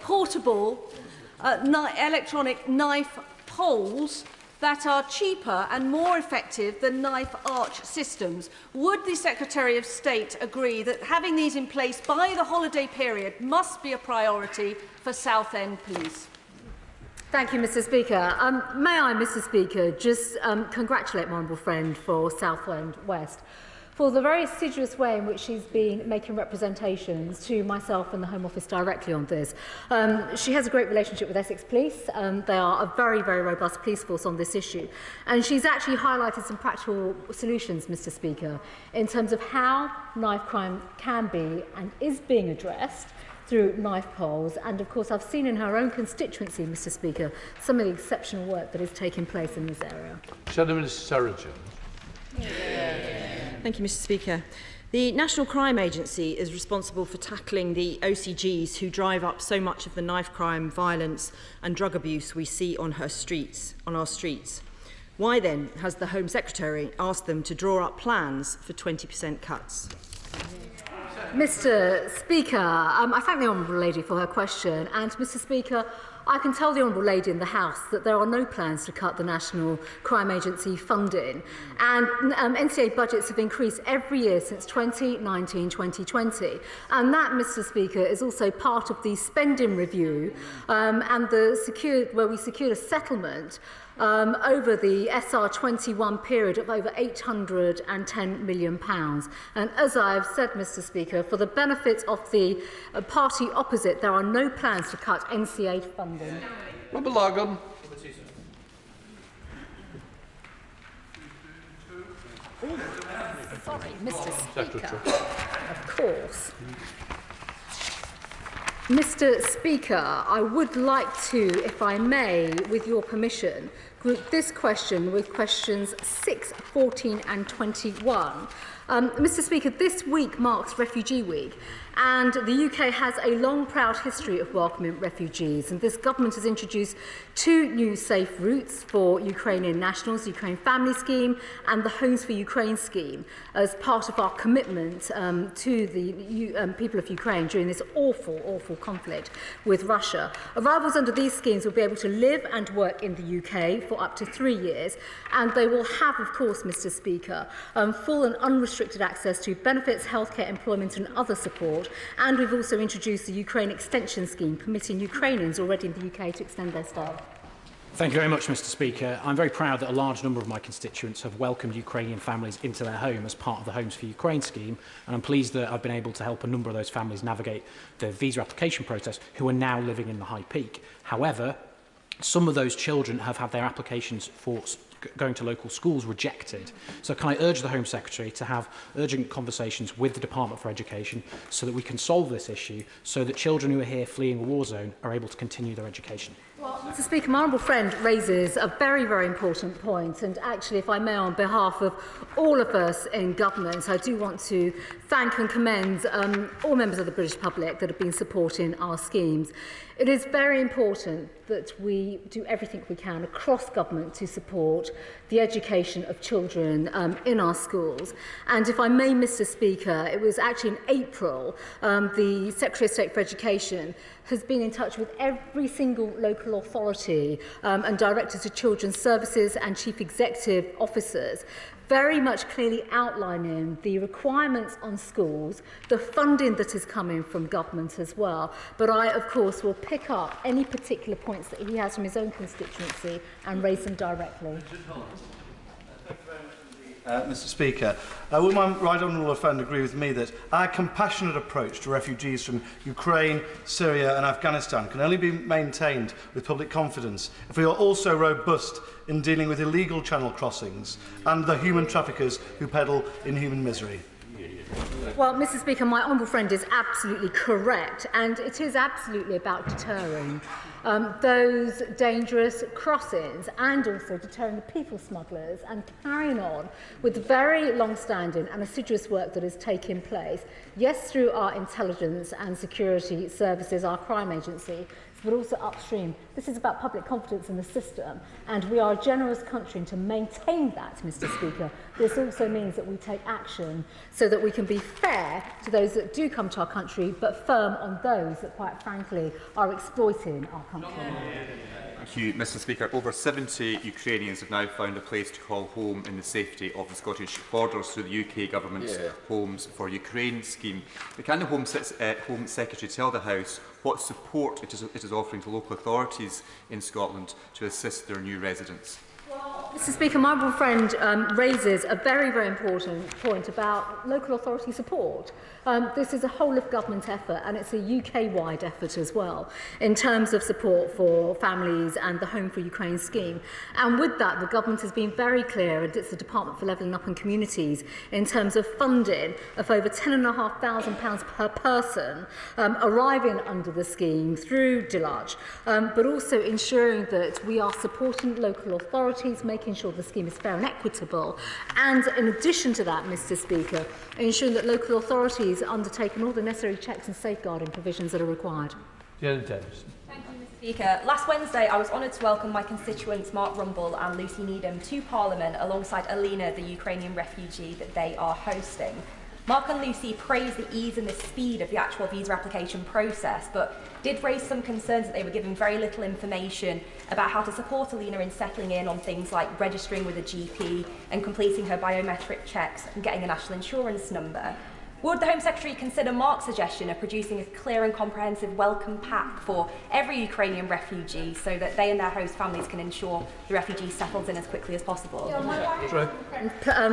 portable electronic knife poles that are cheaper and more effective than knife arch systems. Would the Secretary of State agree that having these in place by the holiday period must be a priority for Southend Police? Thank you, Mr. Speaker. May I, Mr. Speaker, just congratulate my honourable friend for Southend West for the very assiduous way in which she's been making representations to myself and the Home Office directly on this. She has a great relationship with Essex Police. They are a very, very robust police force on this issue. And she's actually highlighted some practical solutions, Mr. Speaker, in terms of how knife crime can be and is being addressed through knife poles. And of course, I've seen in her own constituency, Mr. Speaker, some of the exceptional work that is taking place in this area. Shadow Minister Sarah-Jones. Thank you, Mr. Speaker. The National Crime Agency is responsible for tackling the OCGs who drive up so much of the knife crime, violence and drug abuse we see on our streets. Why then has the Home Secretary asked them to draw up plans for 20% cuts? Mr. Speaker, I thank the Honourable Lady for her question, and Mr. Speaker, I can tell the Honourable Lady in the House that there are no plans to cut the National Crime Agency funding, and NCA budgets have increased every year since 2019-2020, and that, Mr. Speaker, is also part of the spending review and where we secured a settlement over the SR21 period of over £810 million. And as I have said, Mr. Speaker, for the benefit of the party opposite, there are no plans to cut NCA funding. Robert Largon. Sorry, Mr. Speaker. Of course. Mr. Speaker, I would like to, if I may, with your permission, group this question with questions 6, 14 and 21. Mr. Speaker, this week marks Refugee Week, and the UK has a long, proud history of welcoming refugees, and this government has introduced 2 new safe routes for Ukrainian nationals, the Ukraine Family Scheme and the Homes for Ukraine scheme, as part of our commitment to the people of Ukraine during this awful conflict with Russia. Arrivals under these schemes will be able to live and work in the UK for up to 3 years, and they will have, of course, Mr. Speaker, full and unrestricted access to benefits, healthcare, employment and other support. And we've also introduced the Ukraine Extension Scheme, permitting Ukrainians already in the UK to extend their stay. Thank you very much, Mr. Speaker. I'm very proud that a large number of my constituents have welcomed Ukrainian families into their home as part of the Homes for Ukraine scheme, and I'm pleased that I've been able to help a number of those families navigate the visa application process who are now living in the High Peak. However, some of those children have had their applications for going to local schools rejected. So can I urge the Home Secretary to have urgent conversations with the Department for Education so that we can solve this issue, so that children who are here fleeing a war zone are able to continue their education? Well, Mr. Speaker, my honourable friend raises a very, very important point, and actually, if I may, on behalf of all of us in government, I do want to thank and commend all members of the British public that have been supporting our schemes. It is very important that we do everything we can across government to support the education of children in our schools. And if I may, Mr. Speaker, it was actually in April the Secretary of State for Education has been in touch with every single local authority and directors of children's services and chief executive officers, very much clearly outlining the requirements on schools, the funding that is coming from government as well. But I, of course, will pick up any particular points that he has from his own constituency and raise them directly. Mr. Speaker, will my right honourable friend agree with me that our compassionate approach to refugees from Ukraine, Syria and Afghanistan can only be maintained with public confidence if we are also robust in dealing with illegal channel crossings and the human traffickers who peddle in human misery? Well, Mr. Speaker, my honourable friend is absolutely correct, and it is absolutely about deterring those dangerous crossings and also deterring the people smugglers and carrying on with the very long-standing and assiduous work that is taking place, yes, through our intelligence and security services, our crime agency, but also upstream. This is about public confidence in the system, and we are a generous country, and to maintain that, Mr. Speaker, this also means that we take action so that we can be fair to those that do come to our country, but firm on those that, quite frankly, are exploiting our country. Thank you, Mr. Speaker. Over 70 Ukrainians have now found a place to call home in the safety of the Scottish borders through the UK Government's Homes for Ukraine scheme. But can the Home Secretary tell the House what support it is offering to local authorities in Scotland to assist their new residents? Mr. Speaker, my honourable friend raises a very, very important point about local authority support. This is a whole-of-government effort, and it's a UK-wide effort as well, in terms of support for families and the Home for Ukraine scheme. And with that, the government has been very clear, and it's the Department for Levelling Up and Communities, in terms of funding of over £10,500 per person arriving under the scheme through DILARCH, but also ensuring that we are supporting local authorities, making sure the scheme is fair and equitable, and in addition to that, Mr. Speaker, ensuring that local authorities are undertaking all the necessary checks and safeguarding provisions that are required. Janet Davis. Thank you, Mr. Speaker. Last Wednesday, I was honoured to welcome my constituents Mark Rumble and Lucy Needham to Parliament alongside Alina, the Ukrainian refugee that they are hosting. Mark and Lucy praised the ease and the speed of the actual visa application process, but did raise some concerns that they were given very little information about how to support Alina in settling in on things like registering with a GP and completing her biometric checks and getting a national insurance number. Would the Home Secretary consider Mark's suggestion of producing a clear and comprehensive welcome pack for every Ukrainian refugee so that they and their host families can ensure the refugee settles in as quickly as possible?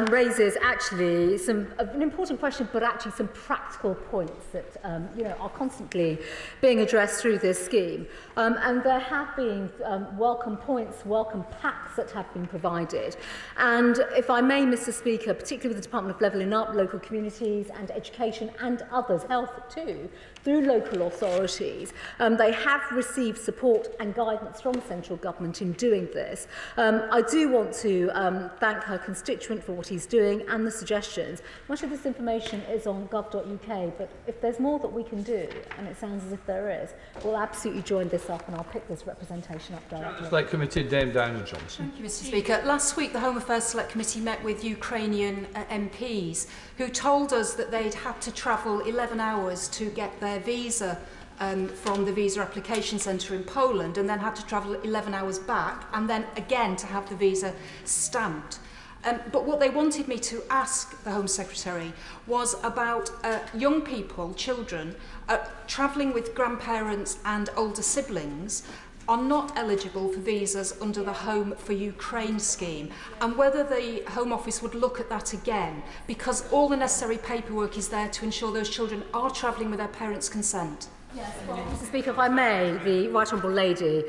Raises actually an important question, but actually some practical points that are constantly being addressed through this scheme. And there have been welcome points, welcome packs that have been provided. And if I may, Mr. Speaker, particularly with the Department of Levelling Up, local communities and education and others, health too, through local authorities, they have received support and guidance from central government in doing this. I do want to thank her constituent for what he's doing and the suggestions. Much of this information is on gov.uk, but if there's more that we can do, and it sounds as if there is, we'll absolutely join this up and I'll pick this representation up directly. Select Committee, Dame Diana Johnson. Thank you, Mr. Speaker. Last week, the Home Affairs Select Committee met with Ukrainian MPs who told us that they'd had to travel 11 hours to get their visa from the visa application centre in Poland, and then had to travel 11 hours back, and then again to have the visa stamped. But what they wanted me to ask the Home Secretary was about young people, children, travelling with grandparents and older siblings are not eligible for visas under the Home for Ukraine scheme, and whether the Home Office would look at that again, because all the necessary paperwork is there to ensure those children are travelling with their parents' consent. Yes, well, Mr. Speaker, if I may, the Right Honourable Lady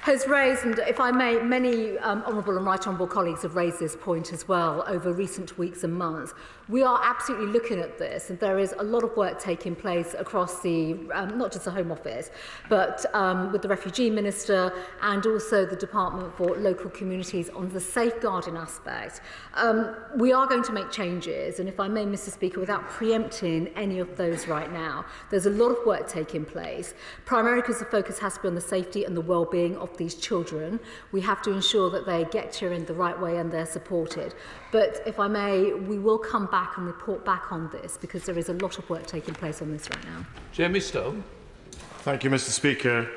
has raised, and if I may, many honourable and right honourable colleagues have raised this point as well over recent weeks and months. We are absolutely looking at this, and there is a lot of work taking place across the, not just the Home Office, but with the Refugee Minister and also the Department for Local Communities on the safeguarding aspect. We are going to make changes, and if I may, Mr. Speaker, without preempting any of those right now, there's a lot of work taking place, primarily because the focus has to be on the safety and the well-being of these children. We have to ensure that they get here in the right way and they're supported. But if I may, we will come back and report back on this, because there is a lot of work taking place on this right now. Jamie Stone. Thank you, Mr. Speaker.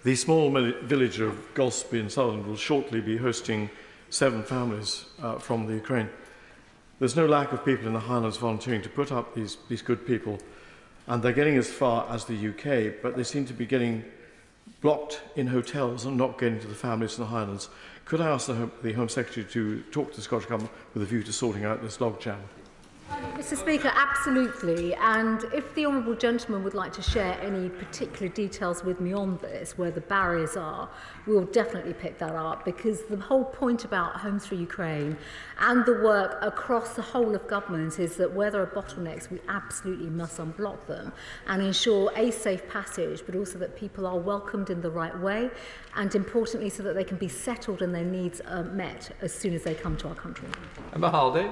The small village of Golspie in Sutherland will shortly be hosting 7 families from the Ukraine. There's no lack of people in the Highlands volunteering to put up these good people, and they're getting as far as the UK, but they seem to be getting blocked in hotels and not getting to the families in the Highlands. Could I ask the Home Secretary to talk to the Scottish Government with a view to sorting out this logjam? Mr. Speaker, absolutely. And if the Honourable Gentleman would like to share any particular details with me on this, where the barriers are, we'll definitely pick that up, because the whole point about Homes for Ukraine and the work across the whole of government is that where there are bottlenecks, we absolutely must unblock them and ensure a safe passage, but also that people are welcomed in the right way, and importantly, so that they can be settled and their needs are met as soon as they come to our country. Emma Hardy.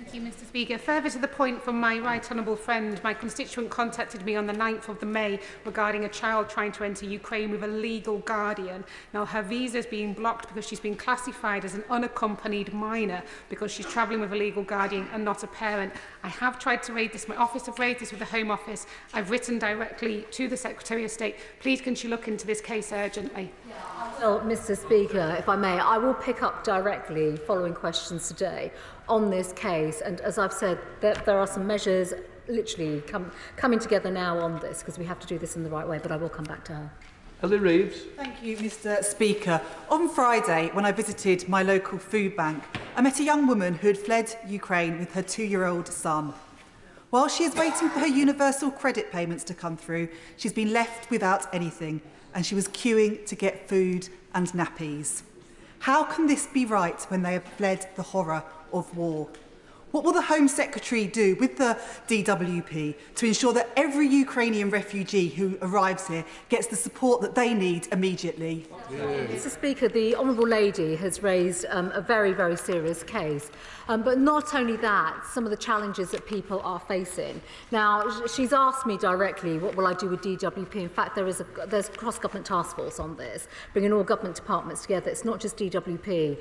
Thank you, Mr Speaker. Further to the point from my right honourable friend, my constituent contacted me on the 9th of May regarding a child trying to enter Ukraine with a legal guardian. Now, her visa is being blocked because she's been classified as an unaccompanied minor because she's travelling with a legal guardian and not a parent. I have tried to raise this. My office have raised this with the Home Office. I've written directly to the Secretary of State. Please, can she look into this case urgently? Well, Mr Speaker, if I may, I will pick up directly following questions today on this case. And as I've said, there are some measures literally coming together now on this because we have to do this in the right way, but I will come back to her. Ellie Reeves. Thank you, Mr Speaker. On Friday, when I visited my local food bank, I met a young woman who had fled Ukraine with her 2-year-old son. While she is waiting for her universal credit payments to come through, she's been left without anything, and she was queuing to get food and nappies. How can this be right when they have fled the horror of war? What will the Home Secretary do with the DWP to ensure that every Ukrainian refugee who arrives here gets the support that they need immediately? Mr Speaker, the Honourable Lady has raised a very, very serious case. But not only that, some of the challenges that people are facing. Now, she's asked me directly, what will I do with DWP? In fact, there's a cross-government task force on this, bringing all government departments together. It's not just DWP.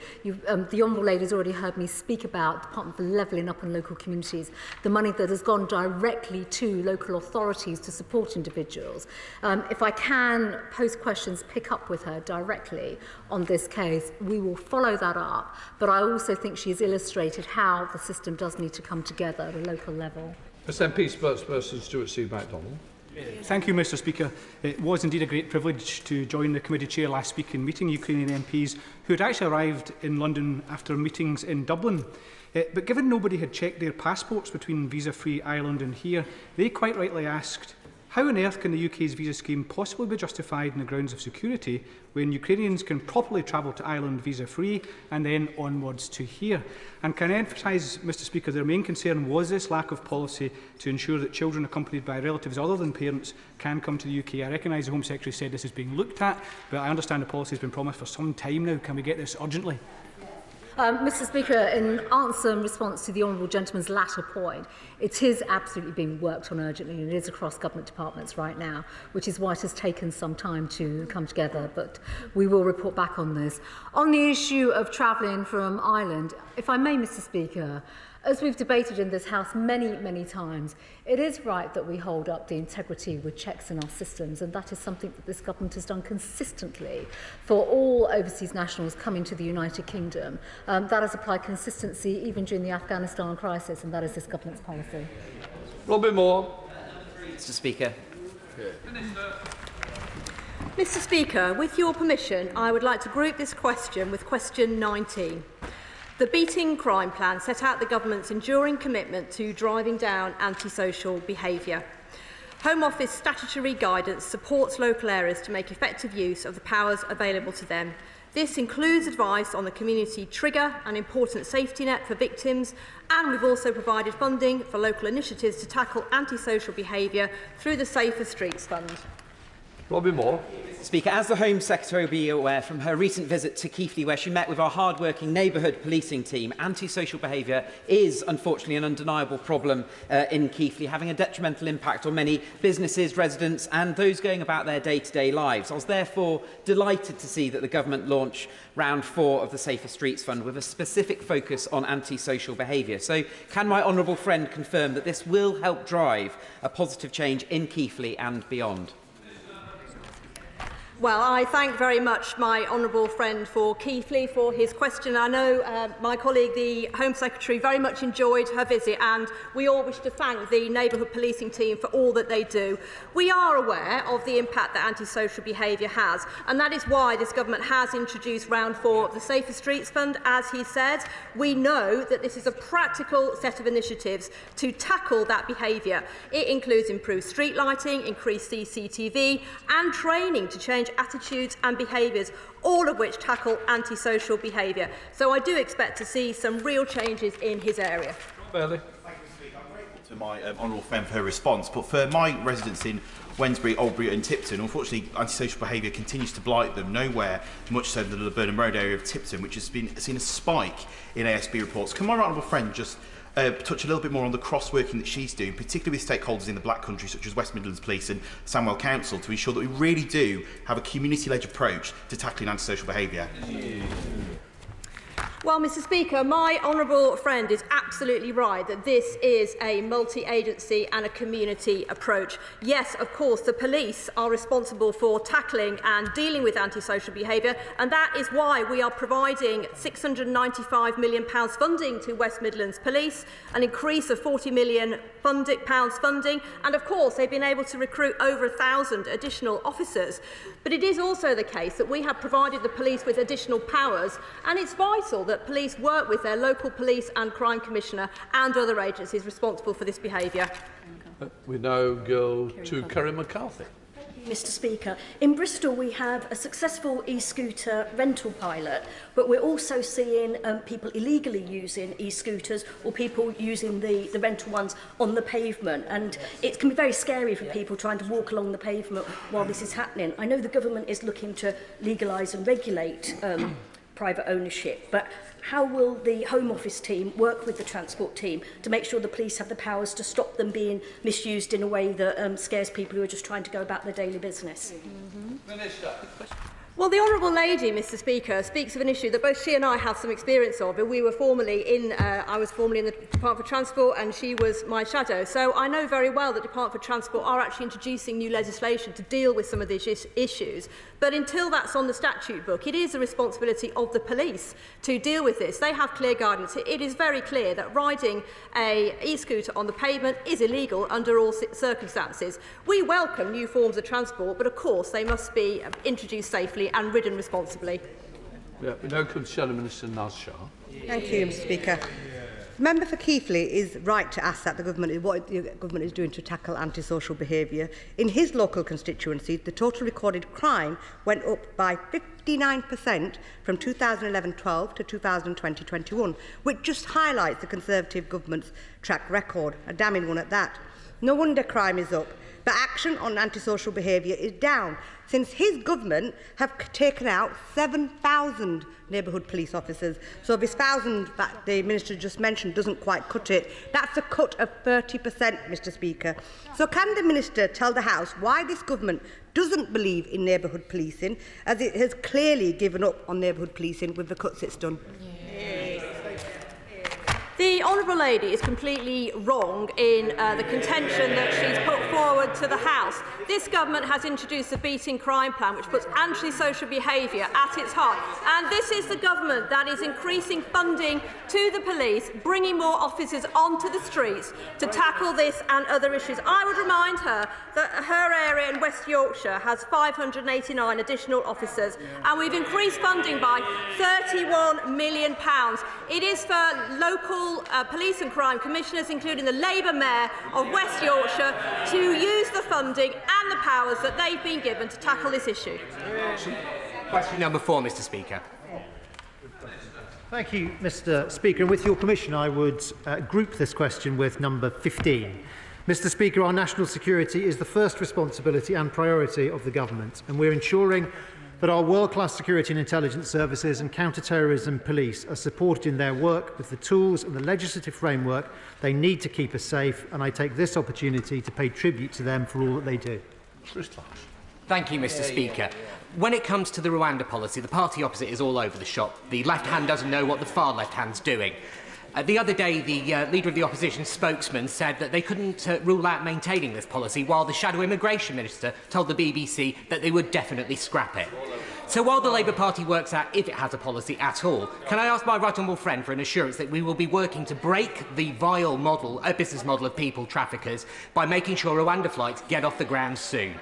The Honourable Lady has already heard me speak about the Department for Levelling Up in local communities, the money that has gone directly to local authorities to support individuals. If I can, post questions, pick up with her directly on this case, we will follow that up. But I also think she has illustrated how the system does need to come together at a local level. SNP spokesperson Stuart C. MacDonald. Thank you, Mr Speaker. It was indeed a great privilege to join the committee chair last week in meeting Ukrainian MPs who had actually arrived in London after meetings in Dublin. But given nobody had checked their passports between visa-free Ireland and here, they quite rightly asked, how on earth can the UK's visa scheme possibly be justified on the grounds of security when Ukrainians can properly travel to Ireland visa-free and then onwards to here? And can I emphasise, Mr Speaker, their main concern was this lack of policy to ensure that children accompanied by relatives other than parents can come to the UK. I recognise the Home Secretary said this is being looked at, but I understand the policy has been promised for some time now. Can we get this urgently? Mr Speaker, in answer and response to the Honourable Gentleman's latter point, it is absolutely being worked on urgently and it is across government departments right now, which is why it has taken some time to come together, but we will report back on this. On the issue of travelling from Ireland, if I may, Mr Speaker, as we've debated in this House many, many times, it is right that we hold up the integrity with checks in our systems, and that is something that this government has done consistently for all overseas nationals coming to the United Kingdom. That has applied consistency even during the Afghanistan crisis, and that is this government's policy. Robin Moore. Mr Speaker. Mr Speaker, with your permission, I would like to group this question with question 19. The Beating Crime Plan set out the government's enduring commitment to driving down antisocial behaviour. Home Office statutory guidance supports local areas to make effective use of the powers available to them. This includes advice on the community trigger, an important safety net for victims, and we've also provided funding for local initiatives to tackle antisocial behaviour through the Safer Streets Fund. Robin Moore. Speaker, as the Home Secretary will be aware from her recent visit to Keighley, where she met with our hard-working neighbourhood policing team, antisocial behaviour is unfortunately an undeniable problem in Keighley, having a detrimental impact on many businesses, residents and those going about their day-to-day lives. I was therefore delighted to see that the government launch round 4 of the Safer Streets Fund with a specific focus on antisocial behaviour. So can my honourable friend confirm that this will help drive a positive change in Keighley and beyond? Well, I thank very much my honourable friend for Keighley for his question. I know my colleague, the Home Secretary, very much enjoyed her visit, and we all wish to thank the neighbourhood policing team for all that they do. We are aware of the impact that antisocial behaviour has, and that is why this government has introduced round 4 of the Safer Streets Fund. As he said, we know that this is a practical set of initiatives to tackle that behaviour. It includes improved street lighting, increased CCTV and training to change attitudes and behaviours, all of which tackle antisocial behaviour. So I do expect to see some real changes in his area. Burley. To my honourable friend for her response, but for my residents in Wednesbury, Albury and Tipton, unfortunately antisocial behaviour continues to blight them, nowhere much so than the Burnham Road area of Tipton, which has seen a spike in ASB reports. Can my honourable friend just touch a little bit more on the cross-working that she's doing, particularly with stakeholders in the Black Country, such as West Midlands Police and Sandwell Council, to ensure that we really do have a community-led approach to tackling antisocial behaviour. Well, Mr Speaker, my honourable friend is absolutely right that this is a multi-agency and a community approach. Yes, of course, the police are responsible for tackling and dealing with antisocial behaviour, and that is why we are providing £695 million funding to West Midlands Police, an increase of £40 million funding, and of course they've been able to recruit over 1,000 additional officers. But it is also the case that we have provided the police with additional powers, and it's vital that police work with their local police and crime commissioner and other agencies responsible for this behaviour. We now go to Kerry McCarthy. Mr Speaker, in Bristol we have a successful e-scooter rental pilot, but we're also seeing people illegally using e-scooters or people using the rental ones on the pavement, and it can be very scary for people trying to walk along the pavement while this is happening. I know the government is looking to legalise and regulate private ownership, but how will the Home Office team work with the Transport team to make sure the police have the powers to stop them being misused in a way that scares people who are just trying to go about their daily business? Minister. Well, the Honourable Lady, Mr Speaker, speaks of an issue that both she and I have some experience of. We were formerly in, I was formerly in the Department for Transport and she was my shadow. So I know very well that the Department for Transport are actually introducing new legislation to deal with some of these issues. But until that's on the statute book, it is the responsibility of the police to deal with this. They have clear guidance. It is very clear that riding an e-scooter on the pavement is illegal under all circumstances. We welcome new forms of transport, but of course they must be introduced safely and ridden responsibly. Yeah, we now come to Shadow Minister Naz Shah. Thank you, Mr Speaker. The member for Keighley is right to ask that what the government is doing to tackle antisocial behaviour. In his local constituency, the total recorded crime went up by 59% from 2011-12 to 2020-21, which just highlights the Conservative government's track record, a damning one at that. No wonder crime is up, but action on antisocial behaviour is down, since his government have taken out 7,000 neighbourhood police officers. So if this 1,000 that the Minister just mentioned doesn't quite cut it, that's a cut of 30%, Mr Speaker. So can the Minister tell the House why this government doesn't believe in neighbourhood policing, as it has clearly given up on neighbourhood policing with the cuts it's done? The Honourable Lady is completely wrong in the contention that she's put forward to the House. This government has introduced the Beating Crime Plan, which puts antisocial behaviour at its heart. And this is the government that is increasing funding to the police, bringing more officers onto the streets to tackle this and other issues. I would remind her that her area in West Yorkshire has 589 additional officers, and we've increased funding by £31 million. It is for local police and crime commissioners, including the Labour Mayor of West Yorkshire, to use the funding and the powers that they've been given to tackle this issue. Question number 4, Mr Speaker. Thank you, Mr Speaker. And with your permission, I would group this question with number 15. Mr Speaker, our national security is the first responsibility and priority of the government, and we're ensuring that our world-class security and intelligence services and counter-terrorism police are supported in their work with the tools and the legislative framework they need to keep us safe, and I take this opportunity to pay tribute to them for all that they do. Thank you, Mr Speaker. When it comes to the Rwanda policy, the party opposite is all over the shop. The left hand doesn't know what the far left hand's doing. The other day, the leader of the opposition spokesman said that they couldn't rule out maintaining this policy, while the shadow immigration minister told the BBC that they would definitely scrap it. So while the Labour Party works out if it has a policy at all, can I ask my right honourable friend for an assurance that we will be working to break the vile model, business model of people traffickers by making sure Rwanda flights get off the ground soon?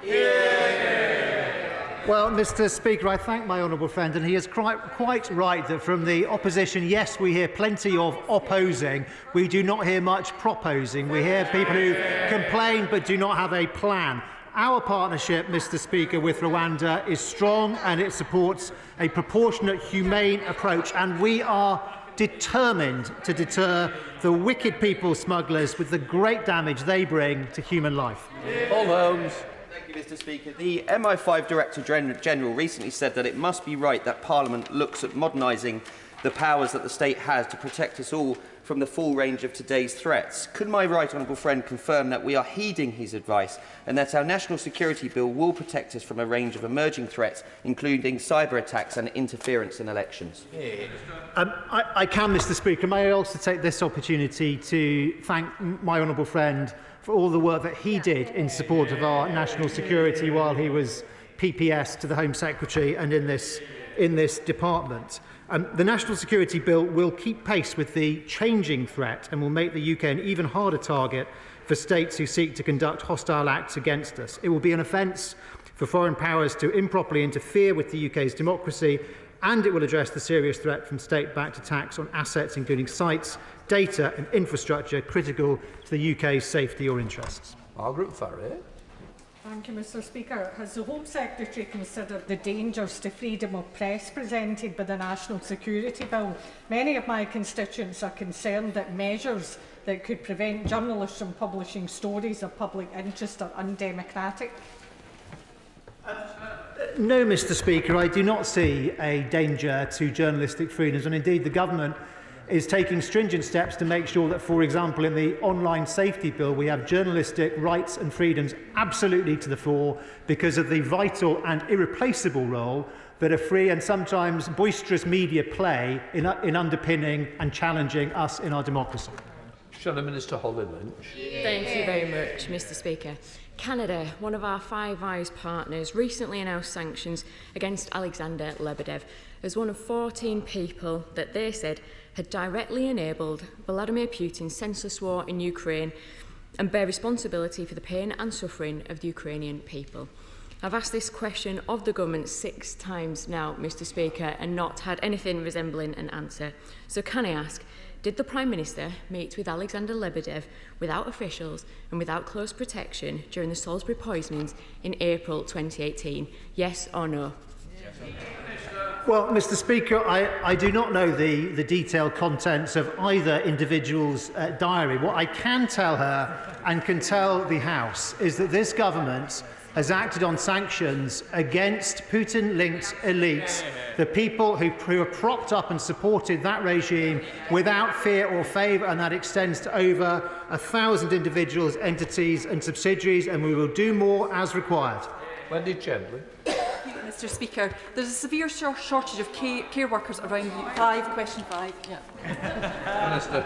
Well, Mr Speaker, I thank my honourable friend, and he is quite right that from the opposition, yes, we hear plenty of opposing. We do not hear much proposing. We hear people who complain but do not have a plan. Our partnership, Mr Speaker, with Rwanda is strong, and it supports a proportionate, humane approach, and we are determined to deter the wicked people smugglers with the great damage they bring to human life. Paul Holmes. Thank you, Mr Speaker. The MI5 Director General recently said that it must be right that Parliament looks at modernising the powers that the state has to protect us all from the full range of today's threats. Could my right honourable friend confirm that we are heeding his advice and that our National Security Bill will protect us from a range of emerging threats, including cyber attacks and interference in elections? I can, Mr Speaker. May I also take this opportunity to thank my honourable friend for all the work that he did in support of our national security while he was PPS to the Home Secretary and in this department. The National Security Bill will keep pace with the changing threat and will make the UK an even harder target for states who seek to conduct hostile acts against us. It will be an offence for foreign powers to improperly interfere with the UK's democracy, and it will address the serious threat from state-backed attacks on assets, including sites, data and infrastructure critical to the UK's safety or interests. Margaret Farray. Thank you, Mr Speaker. Has the Home Secretary considered the dangers to freedom of press presented by the National Security Bill? Many of my constituents are concerned that measures that could prevent journalists from publishing stories of public interest are undemocratic. No, Mr Speaker, I do not see a danger to journalistic freedoms, and indeed the Government is taking stringent steps to make sure that, for example, in the online safety bill, we have journalistic rights and freedoms absolutely to the fore because of the vital and irreplaceable role that a free and sometimes boisterous media play in underpinning and challenging us in our democracy. Shadow Minister Holly Lynch. Thank you very much, Mr Speaker. Canada, one of our Five Eyes partners, recently announced sanctions against Alexander Lebedev as one of 14 people that they said had directly enabled Vladimir Putin's senseless war in Ukraine and bear responsibility for the pain and suffering of the Ukrainian people. I've asked this question of the government 6 times now, Mr Speaker, and not had anything resembling an answer. So can I ask, did the Prime Minister meet with Alexander Lebedev without officials and without close protection during the Salisbury poisonings in April 2018? Yes or no? Well, Mr Speaker, I do not know the detailed contents of either individual's diary. What I can tell her and can tell the House is that this government has acted on sanctions against Putin-linked elites, the people who have propped up and supported that regime without fear or favour, and that extends to over 1,000 individuals, entities and subsidiaries, and we will do more as required. Wendy Chamberlain. Mr Speaker, there's a severe shortage of care workers around question 5. Yeah. Minister.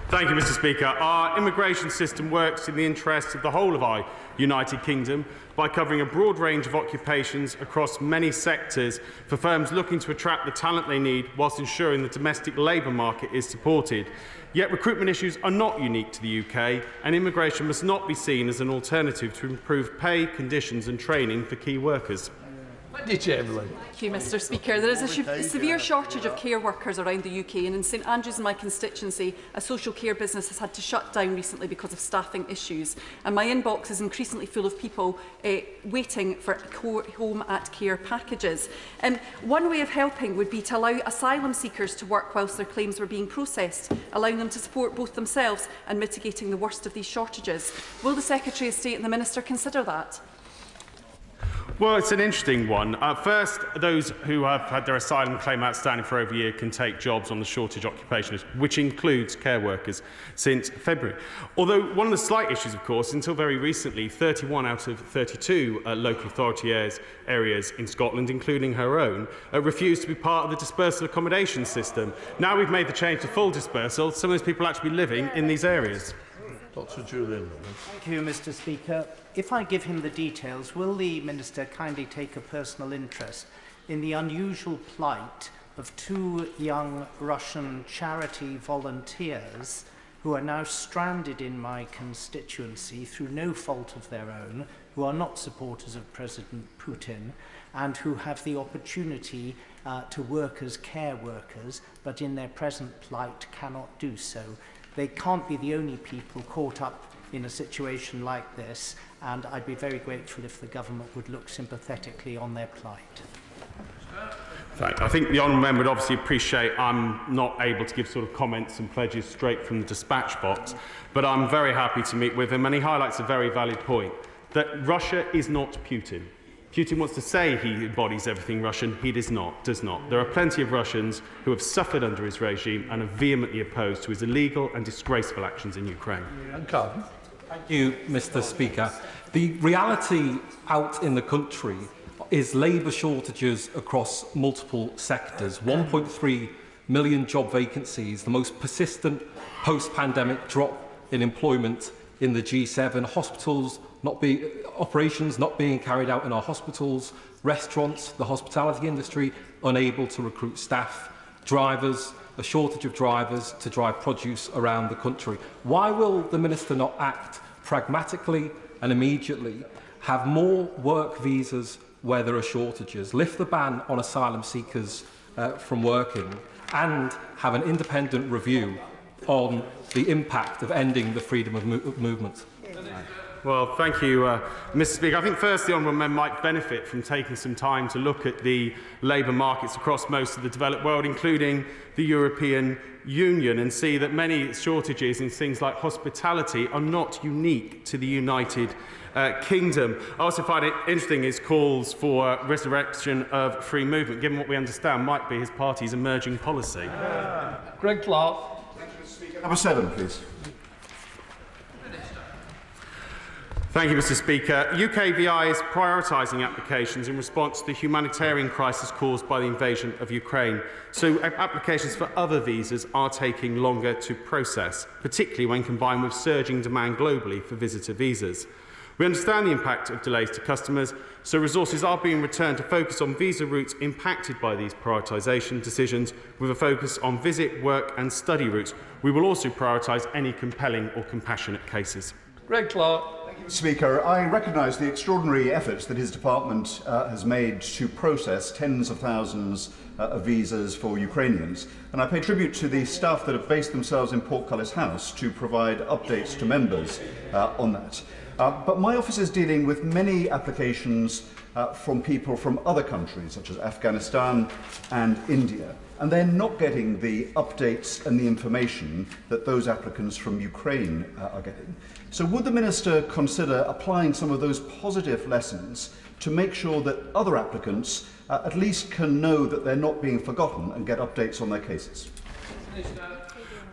Thank you, Mr Speaker. Our immigration system works in the interests of the whole of our United Kingdom by covering a broad range of occupations across many sectors for firms looking to attract the talent they need whilst ensuring the domestic labour market is supported. Yet recruitment issues are not unique to the UK, and immigration must not be seen as an alternative to improve pay, conditions and training for key workers. Thank you, Mr Speaker. There is a severe shortage of care workers around the UK, and in St Andrews in my constituency, a social care business has had to shut down recently because of staffing issues. And my inbox is increasingly full of people waiting for home at care packages. One way of helping would be to allow asylum seekers to work whilst their claims were being processed, allowing them to support both themselves and mitigating the worst of these shortages. Will the Secretary of State and the Minister consider that? Well, it's an interesting one. First, those who have had their asylum claim outstanding for over a year can take jobs on the shortage occupation list, which includes care workers, since February. Although one of the slight issues, of course, until very recently, 31 out of 32 local authority areas in Scotland, including her own, refused to be part of the dispersal accommodation system. Now we've made the change to full dispersal, some of those people actually living in these areas. Dr. Julian. Thank you, Mr Speaker. If I give him the details, will the Minister kindly take a personal interest in the unusual plight of 2 young Russian charity volunteers who are now stranded in my constituency through no fault of their own, who are not supporters of President Putin, and who have the opportunity to work as care workers, but in their present plight cannot do so. They can't be the only people caught up in a situation like this, and I'd be very grateful if the government would look sympathetically on their plight. I think the honourable member would obviously appreciate I'm not able to give sort of comments and pledges straight from the dispatch box, but I'm very happy to meet with him, and he highlights a very valid point, that Russia is not Putin. Putin wants to say he embodies everything Russian. He does not. There are plenty of Russians who have suffered under his regime and are vehemently opposed to his illegal and disgraceful actions in Ukraine. Thank you, Mr. Speaker. The reality out in the country is labour shortages across multiple sectors. 1.3 million job vacancies, the most persistent post-pandemic drop in employment in the G7, operations not being carried out in our hospitals, restaurants, the hospitality industry unable to recruit staff, drivers, a shortage of drivers to drive produce around the country. Why will the Minister not act pragmatically and immediately, have more work visas where there are shortages, lift the ban on asylum seekers from working, and have an independent review on the impact of ending the freedom of movement? Well, thank you, Mr. Speaker. I think first the honourable member might benefit from taking some time to look at the labour markets across most of the developed world, including the European Union, and see that many shortages in things like hospitality are not unique to the United Kingdom. I also find it interesting his calls for resurrection of free movement, given what we understand might be his party's emerging policy. Greg Clark. Number 7, please. Thank you, Mr. Speaker. UKVI is prioritising applications in response to the humanitarian crisis caused by the invasion of Ukraine. So applications for other visas are taking longer to process, particularly when combined with surging demand globally for visitor visas. We understand the impact of delays to customers, so resources are being returned to focus on visa routes impacted by these prioritisation decisions, with a focus on visit, work and study routes. We will also prioritise any compelling or compassionate cases. Greg Clark. Speaker, I recognise the extraordinary efforts that his department has made to process tens of thousands of visas for Ukrainians, and I pay tribute to the staff that have based themselves in Portcullis House to provide updates to members on that. But my office is dealing with many applications from people from other countries, such as Afghanistan and India, and they're not getting the updates and the information that those applicants from Ukraine are getting. So would the Minister consider applying some of those positive lessons to make sure that other applicants at least can know that they're not being forgotten and get updates on their cases?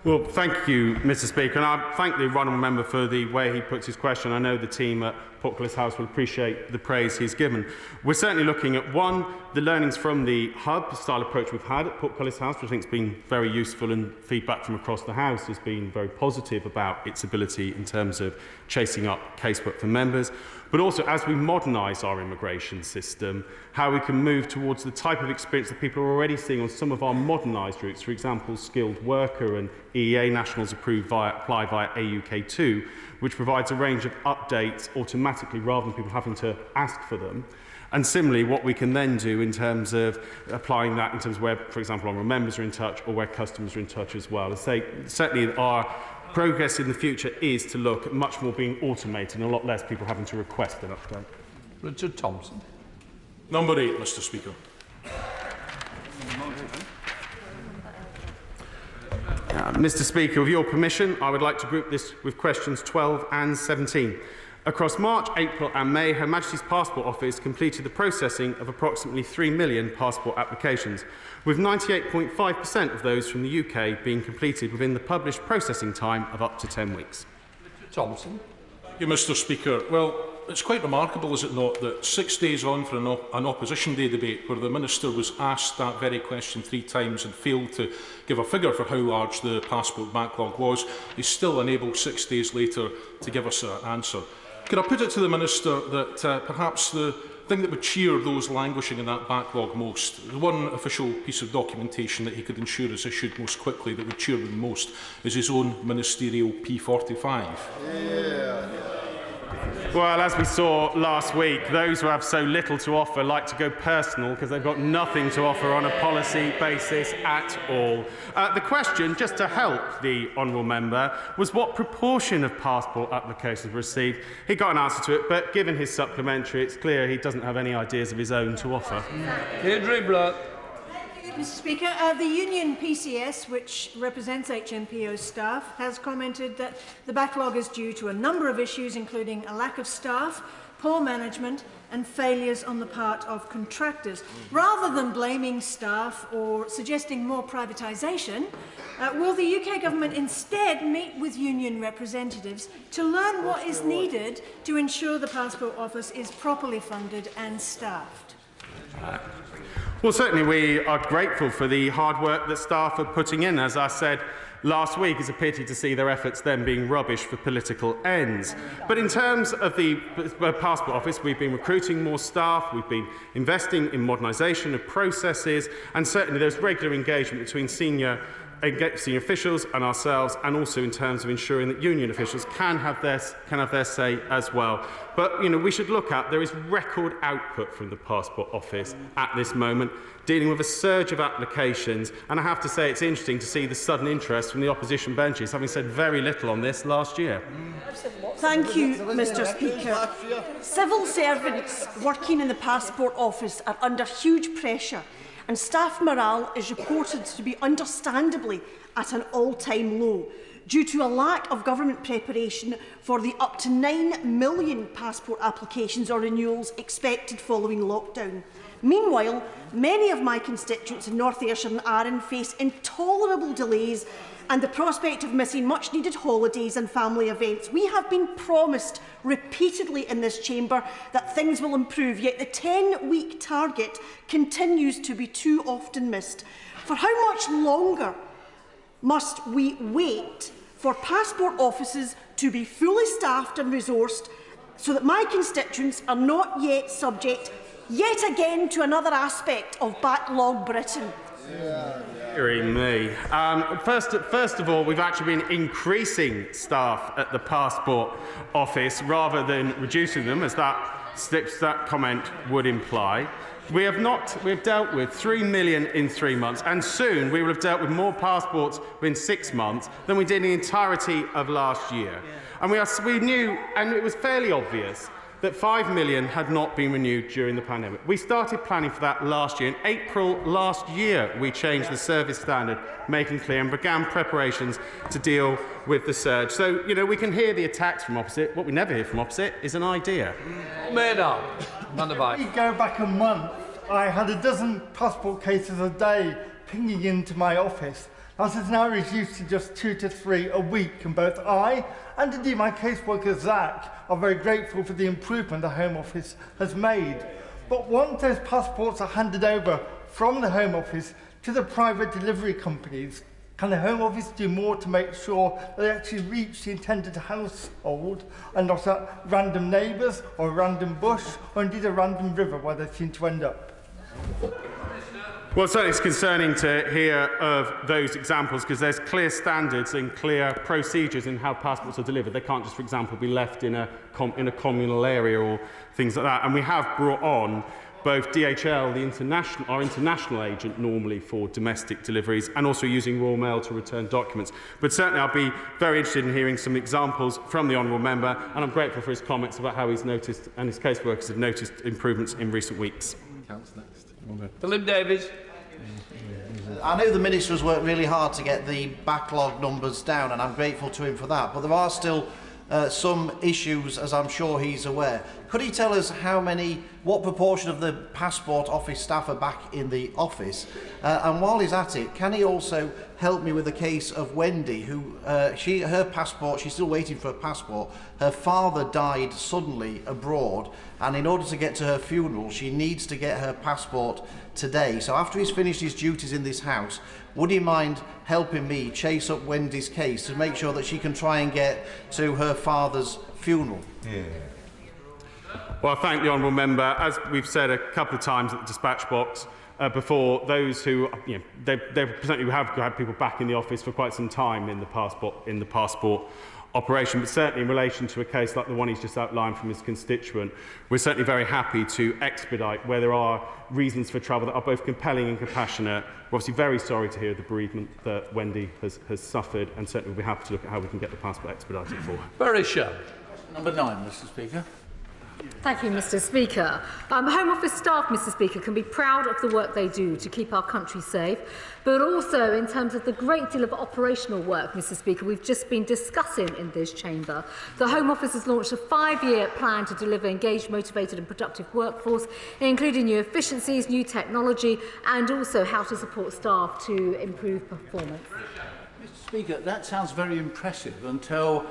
Well, thank you, Mr. Speaker, and I thank the honourable member for the way he puts his question. I know the team at Portcullis House will appreciate the praise he's given. We're certainly looking at, one, the learnings from the hub-style approach we've had at Portcullis House, which I think has been very useful, and feedback from across the House has been very positive about its ability in terms of chasing up casework for members. But also, as we modernise our immigration system, how we can move towards the type of experience that people are already seeing on some of our modernised routes, for example, skilled worker and EEA nationals apply via AUK2, which provides a range of updates automatically rather than people having to ask for them. And similarly, what we can then do in terms of applying that in terms of where, for example, honourable members are in touch or where customers are in touch as well. Certainly our progress in the future is to look at much more being automated and a lot less people having to request an update. Richard Thompson. Number 8, Mr. Speaker. Mr. Speaker, with your permission, I would like to group this with questions 12 and 17. Across March, April and May, Her Majesty's Passport Office completed the processing of approximately 3 million passport applications, with 98.5% of those from the UK being completed within the published processing time of up to 10 weeks. Thompson. Thank you, Mr. Speaker. Well, it's quite remarkable, is it not, that 6 days on for an Opposition Day debate where the Minister was asked that very question 3 times and failed to give a figure for how large the passport backlog was, he's still unable 6 days later to give us an answer. Could I put it to the Minister that perhaps the thing that would cheer those languishing in that backlog most, the one official piece of documentation that he could ensure is issued most quickly that would cheer them most, is his own ministerial P45? Well, as we saw last week, those who have so little to offer like to go personal because they've got nothing to offer on a policy basis at all. The question, just to help the honourable member, was what proportion of passport applications were received. He got an answer to it, but given his supplementary, it's clear he doesn't have any ideas of his own to offer. Deirdre Block. Mr. Speaker, the union PCS, which represents HMPO staff, has commented that the backlog is due to a number of issues, including a lack of staff, poor management and failures on the part of contractors. Rather than blaming staff or suggesting more privatisation, will the UK Government instead meet with union representatives to learn what is needed to ensure the Passport Office is properly funded and staffed? Well, certainly we are grateful for the hard work that staff are putting in. As I said last week, it's a pity to see their efforts then being rubbish for political ends. But in terms of the Passport Office, we've been recruiting more staff, we've been investing in modernisation of processes, and certainly there's regular engagement between senior officials and ourselves, and also in terms of ensuring that union officials can have their say as well. But we should look at, there is record output from the Passport Office at this moment, dealing with a surge of applications, and I have to say it's interesting to see the sudden interest from the opposition benches, having said very little on this last year. Thank you, Mr. Speaker. Civil servants working in the Passport Office are under huge pressure, and staff morale is reported to be understandably at an all-time low due to a lack of government preparation for the up to 9 million passport applications or renewals expected following lockdown. Meanwhile, many of my constituents in North Ayrshire and Arran face intolerable delays and the prospect of missing much-needed holidays and family events. We have been promised repeatedly in this chamber that things will improve, yet the 10-week target continues to be too often missed. For how much longer must we wait for passport offices to be fully staffed and resourced so that my constituents are not yet subject yet again to another aspect of backlog Britain? Dearie me. First of all, we've actually been increasing staff at the Passport Office rather than reducing them, as that comment would imply. We have dealt with 3 million in 3 months, and soon we will have dealt with more passports within 6 months than we did in the entirety of last year. And we knew, and it was fairly obvious, that 5 million had not been renewed during the pandemic. We started planning for that last year. In April last year, we changed the service standard, making clear, and began preparations to deal with the surge. So, we can hear the attacks from opposite. What we never hear from opposite is an idea. Maynard, we go back a month. I had a dozen passport cases a day pinging into my office. That is now reduced to just 2 to 3 a week, and both I and indeed my caseworker Zach are very grateful for the improvement the Home Office has made. But once those passports are handed over from the Home Office to the private delivery companies, can the Home Office do more to make sure they actually reach the intended household and not at random neighbours or a random bush or indeed a random river where they seem to end up? Well, certainly it's concerning to hear of those examples, because there's clear standards and clear procedures in how passports are delivered. They can't just, for example, be left in a communal area or things like that. And we have brought on both DHL, our international agent normally for domestic deliveries, and also using Royal Mail to return documents. But certainly I'll be very interested in hearing some examples from the Honourable Member, and I'm grateful for his comments about how he's noticed, and his caseworkers have noticed, improvements in recent weeks. Philip Davies. I know the Minister has worked really hard to get the backlog numbers down, and I'm grateful to him for that, but there are still some issues, as I'm sure he's aware. Could he tell us what proportion of the Passport Office staff are back in the office? And while he's at it, can he also help me with the case of Wendy, who her passport, she's still waiting for a passport. Her father died suddenly abroad, and in order to get to her funeral, she needs to get her passport today. So after he's finished his duties in this House, would he mind helping me chase up Wendy's case to make sure that she can try and get to her father's funeral? Yeah. Well, I thank the Honourable Member. As we've said a couple of times at the dispatch box before, those who, they certainly have had people back in the office for quite some time in the passport operation, but certainly in relation to a case like the one he's just outlined from his constituent, we're certainly very happy to expedite where there are reasons for travel that are both compelling and compassionate. We're obviously very sorry to hear the bereavement that Wendy has suffered, and certainly we'll be happy to look at how we can get the passport expedited for her. Very sure. Number 9, Mr. Speaker. Thank you, Mr Speaker. Home Office staff, Mr Speaker, can be proud of the work they do to keep our country safe, but also in terms of the great deal of operational work, Mr Speaker, we've just been discussing in this chamber. The Home Office has launched a 5-year plan to deliver engaged, motivated and productive workforce, including new efficiencies, new technology and also how to support staff to improve performance. Mr Speaker, that sounds very impressive until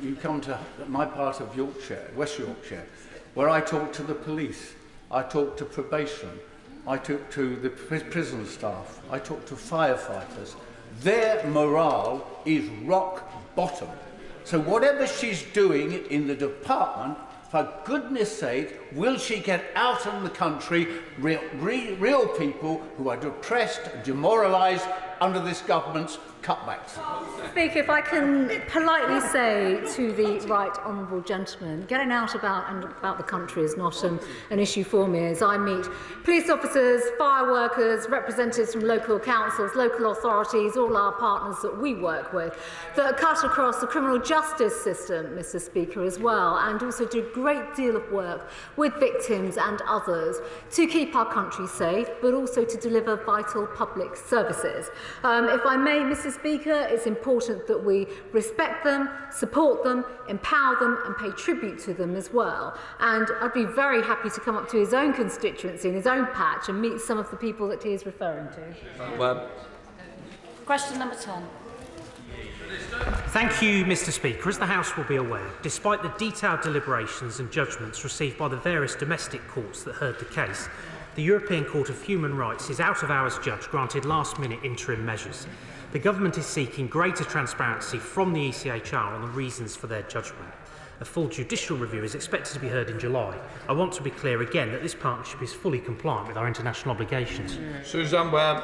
you come to my part of Yorkshire, West Yorkshire, where I talk to the police, I talk to probation, I talk to the prison staff, I talk to firefighters. Their morale is rock bottom. So whatever she's doing in the department, for goodness sake, will she get out in the country real people who are depressed, demoralised under this government's cutbacks? Speaker, if I can politely say to the right honourable gentleman, getting out about the country is not an issue for me, as I meet police officers, fire workers, representatives from local councils, local authorities, all our partners that we work with, that cut across the criminal justice system, Mr Speaker, as well, and also do a great deal of work with victims and others to keep our country safe, but also to deliver vital public services. If I may, Mr Speaker, it's important that we respect them, support them, empower them and pay tribute to them as well. And I'd be very happy to come up to his own constituency and his own patch and meet some of the people that he is referring to. Question number 10. Thank you, Mr Speaker. As the House will be aware, despite the detailed deliberations and judgments received by the various domestic courts that heard the case, the European Court of Human Rights' out-of-hours judge granted last-minute interim measures. The government is seeking greater transparency from the ECHR on the reasons for their judgment. A full judicial review is expected to be heard in July. I want to be clear again that this partnership is fully compliant with our international obligations. Susan Webb.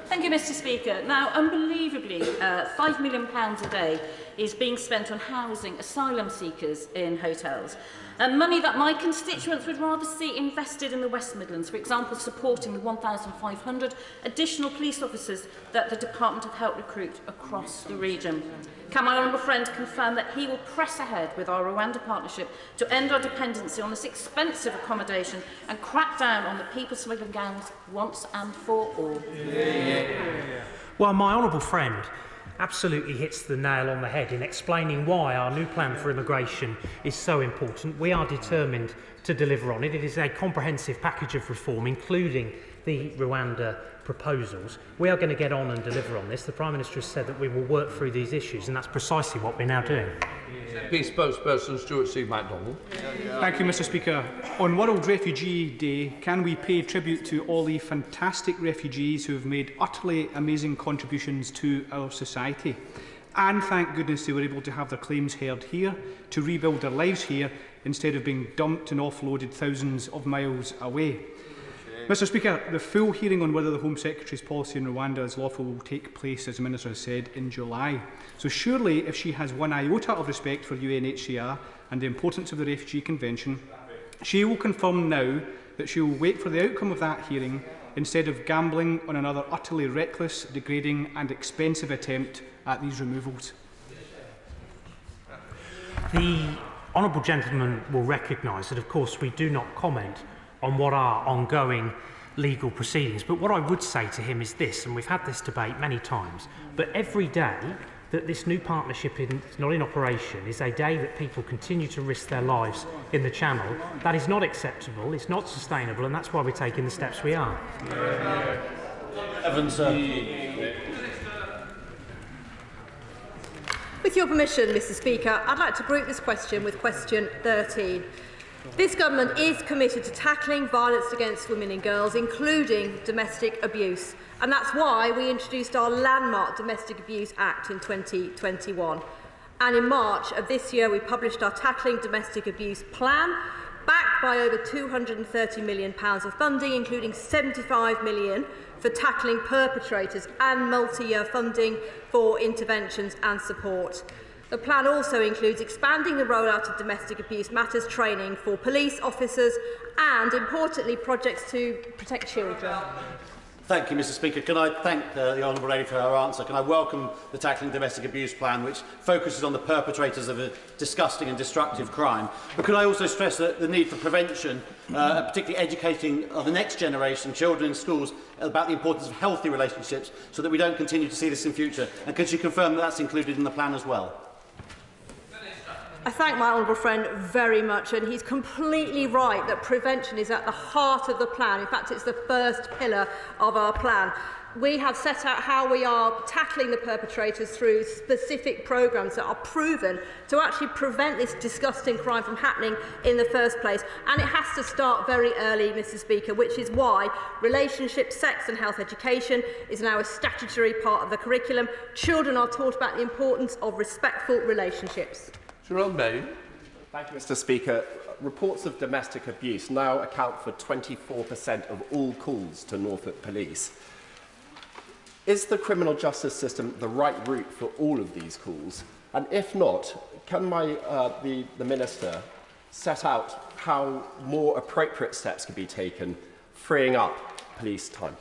Thank you, Mr Speaker. Now, unbelievably, £5 million a day is being spent on housing asylum seekers in hotels. And money that my constituents would rather see invested in the West Midlands, for example, supporting the 1,500 additional police officers that the Department have helped recruit across the region. Can my honourable friend confirm that he will press ahead with our Rwanda partnership to end our dependency on this expensive accommodation and crack down on the people smuggling gangs once and for all? Well, my honourable friend absolutely hits the nail on the head in explaining why our new plan for immigration is so important. We are determined to deliver on it. It is a comprehensive package of reform, including the Rwanda proposals. We are going to get on and deliver on this. The Prime Minister has said that we will work through these issues, and that's precisely what we're now doing. Peace spokesperson Stuart C. MacDonald. Thank you, Mr Speaker. On World Refugee Day, can we pay tribute to all the fantastic refugees who have made utterly amazing contributions to our society? And thank goodness they were able to have their claims heard here, to rebuild their lives here, instead of being dumped and offloaded thousands of miles away. Mr Speaker, the full hearing on whether the Home Secretary's policy in Rwanda is lawful will take place, as the Minister has said, in July. So surely, if she has one iota of respect for UNHCR and the importance of the Refugee Convention, she will confirm now that she will wait for the outcome of that hearing instead of gambling on another utterly reckless, degrading and expensive attempt at these removals. The honourable gentleman will recognise that, of course, we do not comment on what are ongoing legal proceedings. But what I would say to him is this, and we've had this debate many times, but every day that this new partnership is not in operation is a day that people continue to risk their lives in the Channel. That is not acceptable, it's not sustainable, and that's why we're taking the steps we are. Evans, With your permission, Mr Speaker, I'd like to group this question with question 13. This government is committed to tackling violence against women and girls, including domestic abuse. And that's why we introduced our landmark Domestic Abuse Act in 2021. And in March of this year, we published our Tackling Domestic Abuse Plan, backed by over £230 million of funding, including £75 million for tackling perpetrators and multi-year funding for interventions and support. The plan also includes expanding the rollout of domestic abuse matters training for police officers and, importantly, projects to protect children. Thank you, Mr. Speaker. Can I thank the Honourable Lady for her answer? Can I welcome the Tackling Domestic Abuse Plan, which focuses on the perpetrators of a disgusting and destructive crime? But can I also stress the need for prevention, particularly educating the next generation, children in schools, about the importance of healthy relationships so that we don't continue to see this in future? And can she confirm that that's included in the plan as well? I thank my honourable friend very much, and he's completely right that prevention is at the heart of the plan. In fact, it's the first pillar of our plan. We have set out how we are tackling the perpetrators through specific programmes that are proven to actually prevent this disgusting crime from happening in the first place. And it has to start very early, Mr. Speaker, which is why relationship, sex and health education is now a statutory part of the curriculum. Children are taught about the importance of respectful relationships. Thank you, Mr. Speaker. Reports of domestic abuse now account for 24% of all calls to Norfolk Police. Is the criminal justice system the right route for all of these calls? And if not, can the Minister set out how more appropriate steps can be taken, freeing up police time?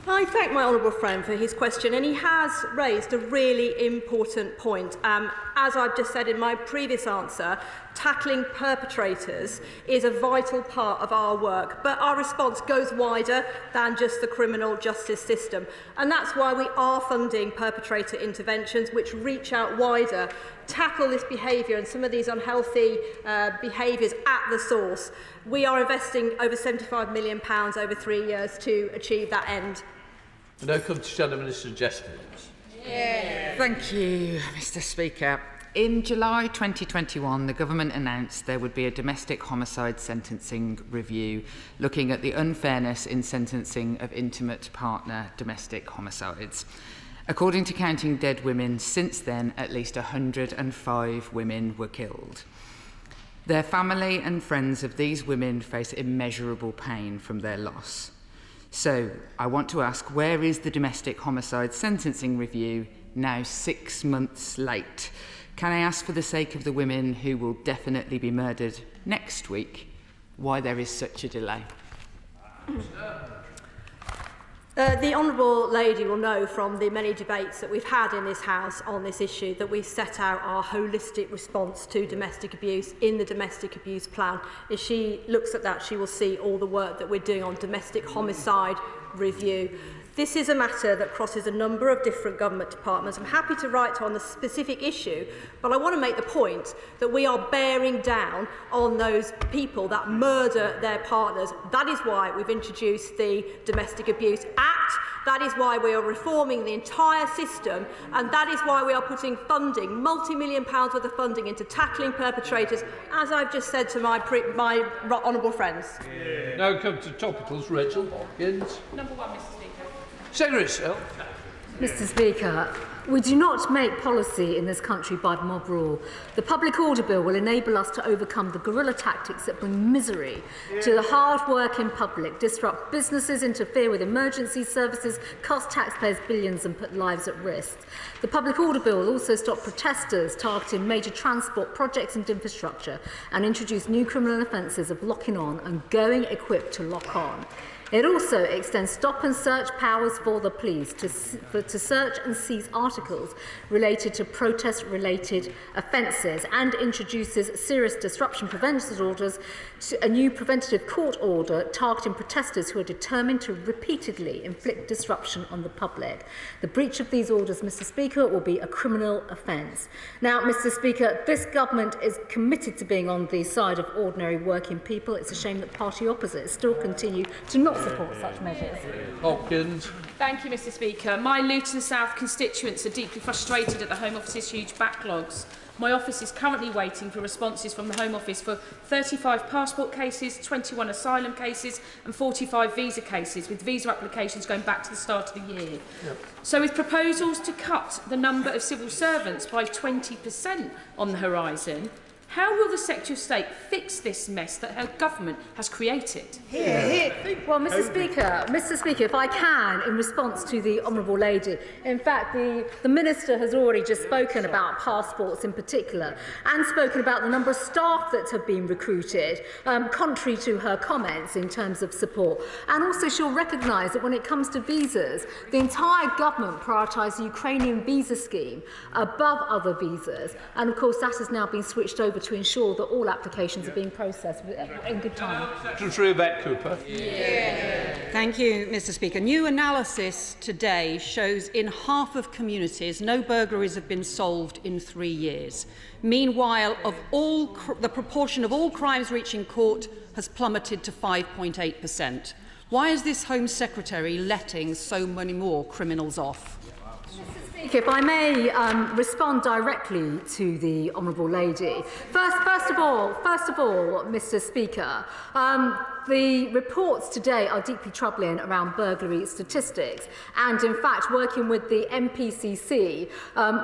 I thank my honourable friend for his question, and he has raised a really important point. As I've just said in my previous answer, tackling perpetrators is a vital part of our work, but our response goes wider than just the criminal justice system. And that's why we are funding perpetrator interventions which reach out wider, tackle this behaviour and some of these unhealthy behaviours at the source. We are investing over £75 million over 3 years to achieve that end. I now come to Shadow Minister Jesters. Thank you, Mr. Speaker. In July 2021, the government announced there would be a domestic homicide sentencing review looking at the unfairness in sentencing of intimate partner domestic homicides. According to Counting Dead Women, since then, at least 105 women were killed. Their family and friends of these women face immeasurable pain from their loss. So, I want to ask, where is the domestic homicide sentencing review now 6 months late? Can I ask, for the sake of the women who will definitely be murdered next week, why there is such a delay? The Honourable Lady will know from the many debates that we've had in this House on this issue that we've set out our holistic response to domestic abuse in the domestic abuse plan. If she looks at that, she will see all the work that we're doing on domestic homicide review. This is a matter that crosses a number of different government departments. I'm happy to write on the specific issue, but I want to make the point that we are bearing down on those people that murder their partners. That is why we've introduced the Domestic Abuse Act. That is why we are reforming the entire system, and that is why we are putting funding, multi-million pounds worth of funding, into tackling perpetrators, as I've just said to my honourable friends. Now come to topicals. Rachel Hopkins. Number one, Mr. Speaker. Mr. Speaker, we do not make policy in this country by mob rule. The Public Order Bill will enable us to overcome the guerrilla tactics that bring misery to the hard-working public, disrupt businesses, interfere with emergency services, cost taxpayers billions and put lives at risk. The Public Order Bill will also stop protesters targeting major transport projects and infrastructure and introduce new criminal offences of locking on and going equipped to lock on. It also extends stop and search powers for the police to search and seize articles related to protest-related offences, and introduces serious disruption prevention orders, a new preventative court order targeting protesters who are determined to repeatedly inflict disruption on the public. The breach of these orders, Mr. Speaker, will be a criminal offence. Now, Mr. Speaker, this government is committed to being on the side of ordinary working people. It's a shame that party opposites still continue to not support such measures. Hopkins. Thank you, Mr. Speaker. My Luton South constituents are deeply frustrated at the Home Office's huge backlogs. My office is currently waiting for responses from the Home Office for 35 passport cases, 21 asylum cases and 45 visa cases, with visa applications going back to the start of the year. So with proposals to cut the number of civil servants by 20% on the horizon, How will the Secretary of State fix this mess that her government has created? Well, Mr. Speaker, if I can, in response to the Honourable Lady, in fact, the Minister has already just spoken about passports in particular and spoken about the number of staff that have been recruited, contrary to her comments in terms of support. And also she'll recognise that when it comes to visas, the entire government prioritised the Ukrainian visa scheme above other visas. And of course, that has now been switched over to ensure that all applications are being processed in good time. Secretary Cooper. Thank you, Mr. Speaker. New analysis today shows in half of communities no burglaries have been solved in 3 years. Meanwhile, the proportion of all crimes reaching court has plummeted to 5.8%. Why is this Home Secretary letting so many more criminals off? If I may respond directly to the Honourable Lady. First of all, Mr. Speaker, the reports today are deeply troubling around burglary statistics, and in fact, working with the MPCC,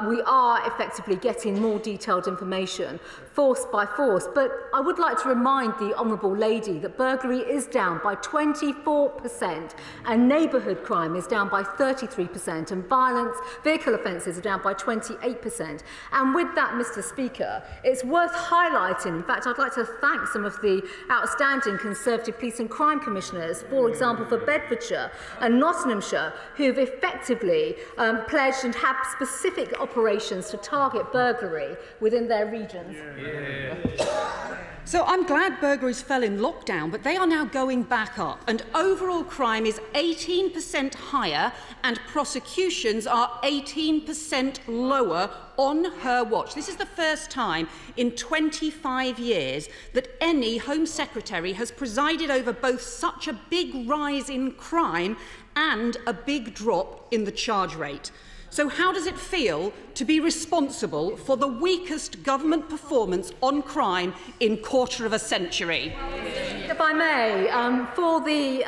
we are effectively getting more detailed information, force by force. But I would like to remind the Honourable Lady that burglary is down by 24%, and neighbourhood crime is down by 33%, and vehicle offences are down by 28%. And with that, Mr. Speaker, it's worth highlighting, in fact, I'd like to thank some of the outstanding Conservative Police and Crime Commissioners, for example, for Bedfordshire and Nottinghamshire, who have effectively pledged and have specific operations to target burglary within their regions. So I'm glad burglaries fell in lockdown, but they are now going back up, and overall crime is 18% higher and prosecutions are 18% lower on her watch. This is the first time in 25 years that any Home Secretary has presided over both such a big rise in crime and a big drop in the charge rate. So how does it feel to be responsible for the weakest government performance on crime in a quarter of a century? If I may, for the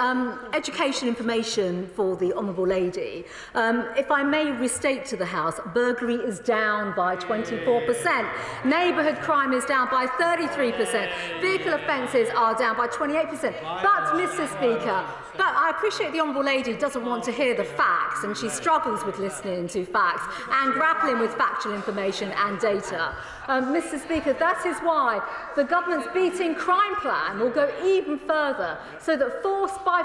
education information for the Honourable Lady, if I may restate to the House, burglary is down by 24%, neighbourhood crime is down by 33%, vehicle offences are down by 28%. But, Mr. Speaker, I appreciate the Honourable Lady doesn't want to hear the facts, and she struggles with listening to facts and grappling with factual information and data. Mr. Speaker, that is why the government's beating crime plan will go even further, so that force by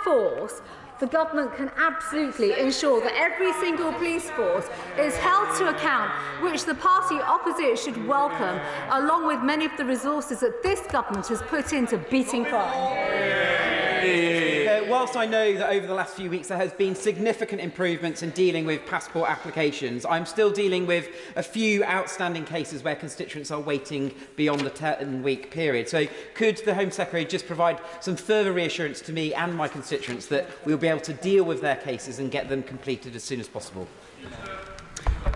force, the government can absolutely ensure that every single police force is held to account, which the party opposite should welcome, along with many of the resources that this government has put into beating crime. Whilst I know that over the last few weeks there has been significant improvements in dealing with passport applications, I'm still dealing with a few outstanding cases where constituents are waiting beyond the 10-week period. So could the Home Secretary just provide some further reassurance to me and my constituents that we'll be able to deal with their cases and get them completed as soon as possible?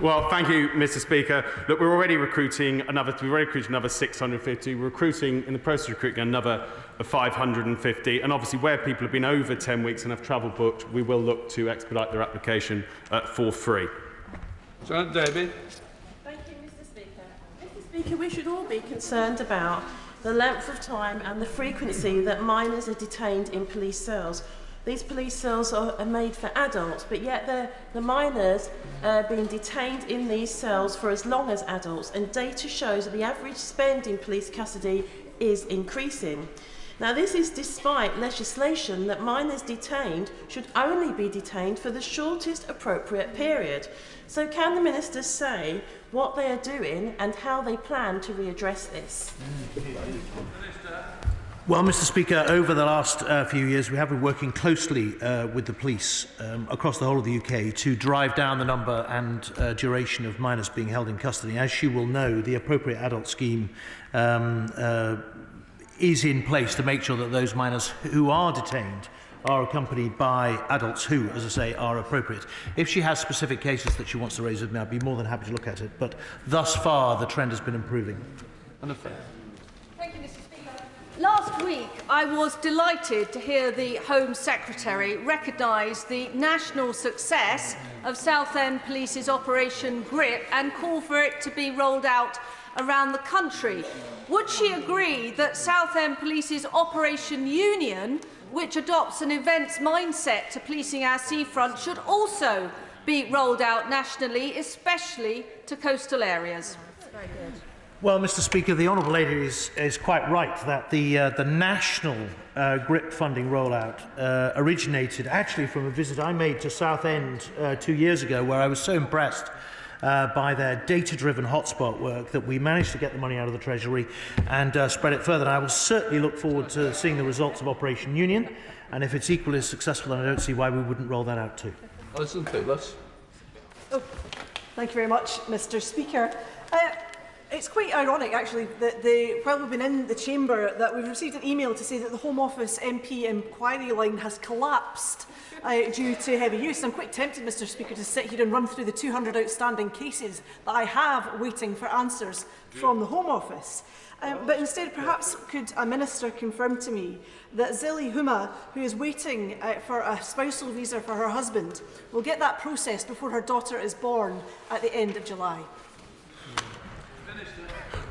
Well, thank you, Mr. Speaker. Look, we're already recruiting another 650. We're recruiting, in the process of recruiting, another 550. And obviously, where people have been over 10 weeks and have travel booked, we will look to expedite their application for free. David. Thank you, Mr. Speaker. Mr. Speaker, we should all be concerned about the length of time and the frequency that minors are detained in police cells. These police cells are made for adults, but yet the minors are being detained in these cells for as long as adults, and data shows that the average spend in police custody is increasing. Now, this is despite legislation that minors detained should only be detained for the shortest appropriate period. So can the Minister say what they are doing and how they plan to readdress this? Well, Mr. Speaker, over the last few years, we have been working closely with the police across the whole of the UK to drive down the number and duration of minors being held in custody. As you will know, the appropriate adult scheme is in place to make sure that those minors who are detained are accompanied by adults who, as I say, are appropriate. If she has specific cases that she wants to raise with me, I'd be more than happy to look at it. But thus far, the trend has been improving. Thank you, Mr. Speaker. Last week, I was delighted to hear the Home Secretary recognise the national success of Southend Police's Operation GRIP and call for it to be rolled out around the country. Would she agree that Southend Police's Operation Union, which adopts an events mindset to policing our seafront, should also be rolled out nationally, especially to coastal areas? Very good. Well, Mr. Speaker, the Honourable Lady is quite right that the national GRIP funding rollout originated actually from a visit I made to Southend 2 years ago, where I was so impressed by their data-driven hotspot work that we managed to get the money out of the Treasury and spread it further. And I will certainly look forward to seeing the results of Operation Union, and if it's equally as successful, then I don't see why we wouldn't roll that out too. Alison Phillips. Oh, thank you very much, Mr. Speaker. It's quite ironic, actually, that while we've been in the chamber, that we've received an email to say that the Home Office MP inquiry line has collapsed due to heavy use. I'm quite tempted, Mr. Speaker, to sit here and run through the 200 outstanding cases that I have waiting for answers from the Home Office. But instead, perhaps could a minister confirm to me that Zili Huma, who is waiting for a spousal visa for her husband, will get that processed before her daughter is born at the end of July?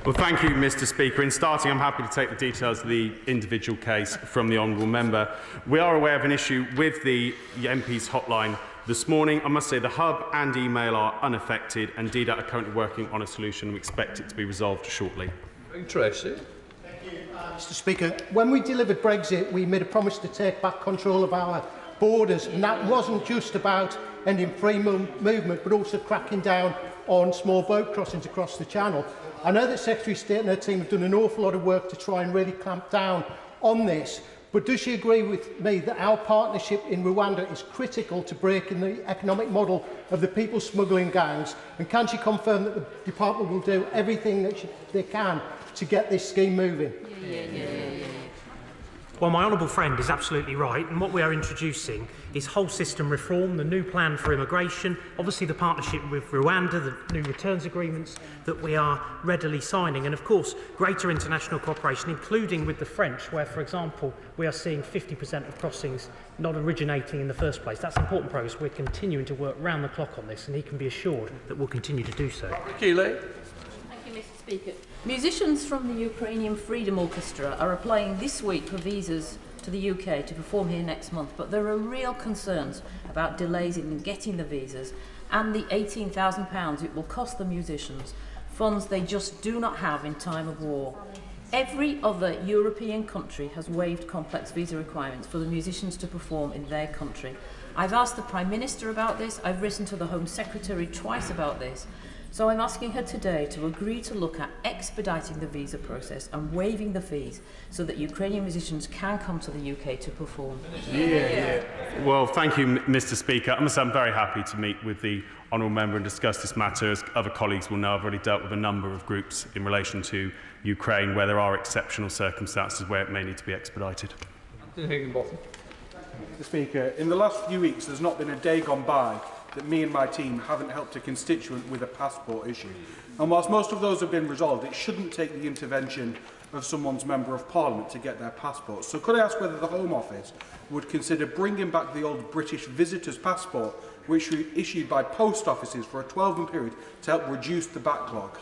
Well, thank you, Mr. Speaker. In starting, I'm happy to take the details of the individual case from the Honourable Member. We are aware of an issue with the MP's hotline this morning. I must say the hub and email are unaffected, and DDAT are currently working on a solution. We expect it to be resolved shortly. Tracy. Mr. Speaker, when we delivered Brexit, we made a promise to take back control of our borders, and that wasn't just about ending free movement, but also cracking down on small boat crossings across the Channel. I know that Secretary of State and her team have done an awful lot of work to try and really clamp down on this, but does she agree with me that our partnership in Rwanda is critical to breaking the economic model of the people smuggling gangs, and can she confirm that the Department will do everything that they can to get this scheme moving? Well, my honourable friend is absolutely right, and what we are introducing is whole system reform, the new plan for immigration, obviously the partnership with Rwanda, the new returns agreements that we are readily signing, and of course greater international cooperation, including with the French, where, for example, we are seeing 50% of crossings not originating in the first place. That's important progress. We're continuing to work round the clock on this, and he can be assured that we'll continue to do so. Keeley. Thank you, Mr. Speaker. Musicians from the Ukrainian Freedom Orchestra are applying this week for visas to the UK to perform here next month, but there are real concerns about delays in getting the visas and the £18,000 it will cost the musicians, funds they just do not have in time of war. Every other European country has waived complex visa requirements for the musicians to perform in their country. I've asked the Prime Minister about this, I've written to the Home Secretary twice about this. So I'm asking her today to agree to look at expediting the visa process and waiving the fees so that Ukrainian musicians can come to the UK to perform. Well, thank you, Mr. Speaker. I must say I'm very happy to meet with the Honourable Member and discuss this matter. As other colleagues will know, I've already dealt with a number of groups in relation to Ukraine where there are exceptional circumstances where it may need to be expedited. Higginbotham. Mr. Speaker, in the last few weeks there's not been a day gone by that me and my team haven't helped a constituent with a passport issue. And whilst most of those have been resolved, it shouldn't take the intervention of someone's Member of Parliament to get their passport. So could I ask whether the Home Office would consider bringing back the old British visitor's passport, which was issued by post offices for a 12-month period to help reduce the backlog?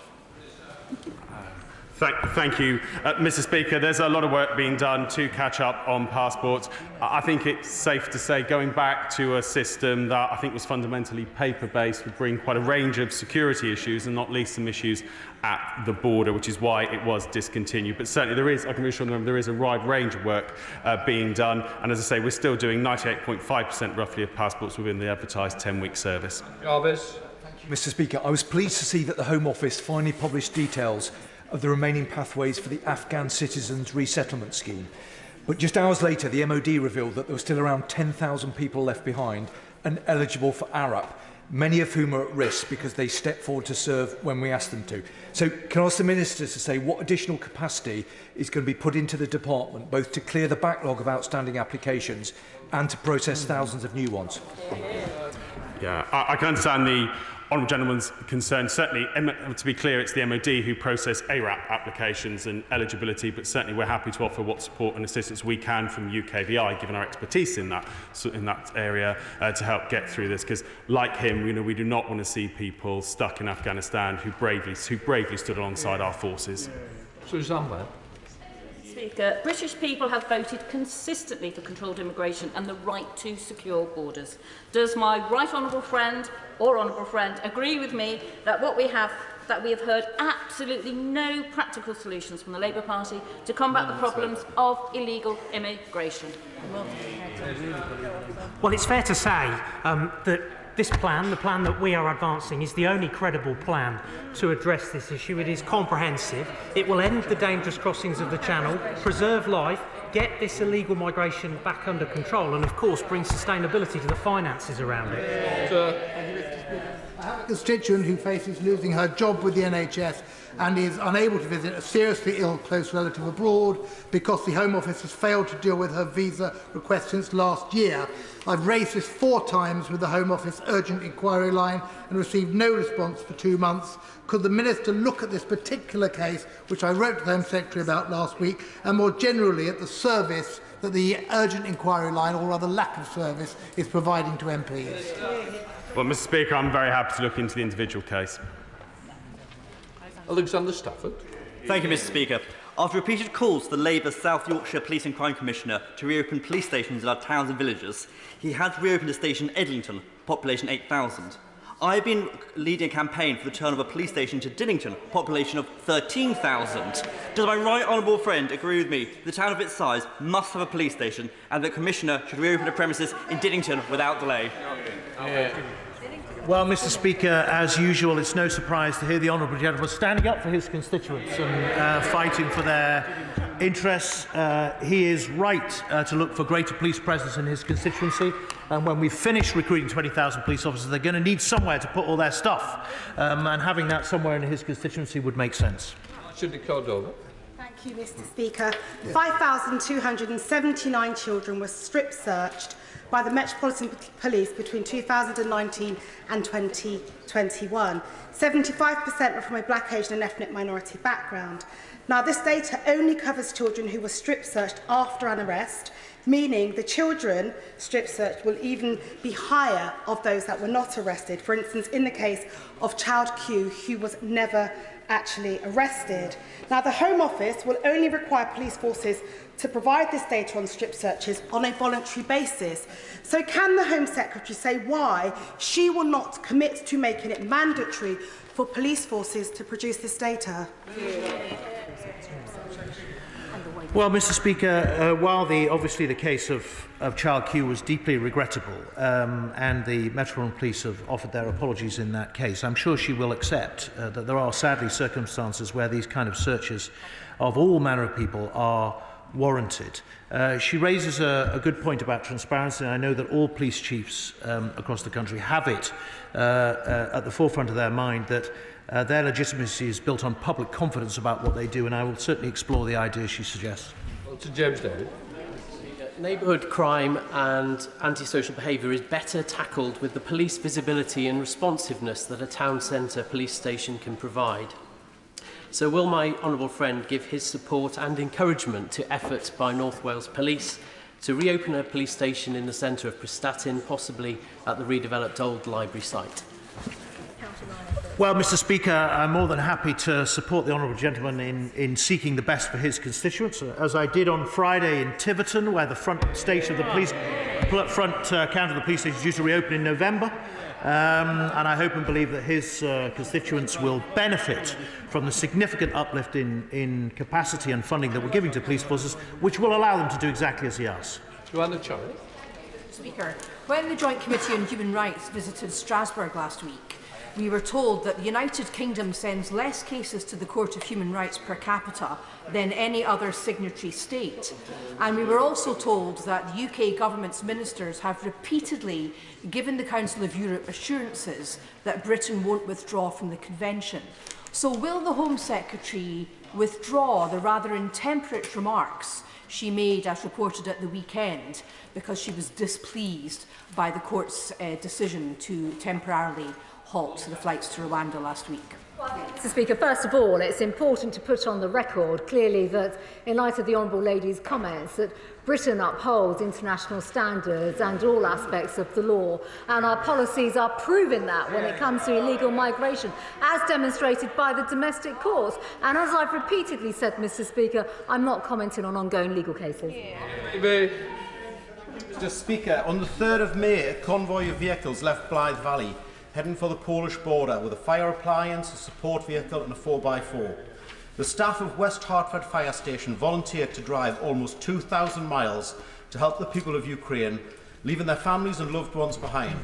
Thank you, Mr. Speaker. There's a lot of work being done to catch up on passports. I think it's safe to say going back to a system that I think was fundamentally paper-based would bring quite a range of security issues, and not least some issues at the border, which is why it was discontinued. But certainly there is, I can reassure them, there is a wide range of work being done. And as I say, we're still doing 98.5% roughly of passports within the advertised 10-week service. Jarvis. Mr. Speaker, I was pleased to see that the Home Office finally published details of the remaining pathways for the Afghan Citizens Resettlement Scheme. But just hours later, the MOD revealed that there were still around 10,000 people left behind and eligible for ARAP, many of whom are at risk because they stepped forward to serve when we asked them to. So can I ask the Minister to say what additional capacity is going to be put into the department, both to clear the backlog of outstanding applications and to process thousands of new ones? Yeah, I can understand the honourable gentleman's concern, certainly, to be clear, it's the MOD who process ARAP applications and eligibility, but certainly we're happy to offer what support and assistance we can from UKVI, given our expertise in that area, to help get through this. Because, like him, we do not want to see people stuck in Afghanistan who bravely stood alongside our forces. Suzanne. Speaker, British people have voted consistently for controlled immigration and the right to secure borders. Does my right honourable friend agree with me that we have heard absolutely no practical solutions from the Labour Party to combat the problems of illegal immigration? Well, it's fair to say that this plan, the plan that we are advancing, is the only credible plan to address this issue. It is comprehensive. It will end the dangerous crossings of the Channel, preserve life, get this illegal migration back under control, and of course bring sustainability to the finances around it. I have a constituent who faces losing her job with the NHS and is unable to visit a seriously ill close relative abroad because the Home Office has failed to deal with her visa request since last year. I've raised this 4 times with the Home Office urgent inquiry line and received no response for 2 months. Could the Minister look at this particular case, which I wrote to the Home Secretary about last week, and more generally at the service that the urgent inquiry line, or rather lack of service, is providing to MPs? Well, Mr. Speaker, I'm very happy to look into the individual case. Alexander Stafford. Thank you, Mr. Speaker. After repeated calls to the Labour South Yorkshire Police and Crime Commissioner to reopen police stations in our towns and villages, he has reopened a station in Edlington, population 8,000. I've been leading a campaign for the turn of a police station to Dinnington, population of 13,000. Does my right honourable friend agree with me that the town of its size must have a police station and that the Commissioner should reopen the premises in Dinnington without delay? Well, Mr. Speaker, as usual, it's no surprise to hear the honourable gentleman standing up for his constituents and fighting for their interests. He is right to look for greater police presence in his constituency, and when we finish recruiting 20,000 police officers, they're going to need somewhere to put all their stuff, and having that somewhere in his constituency would make sense. Thank you, Mr. Speaker. 5,279 children were strip-searched by the Metropolitan Police between 2019 and 2021. 75% were from a black, Asian and ethnic minority background. Now, this data only covers children who were strip-searched after an arrest, meaning the children strip-searched will even be higher of those that were not arrested. For instance, in the case of child Q, who was never actually arrested. Now, the Home Office will only require police forces to provide this data on strip searches on a voluntary basis. So can the Home Secretary say why she will not commit to making it mandatory for police forces to produce this data? Well, Mr. Speaker, while obviously the case of Child Q was deeply regrettable, and the Metropolitan Police have offered their apologies in that case, I'm sure she will accept that there are sadly circumstances where these kind of searches of all manner of people are warranted. She raises a good point about transparency, and I know that all police chiefs across the country have it at the forefront of their mind that their legitimacy is built on public confidence about what they do, and I will certainly explore the ideas she suggests. To James David. Neighbourhood crime and antisocial behaviour is better tackled with the police visibility and responsiveness that a town centre police station can provide. So will my honourable friend give his support and encouragement to efforts by North Wales Police to reopen a police station in the centre of Prestatyn, possibly at the redeveloped old library site? Well, Mr. Speaker, I'm more than happy to support the honourable gentleman in seeking the best for his constituents, as I did on Friday in Tiverton, where the front station of the police, front counter of the police station is due to reopen in November. And I hope and believe that his constituents will benefit from the significant uplift in capacity and funding that we're giving to police forces, which will allow them to do exactly as he asks. Speaker, when the Joint Committee on Human Rights visited Strasbourg last week, we were told that the United Kingdom sends less cases to the Court of Human Rights per capita than any other signatory state. And we were also told that the UK government's ministers have repeatedly given the Council of Europe assurances that Britain won't withdraw from the Convention. So will the Home Secretary withdraw the rather intemperate remarks she made, as reported at the weekend, because she was displeased by the court's decision to temporarily halt to the flights to Rwanda last week? Mr. Speaker, first of all, it's important to put on the record clearly that, in light of the Honourable Lady's comments, that Britain upholds international standards and all aspects of the law, and our policies are proving that when it comes to illegal migration, as demonstrated by the domestic courts. And as I've repeatedly said, Mr. Speaker, I'm not commenting on ongoing legal cases. Mr. Speaker, on the 3rd of May, a convoy of vehicles left Blythe Valley, heading for the Polish border with a fire appliance, a support vehicle and a 4x4. The staff of West Hertford Fire Station volunteered to drive almost 2,000 miles to help the people of Ukraine, leaving their families and loved ones behind.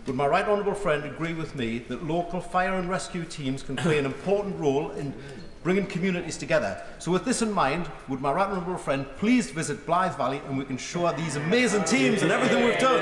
Would my right honourable friend agree with me that local fire and rescue teams can play an important role in bringing communities together? So with this in mind, would my right honourable friend please visit Blythe Valley and we can show these amazing teams and everything we've done?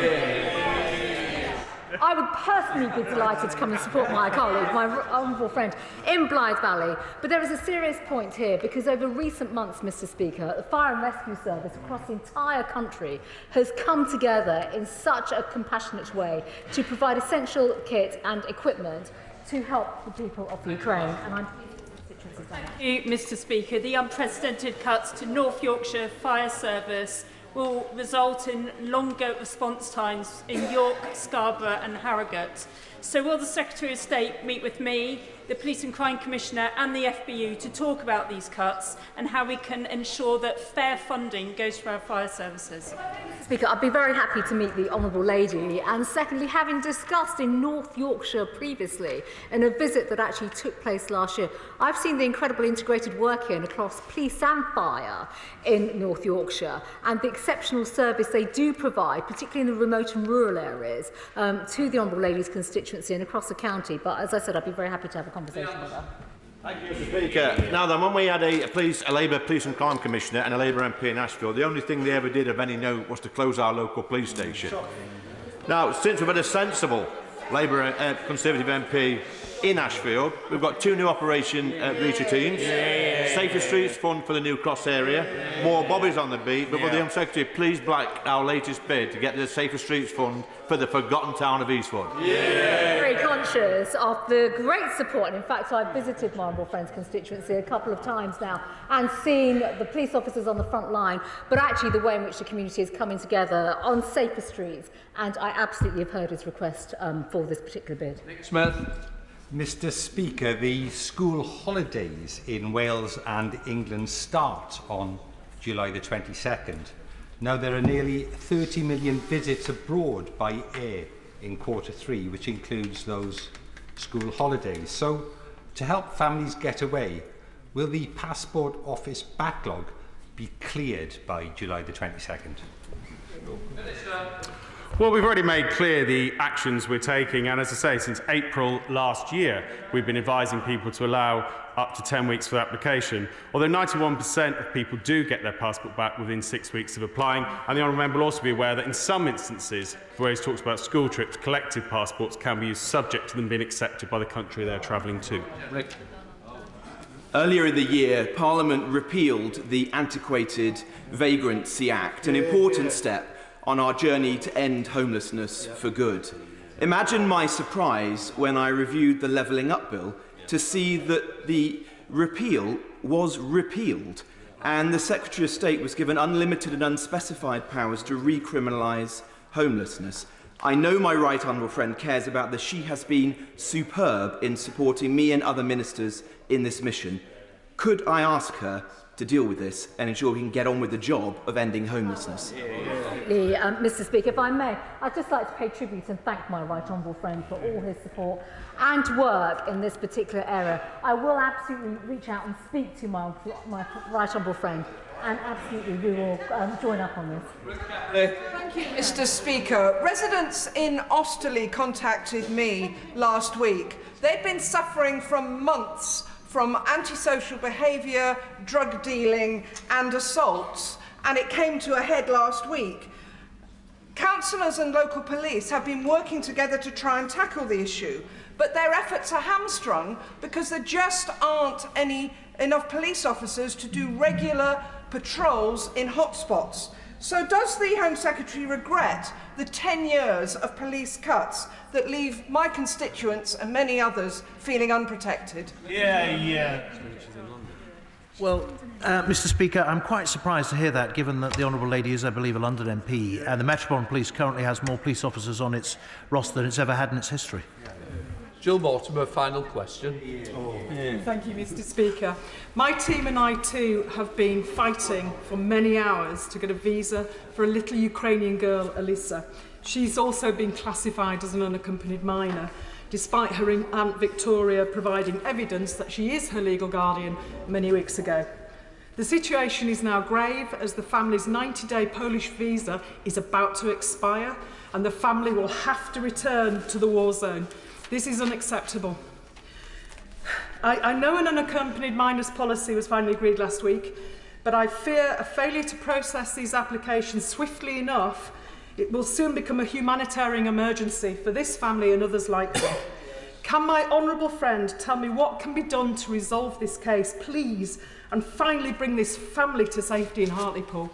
I would personally be delighted to come and support my colleague, my honourable friend, in Blythe Valley. But there is a serious point here, because over recent months, Mr. Speaker, the Fire and Rescue Service across the entire country has come together in such a compassionate way to provide essential kit and equipment to help the people of Ukraine. And I'm Thank you, Mr. Speaker. The unprecedented cuts to North Yorkshire Fire Service will result in longer response times in York, Scarborough and Harrogate. So will the Secretary of State meet with me, the Police and Crime Commissioner and the FBU to talk about these cuts and how we can ensure that fair funding goes to our fire services? Speaker, I'd be very happy to meet the Honourable Lady. And secondly, having discussed in North Yorkshire previously, in a visit that actually took place last year, I've seen the incredible integrated working across police and fire in North Yorkshire and the exceptional service they do provide, particularly in the remote and rural areas, to the Honourable Lady's constituency and across the county. But as I said, I'd be very happy to have a conversation with her. Thank you, Mr. Speaker. Now then, when we had a Labour Police and Crime Commissioner and a Labour MP in Ashfield, the only thing they ever did of any note was to close our local police station. Now, since we've had a sensible Labour Conservative MP in Ashfield, we've got 2 new Operation Reacher teams, Safer Streets Fund for the New Cross area, more bobbies on the beat, but will the Home Secretary please back our latest bid to get the Safer Streets Fund for the forgotten town of Eastwood? Very conscious of the great support, and in fact I've visited my honourable friend's constituency a couple of times now and seen the police officers on the front line, but actually the way in which the community is coming together on safer streets, and I absolutely have heard his request for this particular bid. Nick Smith. Mr. Speaker, the school holidays in Wales and England start on July the 22nd. Now, there are nearly 30 million visits abroad by air in Q3, which includes those school holidays. So, to help families get away, will the Passport Office backlog be cleared by July the 22nd? Well, we've already made clear the actions we're taking, and as I say, since April last year, we've been advising people to allow up to 10 weeks for application. Although 91% of people do get their passport back within 6 weeks of applying, and the Honourable Member will also be aware that in some instances, where he talks about school trips, collective passports can be used subject to them being accepted by the country they're travelling to. Rick. Earlier in the year, Parliament repealed the antiquated Vagrancy Act, an important step on our journey to end homelessness for good. Imagine my surprise when I reviewed the Levelling Up Bill to see that the repeal was repealed and the Secretary of State was given unlimited and unspecified powers to recriminalise homelessness. I know my right honourable friend cares about this. She has been superb in supporting me and other ministers in this mission. Could I ask her to deal with this and ensure we can get on with the job of ending homelessness? Mr. Speaker, if I may, I'd just like to pay tribute and thank my right honourable friend for all his support and work in this particular area. I will absolutely reach out and speak to my right honourable friend, and absolutely we will join up on this. Thank you, Mr. Speaker. Residents in Osterley contacted me last week. They'd been suffering from months from antisocial behaviour, drug dealing and assaults, and it came to a head last week. Councillors and local police have been working together to try and tackle the issue, but their efforts are hamstrung because there just aren't enough police officers to do regular patrols in hotspots. So does the Home Secretary regret the 10 years of police cuts that leave my constituents and many others feeling unprotected? Well, Mr. Speaker, I'm quite surprised to hear that, given that the Honourable Lady is, I believe, a London MP, and the Metropolitan Police currently has more police officers on its roster than it's ever had in its history. Jill Mortimer, final question. Thank you, Mr. Speaker. My team and I too have been fighting for many hours to get a visa for a little Ukrainian girl, Alyssa. She's also been classified as an unaccompanied minor, despite her Aunt Victoria providing evidence that she is her legal guardian many weeks ago. The situation is now grave as the family's 90-day Polish visa is about to expire and the family will have to return to the war zone. This is unacceptable. I know an unaccompanied minors policy was finally agreed last week, but I fear a failure to process these applications swiftly enough, it will soon become a humanitarian emergency for this family and others like them. Can my honourable friend tell me what can be done to resolve this case, please, and finally bring this family to safety in Hartlepool?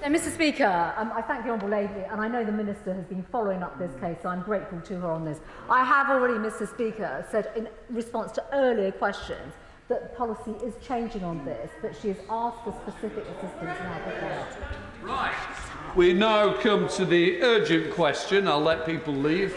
Mr. Speaker, I thank the Honourable Lady, and I know the Minister has been following up this case, so I'm grateful to her on this. I have already, Mr. Speaker, said in response to earlier questions that policy is changing on this, but she has asked for specific assistance now before. Right. We now come to the urgent question. I'll let people leave.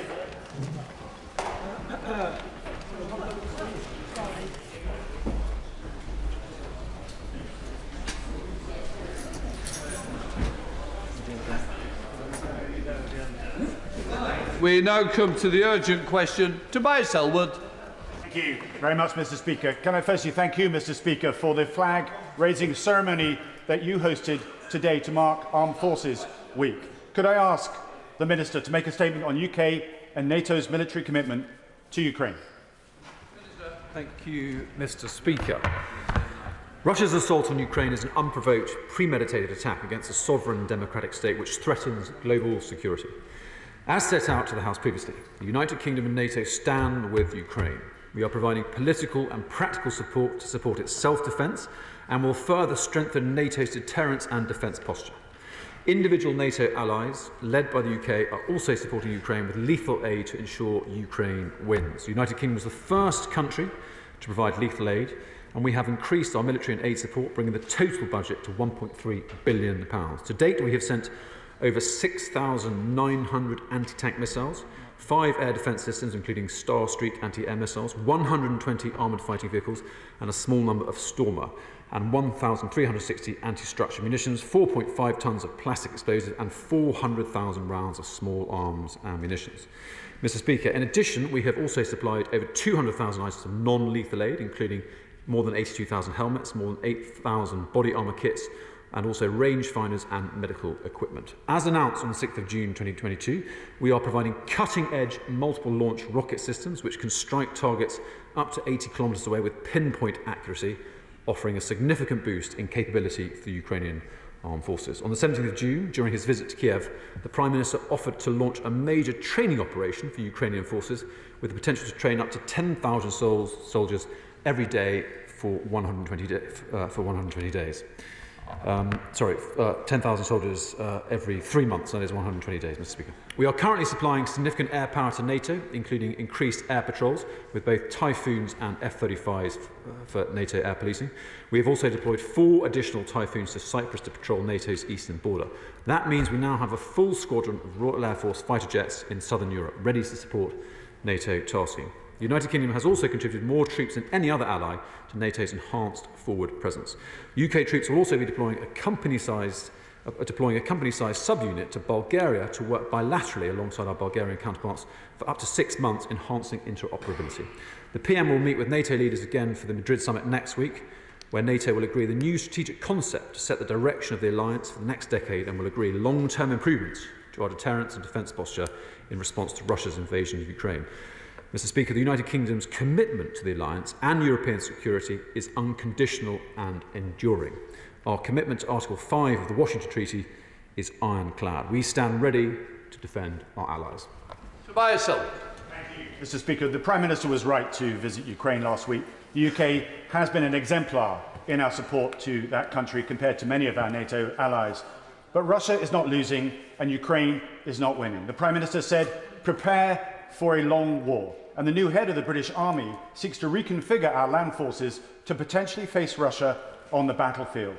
We now come to the urgent question. Tobias Elwood. Thank you very much, Mr. Speaker. Can I firstly thank you, Mr. Speaker, for the flag-raising ceremony that you hosted today to mark Armed Forces Week. Could I ask the Minister to make a statement on UK and NATO's military commitment to Ukraine? Thank you, Mr. Speaker. Russia's assault on Ukraine is an unprovoked, premeditated attack against a sovereign democratic state which threatens global security. As set out to the House previously, the United Kingdom and NATO stand with Ukraine. We are providing political and practical support to support its self-defence and will further strengthen NATO's deterrence and defence posture. Individual NATO allies, led by the UK, are also supporting Ukraine with lethal aid to ensure Ukraine wins. The United Kingdom was the first country to provide lethal aid, and we have increased our military and aid support, bringing the total budget to £1.3 billion. To date, we have sent over 6,900 anti-tank missiles, 5 air defence systems, including Star Street anti-air missiles, 120 armoured fighting vehicles, and a small number of Stormer, and 1,360 anti-structure munitions, 4.5 tonnes of plastic explosives, and 400,000 rounds of small arms ammunitions. Mr. Speaker, in addition, we have also supplied over 200,000 items of non-lethal aid, including more than 82,000 helmets, more than 8,000 body armour kits, and also rangefinders and medical equipment. As announced on the 6th of June 2022, we are providing cutting-edge multiple-launch rocket systems which can strike targets up to 80 kilometres away with pinpoint accuracy, offering a significant boost in capability for the Ukrainian armed forces. On the 17th of June, during his visit to Kiev, the Prime Minister offered to launch a major training operation for Ukrainian forces with the potential to train up to 10,000 soldiers every day for 120 days. 10,000 soldiers every 3 months, that is 120 days, Mr. Speaker. We are currently supplying significant air power to NATO, including increased air patrols with both Typhoons and F-35s for NATO air policing. We have also deployed 4 additional Typhoons to Cyprus to patrol NATO's eastern border. That means we now have a full squadron of Royal Air Force fighter jets in southern Europe, ready to support NATO tasking. The United Kingdom has also contributed more troops than any other ally to NATO's enhanced forward presence. UK troops will also be deploying a company-sized subunit to Bulgaria to work bilaterally alongside our Bulgarian counterparts for up to 6 months, enhancing interoperability. The PM will meet with NATO leaders again for the Madrid summit next week, where NATO will agree the new strategic concept to set the direction of the alliance for the next decade and will agree long-term improvements to our deterrence and defence posture in response to Russia's invasion of Ukraine. Mr. Speaker, the United Kingdom's commitment to the alliance and European security is unconditional and enduring. Our commitment to Article 5 of the Washington Treaty is ironclad. We stand ready to defend our allies. Tobias Elwood. Mr. Speaker, the Prime Minister was right to visit Ukraine last week. The UK has been an exemplar in our support to that country compared to many of our NATO allies. But Russia is not losing and Ukraine is not winning. The Prime Minister said, prepare for a long war. And the new head of the British Army seeks to reconfigure our land forces to potentially face Russia on the battlefield.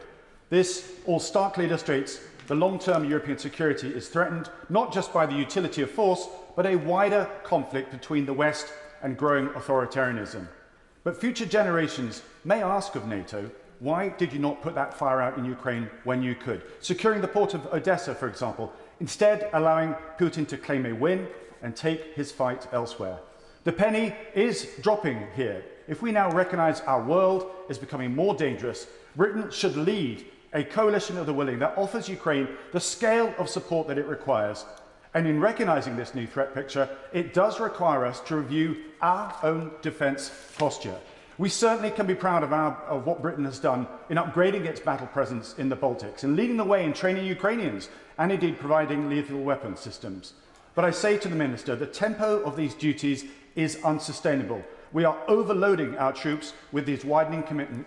This all starkly illustrates the long-term European security is threatened not just by the utility of force, but a wider conflict between the West and growing authoritarianism. But future generations may ask of NATO, why did you not put that fire out in Ukraine when you could? Securing the port of Odessa, for example, instead allowing Putin to claim a win and take his fight elsewhere. The penny is dropping here. If we now recognise our world is becoming more dangerous, Britain should lead a coalition of the willing that offers Ukraine the scale of support that it requires. And in recognising this new threat picture, it does require us to review our own defence posture. We certainly can be proud of what Britain has done in upgrading its battle presence in the Baltics and leading the way in training Ukrainians and indeed providing lethal weapon systems. But I say to the Minister, the tempo of these duties is unsustainable. We are overloading our troops with these widening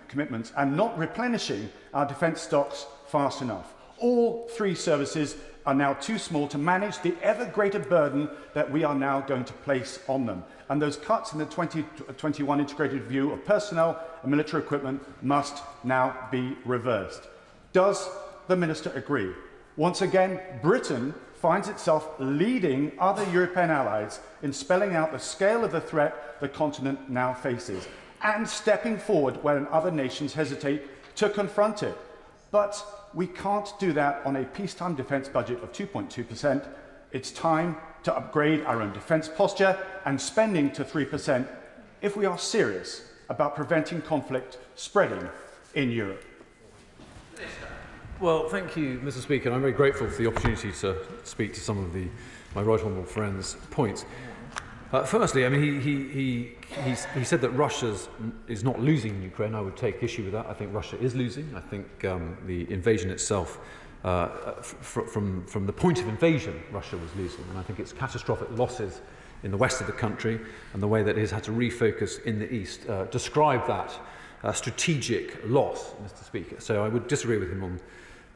commitments and not replenishing our defence stocks fast enough. All three services are now too small to manage the ever greater burden that we are now going to place on them. And those cuts in the 2021 integrated view of personnel and military equipment must now be reversed. Does the Minister agree? Once again, Britain finds itself leading other European allies in spelling out the scale of the threat the continent now faces and stepping forward when other nations hesitate to confront it. But we can't do that on a peacetime defence budget of 2.2%. It's time to upgrade our own defence posture and spending to 3% if we are serious about preventing conflict spreading in Europe. Well, thank you, Mr. Speaker. I'm very grateful for the opportunity to speak to some of my right honourable friends' points. Firstly, I mean, he said that Russia is not losing in Ukraine. I would take issue with that. I think Russia is losing. I think the invasion itself, from the point of invasion, Russia was losing. And I think its catastrophic losses in the west of the country and the way that it has had to refocus in the east describe that strategic loss, Mr. Speaker. So I would disagree with him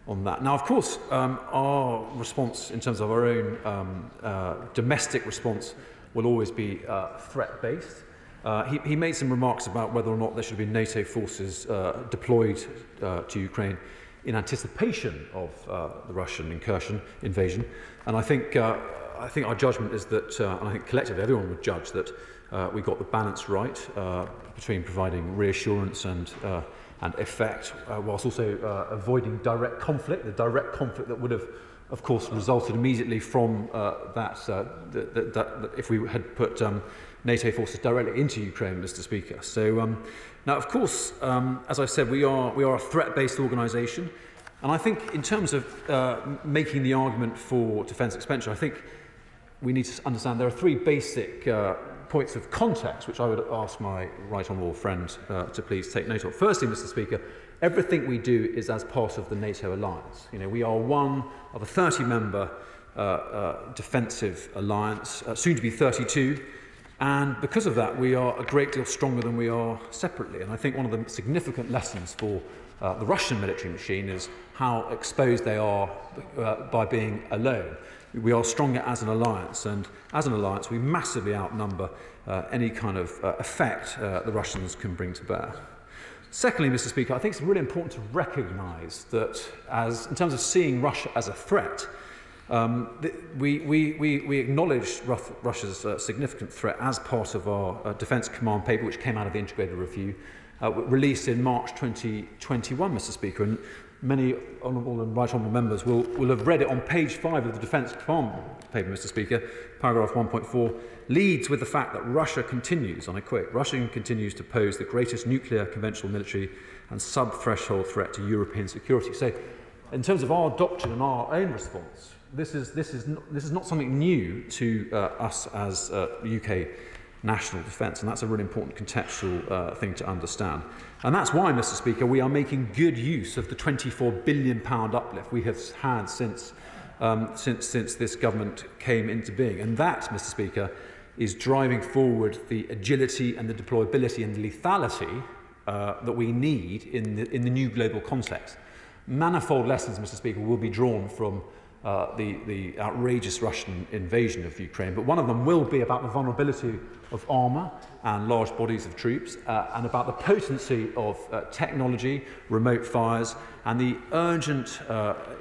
on that. Now, of course, our response in terms of our own domestic response will always be threat-based. He made some remarks about whether or not there should be NATO forces deployed to Ukraine in anticipation of the Russian invasion. And I think our judgment is that, and I think collectively everyone would judge that we got the balance right between providing reassurance and effect, whilst also avoiding direct conflict, the direct conflict that would have, of course, resulted immediately from that if we had put NATO forces directly into Ukraine, Mr. Speaker. So now, of course, as I said, we are a threat-based organisation, and I think in terms of making the argument for defence expenditure, I think we need to understand there are three basic points of context which I would ask my right honourable friend to please take note of. Firstly, Mr. Speaker, everything we do is as part of the NATO alliance. You know, we are one of a 30-member defensive alliance, soon to be 32, and because of that, we are a great deal stronger than we are separately. And I think one of the significant lessons for the Russian military machine is how exposed they are by being alone. We are stronger as an alliance, and as an alliance, we massively outnumber any kind of effect the Russians can bring to bear. Secondly, Mr. Speaker, I think it's really important to recognise that, in terms of seeing Russia as a threat, we acknowledge Russia's significant threat as part of our Defence Command paper, which came out of the Integrated Review, released in March 2021, Mr. Speaker. And many honourable and right honourable members will have read it on page 5 of the Defence Command paper, Mr. Speaker. Paragraph 1.4 leads with the fact that Russia continues, and I quote, Russia continues to pose the greatest nuclear, conventional, military and sub-threshold threat to European security. So, in terms of our doctrine and our own response, this is not something new to us as UK national defence, and that's a really important contextual thing to understand. And that's why, Mr. Speaker, we are making good use of the £24 billion uplift we have had since this government came into being. And that, Mr. Speaker, is driving forward the agility and the deployability and the lethality that we need in the new global context. Manifold lessons, Mr. Speaker, will be drawn from the outrageous Russian invasion of Ukraine, but one of them will be about the vulnerability of armour and large bodies of troops, and about the potency of technology, remote fires, and the urgent,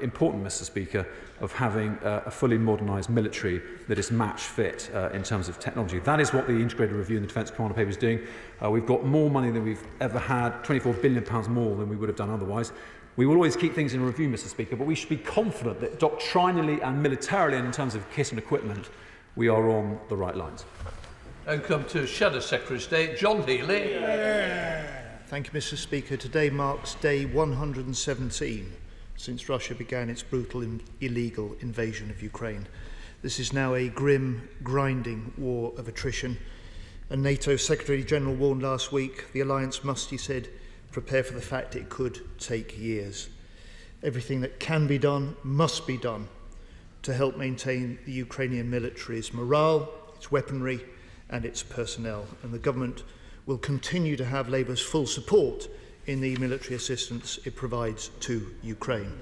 important, Mr. Speaker, of having a fully modernised military that is match fit in terms of technology. That is what the Integrated Review and the Defence Commander Paper is doing. We've got more money than we've ever had, £24 billion more than we would have done otherwise. We will always keep things in review, Mr. Speaker, but we should be confident that doctrinally and militarily, and in terms of kit and equipment, we are on the right lines. And come to Shadow Secretary of State, John Healey. Thank you, Mr. Speaker. Today marks day 117 since Russia began its brutal and illegal invasion of Ukraine. This is now a grim, grinding war of attrition. And NATO Secretary-General warned last week the alliance must, he said, prepare for the fact it could take years. Everything that can be done must be done to help maintain the Ukrainian military's morale, its weaponry and its personnel. And the government will continue to have Labour's full support in the military assistance it provides to Ukraine.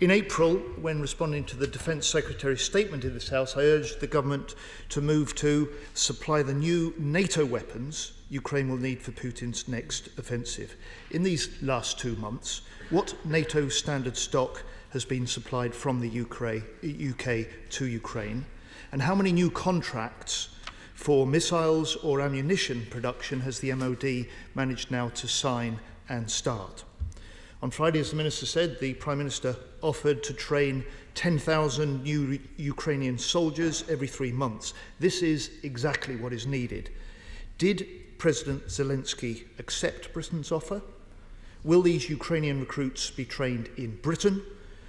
In April, when responding to the Defence Secretary's statement in this House, I urged the government to move to supply the new NATO weapons Ukraine will need for Putin's next offensive. In these last 2 months, what NATO standard stock has been supplied from the UK to Ukraine, and how many new contracts for missiles or ammunition production has the MOD managed now to sign and start? On Friday, as the Minister said, the Prime Minister offered to train 10,000 new Ukrainian soldiers every 3 months. This is exactly what is needed. Did President Zelensky accept Britain's offer? Will these Ukrainian recruits be trained in Britain?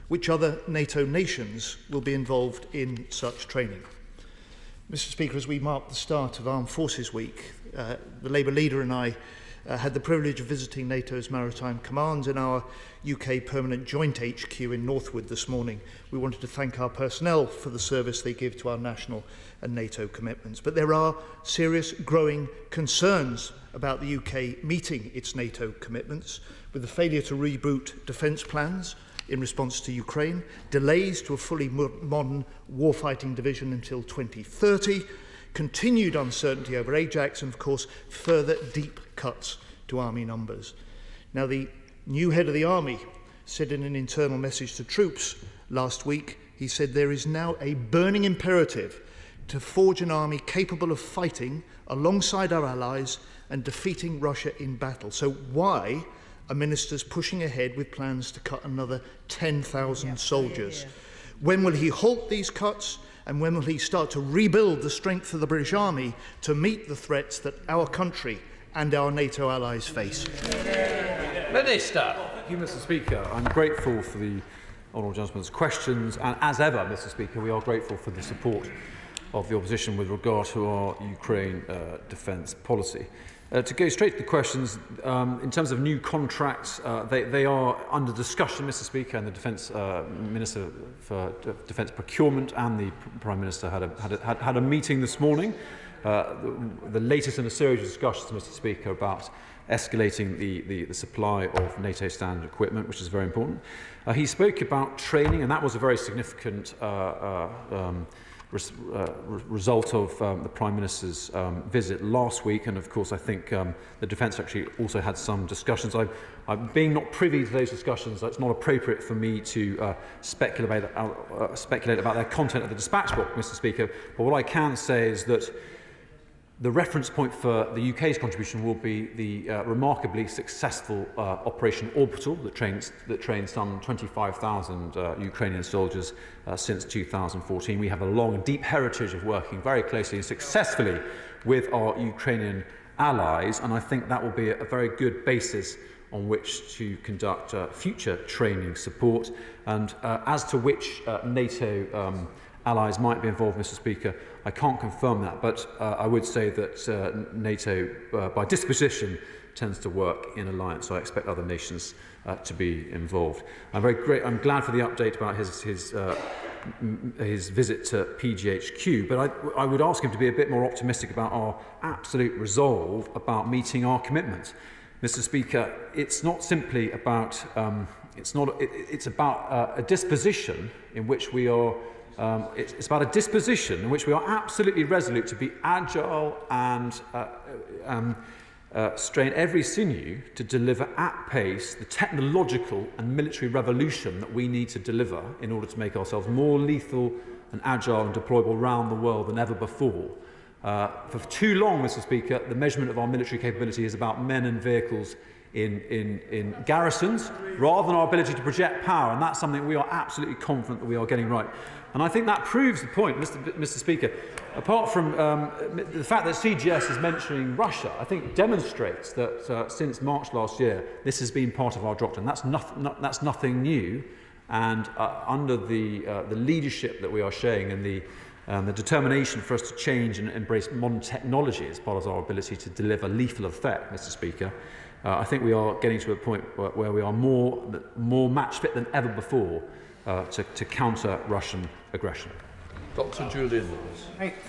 Which other NATO nations will be involved in such training? Mr. Speaker, as we mark the start of Armed Forces Week, the Labour leader and I had the privilege of visiting NATO's maritime commands in our UK Permanent Joint HQ in Northwood this morning. We wanted to thank our personnel for the service they give to our national and NATO commitments. But there are serious growing concerns about the UK meeting its NATO commitments, with the failure to reboot defence plans in response to Ukraine, delays to a fully modern warfighting division until 2030, continued uncertainty over Ajax, and of course further deep cuts to army numbers. Now, the new head of the army said in an internal message to troops last week, he said there is now a burning imperative to forge an army capable of fighting alongside our allies and defeating Russia in battle. So why are ministers pushing ahead with plans to cut another 10,000 soldiers? When will he halt these cuts? And when will he start to rebuild the strength of the British Army to meet the threats that our country and our NATO allies face? Minister. Thank you, Mr. Speaker. I'm grateful for the honourable gentleman's questions, and as ever, Mr. Speaker, we are grateful for the support of the opposition with regard to our Ukraine defence policy. To go straight to the questions, in terms of new contracts, they are under discussion, Mr. Speaker, and the Defence Minister for Defence Procurement and the Prime Minister had a meeting this morning, the latest in a series of discussions, Mr. Speaker, about escalating the supply of NATO standard equipment, which is very important. He spoke about training, and that was a very significant result of the Prime Minister's visit last week, and of course I think the Defence Secretary also had some discussions. I'm being not privy to those discussions, it's not appropriate for me to speculate about their content at the dispatch box, Mr. Speaker, but what I can say is that the reference point for the UK's contribution will be the remarkably successful Operation Orbital that trained some 25,000 Ukrainian soldiers since 2014. We have a long and deep heritage of working very closely and successfully with our Ukrainian allies, and I think that will be a very good basis on which to conduct future training support. And as to which NATO allies might be involved, Mr. Speaker, I can't confirm that, but I would say that NATO, by disposition, tends to work in alliance, so I expect other nations to be involved. I'm glad for the update about his visit to PGHQ, but I would ask him to be a bit more optimistic about our absolute resolve about meeting our commitments. Mr. Speaker, it's not simply about it's about a disposition in which we are. It's about a disposition in which we are absolutely resolute to be agile and strain every sinew to deliver at pace the technological and military revolution that we need to deliver in order to make ourselves more lethal and agile and deployable around the world than ever before. For too long, Mr. Speaker, the measurement of our military capability is about men and vehicles in garrisons rather than our ability to project power, and that's something we are absolutely confident that we are getting right. And I think that proves the point, Mr. Speaker. Apart from the fact that CGS is mentioning Russia, I think demonstrates that since March last year, this has been part of our doctrine. That's nothing new, and under the leadership that we are showing and the determination for us to change and embrace modern technology as part of our ability to deliver lethal effect, Mr. Speaker, I think we are getting to a point where we are more match fit than ever before to counter Russian aggression. Dr. Julian.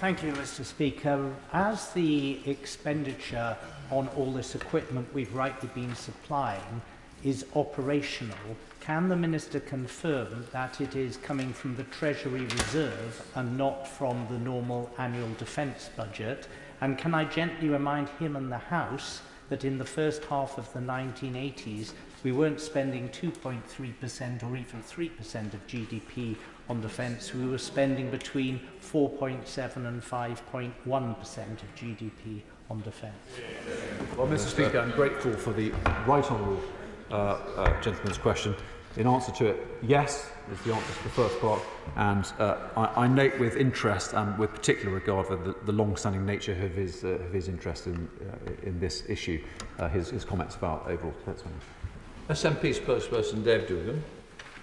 Thank you, Mr. Speaker. As the expenditure on all this equipment we've rightly been supplying is operational, can the Minister confirm that it is coming from the Treasury Reserve and not from the normal annual defence budget? And can I gently remind him and the House that in the first half of the 1980s, we weren't spending 2.3% or even 3% of GDP on defence. We were spending between 4.7 and 5.1% of GDP on defence. Well, Mr. Speaker, I'm grateful for the right honourable gentleman's question. In answer to it, yes, is the answer to the first part, and I note with interest and with particular regard for the long-standing nature of his interest in this issue, his comments about overall defence funding. SNP spokesperson Dave Dugan.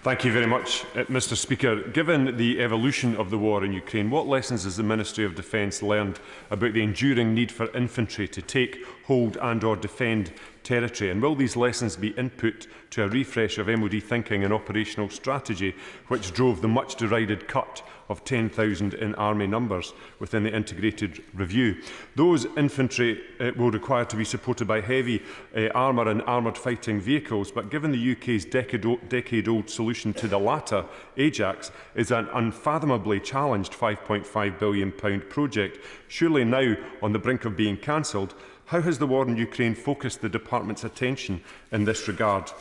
Thank you very much, Mr. Speaker. Given the evolution of the war in Ukraine, what lessons has the Ministry of Defence learned about the enduring need for infantry to take, hold and/or defend territory? And will these lessons be input to a refresh of MOD thinking and operational strategy, which drove the much derided cut of 10,000 in army numbers within the integrated review? Those infantry will require to be supported by heavy armour and armoured fighting vehicles, but given the UK's decade-old solution to the latter, Ajax, is an unfathomably challenged £5.5 billion project, surely now on the brink of being cancelled, how has the war in Ukraine focused the Department's attention in this regard?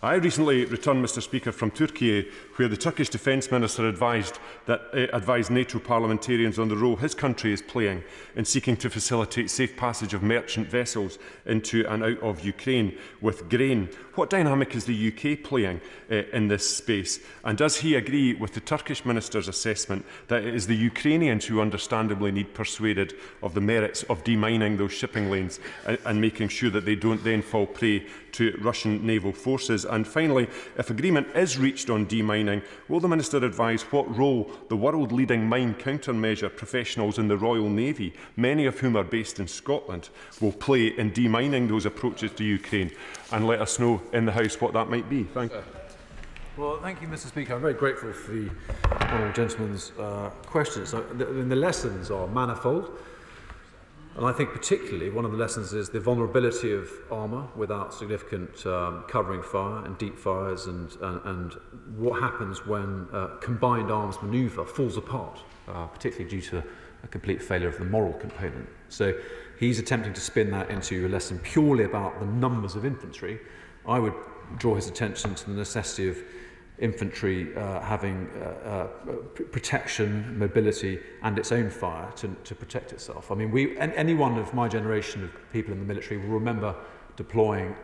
I recently returned, Mr. Speaker, from Turkey, where the Turkish Defence Minister advised NATO parliamentarians on the role his country is playing in seeking to facilitate safe passage of merchant vessels into and out of Ukraine with grain. What dynamic is the UK playing in this space? And does he agree with the Turkish Minister's assessment that it is the Ukrainians who understandably need persuaded of the merits of demining those shipping lanes and making sure that they don't then fall prey to Russian naval forces? And finally, if agreement is reached on demining, will the Minister advise what role the world-leading mine countermeasure professionals in the Royal Navy, many of whom are based in Scotland, will play in demining those approaches to Ukraine? And let us know in the House what that might be. Thank you. Well, thank you, Mr. Speaker. I'm very grateful for the honourable gentleman's questions. The lessons are manifold. And I think particularly one of the lessons is the vulnerability of armour without significant covering fire and deep fires, and what happens when combined arms manoeuvre falls apart, particularly due to a complete failure of the moral component. So he's attempting to spin that into a lesson purely about the numbers of infantry. I would draw his attention to the necessity of infantry having protection, mobility and its own fire to protect itself. I mean, anyone of my generation of people in the military will remember deploying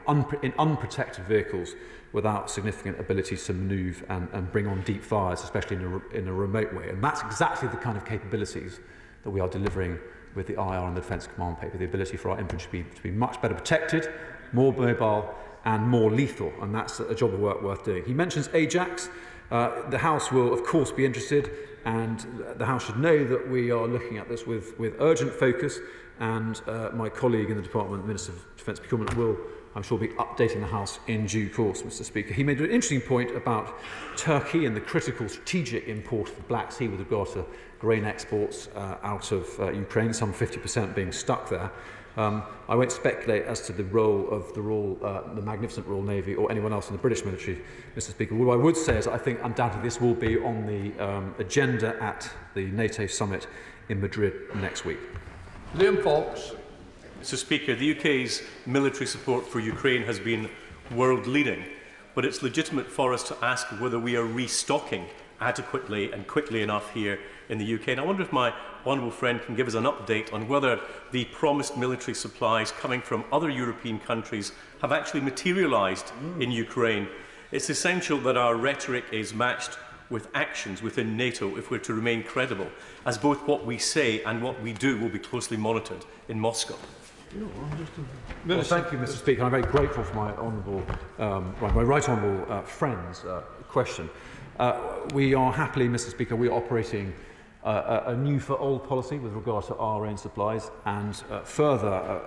in unprotected vehicles without significant ability to manoeuvre and bring on deep fires, especially in a remote way. And that's exactly the kind of capabilities that we are delivering with the IR and the Defence Command Paper, the ability for our infantry to be much better protected, more mobile and more lethal, and that's a job of work worth doing. He mentions Ajax. The House will, of course, be interested, and the House should know that we are looking at this with urgent focus, and my colleague in the Department, Minister of Defence Procurement, will, I'm sure, be updating the House in due course, Mr. Speaker. He made an interesting point about Turkey and the critical strategic import of the Black Sea with regard to grain exports out of Ukraine, some 50% being stuck there. I won't speculate as to the role of the magnificent Royal Navy or anyone else in the British military, Mr. Speaker. What I would say is I think undoubtedly this will be on the agenda at the NATO summit in Madrid next week. Liam Fox. Mr. Speaker, the UK's military support for Ukraine has been world-leading, but it's legitimate for us to ask whether we are restocking adequately and quickly enough here in the UK. And I wonder if my honourable friend can give us an update on whether the promised military supplies coming from other European countries have actually materialised in Ukraine. It's essential that our rhetoric is matched with actions within NATO if we're to remain credible, as both what we say and what we do will be closely monitored in Moscow. Well, thank you, Mr. Speaker. I'm very grateful for my honourable, my right honourable friend's question. We are happily, Mr. Speaker, we are operating a new for old policy with regard to our own supplies, and further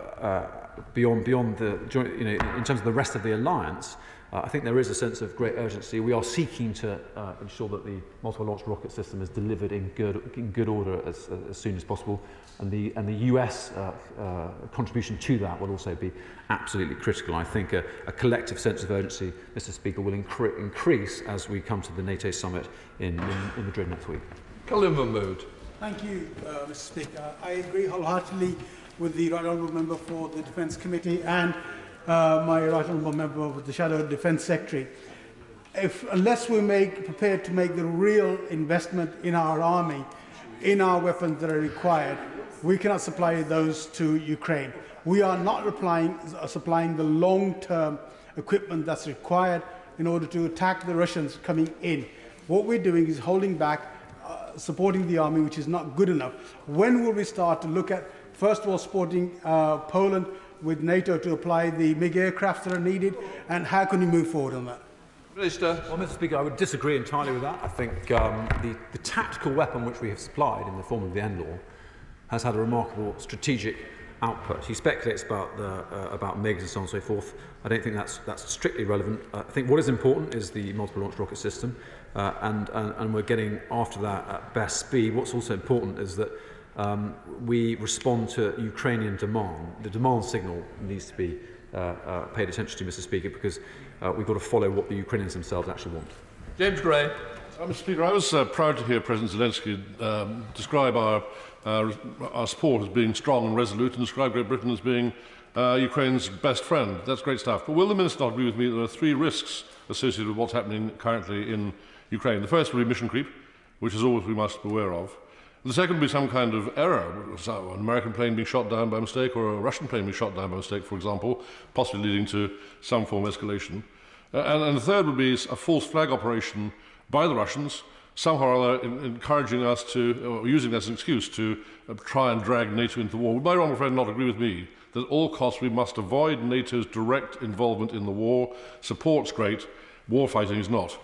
beyond the joint, in terms of the rest of the alliance. I think there is a sense of great urgency. We are seeking to ensure that the multiple launch rocket system is delivered in good order as soon as possible, and the US contribution to that will also be absolutely critical. I think a collective sense of urgency, Mr. Speaker, will increase as we come to the NATO summit in Madrid next week. Colin Mahmood. Thank you, Mr. Speaker. I agree wholeheartedly with the Right Honourable Member for the Defence Committee and my Right Honourable Member of the Shadow Defence Secretary. Unless we're prepared to make the real investment in our army, in our weapons that are required, we cannot supply those to Ukraine. We are not supplying the long-term equipment that's required in order to attack the Russians coming in. What we're doing is holding back, supporting the army, which is not good enough. When will we start to look at, first of all, supporting Poland with NATO to apply the MiG aircraft that are needed, and how can we move forward on that? Minister. Well, Mr. Speaker, I would disagree entirely with that. I think the tactical weapon which we have supplied in the form of the NLAW has had a remarkable strategic output. He speculates about MiGs and so on and so forth. I don't think that's strictly relevant. I think what is important is the multiple launch rocket system, and we're getting after that at best speed. What's also important is that we respond to Ukrainian demand. The demand signal needs to be paid attention to, Mr. Speaker, because we've got to follow what the Ukrainians themselves actually want. James Gray. Mr. Speaker, I was proud to hear President Zelensky describe our support as being strong and resolute, and describe Great Britain as being Ukraine's best friend. That's great stuff. But will the Minister not agree with me that there are three risks associated with what's happening currently in Ukraine? The first will be mission creep, which is always we must be aware of. The second will be some kind of error, so an American plane being shot down by mistake, or a Russian plane being shot down by mistake, for example, possibly leading to some form of escalation. And the third would be a false flag operation by the Russians, somehow or other encouraging us to, or using that as an excuse to try and drag NATO into the war. Would my honourable friend not agree with me that at all costs we must avoid NATO's direct involvement in the war? Support's great, war fighting is not.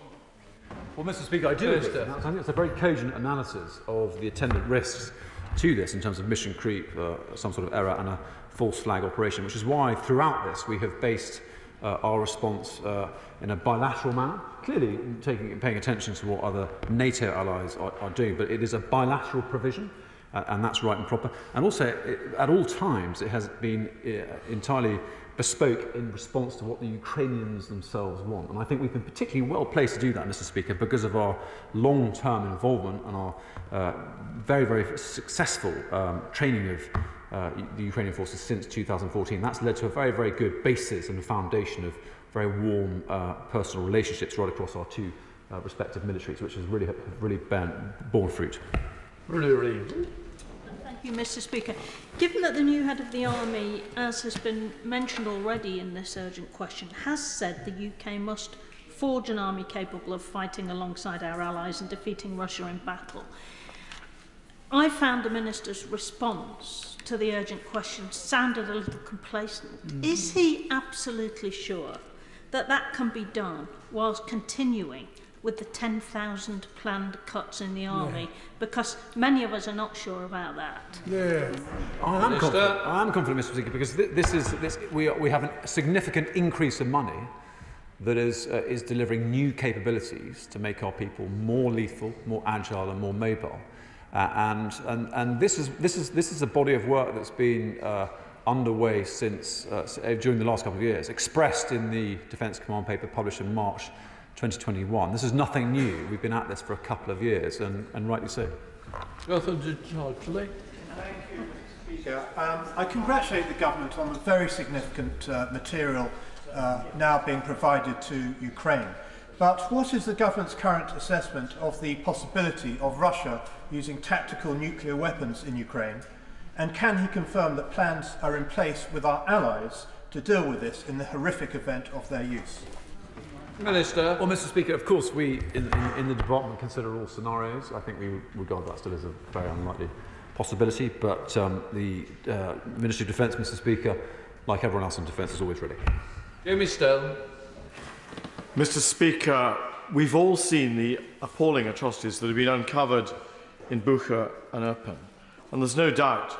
Well, Mr. Speaker, I do agree. I think it's a very cogent analysis of the attendant risks to this in terms of mission creep, some sort of error, and a false flag operation, which is why throughout this we have based our response in a bilateral manner, clearly paying attention to what other NATO allies are doing, but it is a bilateral provision, and that's right and proper. And also, at all times, it has been entirely bespoke in response to what the Ukrainians themselves want. And I think we've been particularly well placed to do that, Mr. Speaker, because of our long-term involvement and our very, very successful training of the Ukrainian forces since 2014. That's led to a very, very good basis and foundation of very warm personal relationships right across our two respective militaries, which has really borne fruit. Thank you, Mr. Speaker. Given that the new head of the army, as has been mentioned already in this urgent question, has said the UK must forge an army capable of fighting alongside our allies and defeating Russia in battle, I found the Minister's response to the urgent question sounded a little complacent. Is he absolutely sure that that can be done whilst continuing with the 10,000 planned cuts in the army? Yeah. Because many of us are not sure about that. Yeah. I am confident, Mr. Speaker, because we have a significant increase in money that is delivering new capabilities to make our people more lethal, more agile, and more mobile. And this is a body of work that's been underway since during the last couple of years, expressed in the Defence Command paper published in March 2021. This is nothing new. We've been at this for a couple of years, and rightly so. I congratulate the government on the very significant material now being provided to Ukraine. But what is the government's current assessment of the possibility of Russia using tactical nuclear weapons in Ukraine? And can he confirm that plans are in place with our allies to deal with this in the horrific event of their use? Minister. Well, Mr. Speaker, of course we in the department consider all scenarios. I think we regard that still as a very unlikely possibility, but the Ministry of Defence, Mr. Speaker, like everyone else in defence, is always ready. Jamie Stone. Mr. Speaker, we've all seen the appalling atrocities that have been uncovered in Bucha and Irpin, and there's no doubt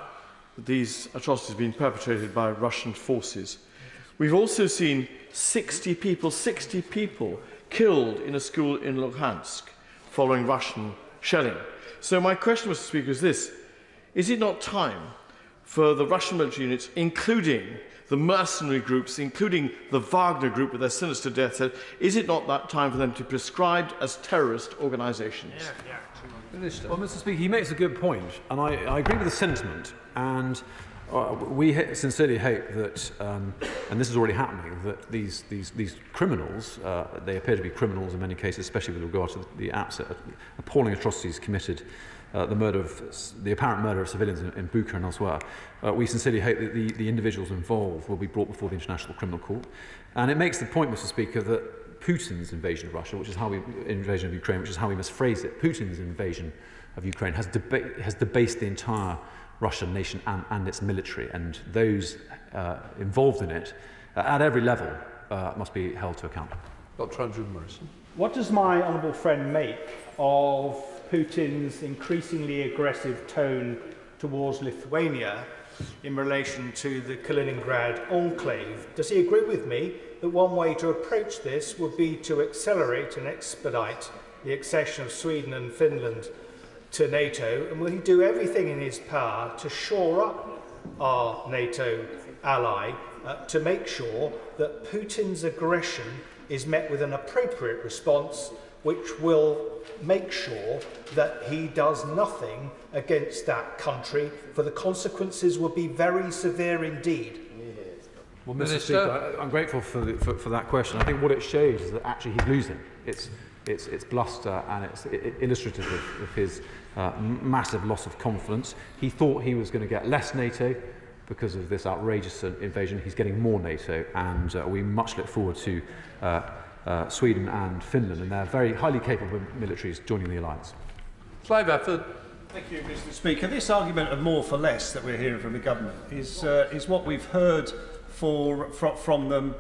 that these atrocities have been perpetrated by Russian forces. We've also seen 60 people killed in a school in Luhansk following Russian shelling. So my question, Mr. Speaker, is this: is it not time for the Russian military units, including the mercenary groups, including the Wagner group with their sinister death, is it not that time for them to be prescribed as terrorist organisations? Well, Mr. Speaker, he makes a good point, and I agree with the sentiment, and we sincerely hope that, and this is already happening, that these criminals, they appear to be criminals in many cases, especially with regard to the appalling atrocities committed, the apparent murder of civilians in Bucha and elsewhere. We sincerely hope that the individuals involved will be brought before the International Criminal Court. And it makes the point, Mr. Speaker, that Putin's invasion of Russia, invasion of Ukraine, which is how we must phrase it, Putin's invasion of Ukraine has debased the entire Russian nation and its military, and those involved in it at every level must be held to account. Dr. Andrew Morrison. What does my honourable friend make of Putin's increasingly aggressive tone towards Lithuania in relation to the Kaliningrad enclave? Does he agree with me that one way to approach this would be to accelerate and expedite the accession of Sweden and Finland to NATO, and will he do everything in his power to shore up our NATO ally to make sure that Putin's aggression is met with an appropriate response, which will make sure that he does nothing against that country, for the consequences will be very severe indeed? Well, Mr. Speaker, I'm grateful for that question. I think what it shows is that actually he's losing. It's bluster, and it's illustrative of his massive loss of confidence. He thought he was going to get less NATO because of this outrageous invasion. He's getting more NATO, and we much look forward to Sweden and Finland and their very highly capable militaries joining the alliance. Clive Efford. Thank you, Mr. Speaker. This argument of more for less that we're hearing from the government is what we've heard from them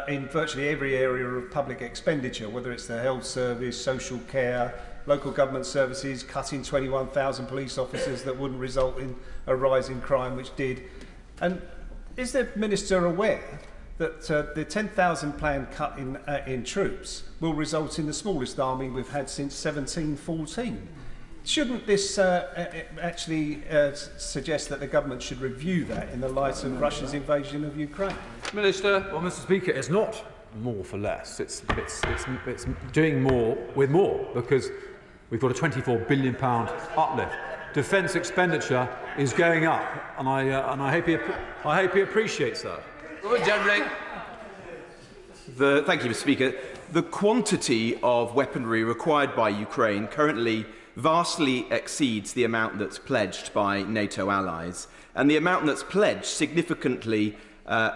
in virtually every area of public expenditure, whether it's the health service, social care, local government services, cutting 21,000 police officers that wouldn't result in a rise in crime, which did. And is the Minister aware that the 10,000 planned cut in troops will result in the smallest army we've had since 1714? Shouldn't this actually suggest that the government should review that in the light of Russia's invasion of Ukraine? Minister. Well, Mr. Speaker, it's not more for less. It's doing more with more, because we've got a £24 billion uplift. Defence expenditure is going up, and I hope he appreciates that. Thank you, Mr. Speaker. The quantity of weaponry required by Ukraine currently vastly exceeds the amount that's pledged by NATO allies, and the amount that's pledged significantly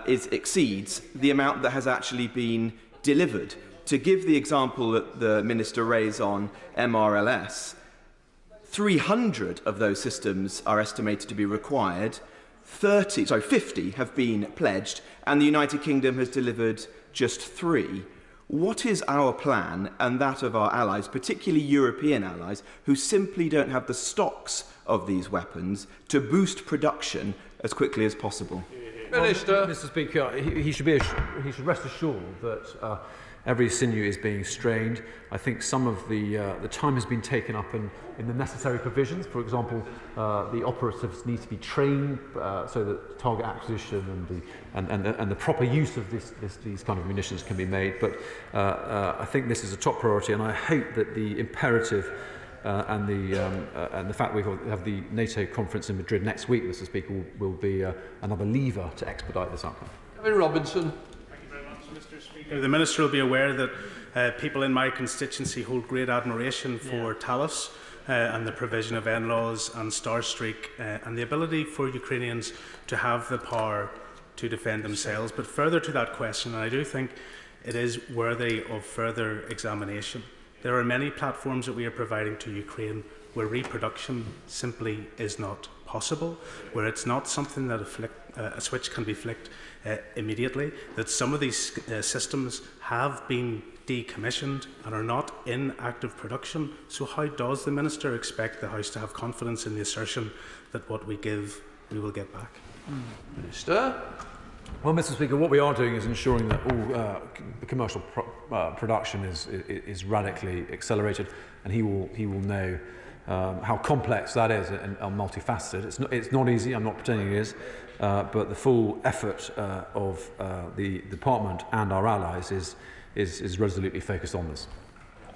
exceeds the amount that has actually been delivered. To give the example that the Minister raised on MRLS, 300 of those systems are estimated to be required, 50 have been pledged, and the United Kingdom has delivered just 3. What is our plan and that of our allies, particularly European allies, who simply don't have the stocks of these weapons to boost production as quickly as possible? Minister. Mr. Speaker, he should rest assured that Every sinew is being strained. I think some of the time has been taken up in the necessary provisions. For example, the operatives need to be trained so that target acquisition and the proper use of these kind of munitions can be made. But I think this is a top priority, and I hope that the imperative and the fact we have the NATO conference in Madrid next week, Mr. Speaker, will be another lever to expedite this outcome. Kevin Robinson. Mr. Speaker, the Minister will be aware that people in my constituency hold great admiration for Talos and the provision of NLAWs and Starstreak and the ability for Ukrainians to have the power to defend themselves. But further to that question, and I do think it is worthy of further examination, there are many platforms that we are providing to Ukraine where reproduction simply is not possible, where it's not something that a switch can be flicked immediately, that some of these systems have been decommissioned and are not in active production. So how does the Minister expect the House to have confidence in the assertion that what we give, we will get back? Minister? Well, Mr. Speaker, what we are doing is ensuring that all commercial production is radically accelerated, and he will know how complex that is and multifaceted. It's not easy. I'm not pretending it is, but the full effort of the department and our allies is resolutely focused on this.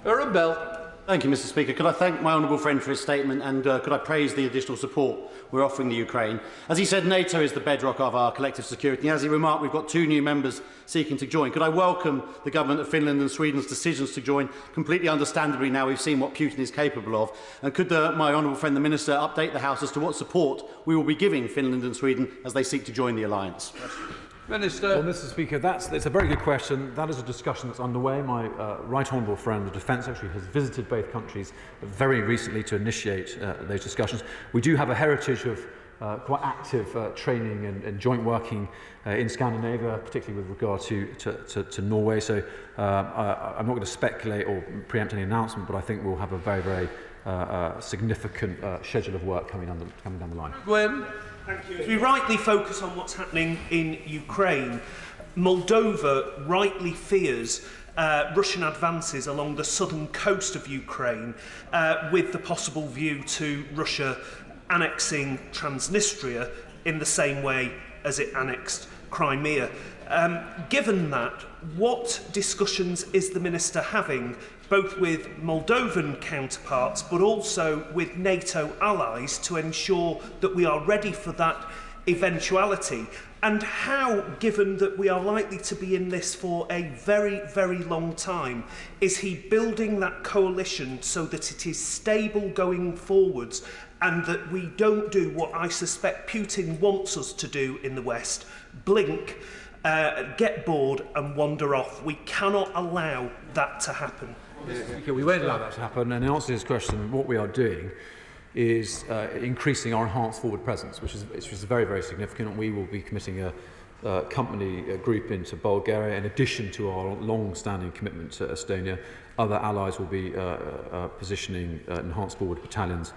Aaron Bell. Thank you, Mr. Speaker. Could I thank my honourable friend for his statement, and could I praise the additional support we're offering the Ukraine? As he said, NATO is the bedrock of our collective security. As he remarked, we've got 2 new members seeking to join. Could I welcome the government of Finland and Sweden's decisions to join? Completely understandably now we've seen what Putin is capable of. And could my honourable friend, the Minister, update the House as to what support we will be giving Finland and Sweden as they seek to join the alliance? Minister. Well, Mr. Speaker, it's a very good question. That is a discussion that's underway. My right honourable friend, the Defence Secretary, has visited both countries very recently to initiate those discussions. We do have a heritage of quite active training and joint working in Scandinavia, particularly with regard to Norway. So I'm not going to speculate or preempt any announcement, but I think we'll have a very significant schedule of work coming down the line. Gwen? Thank you. As we rightly focus on what's happening in Ukraine, Moldova rightly fears Russian advances along the southern coast of Ukraine with the possible view to Russia annexing Transnistria in the same way as it annexed Crimea. Given that, what discussions is the Minister having both with Moldovan counterparts but also with NATO allies to ensure that we are ready for that eventuality? And how, given that we are likely to be in this for a very long time, is he building that coalition so that it is stable going forwards and that we don't do what I suspect Putin wants us to do in the West, blink, get bored and wander off? We cannot allow that to happen. Okay, we won't allow that to happen. And in answer to his question, what we are doing is increasing our enhanced forward presence, which is very significant. We will be committing a company group into Bulgaria, in addition to our long-standing commitment to Estonia. Other allies will be positioning enhanced forward battalions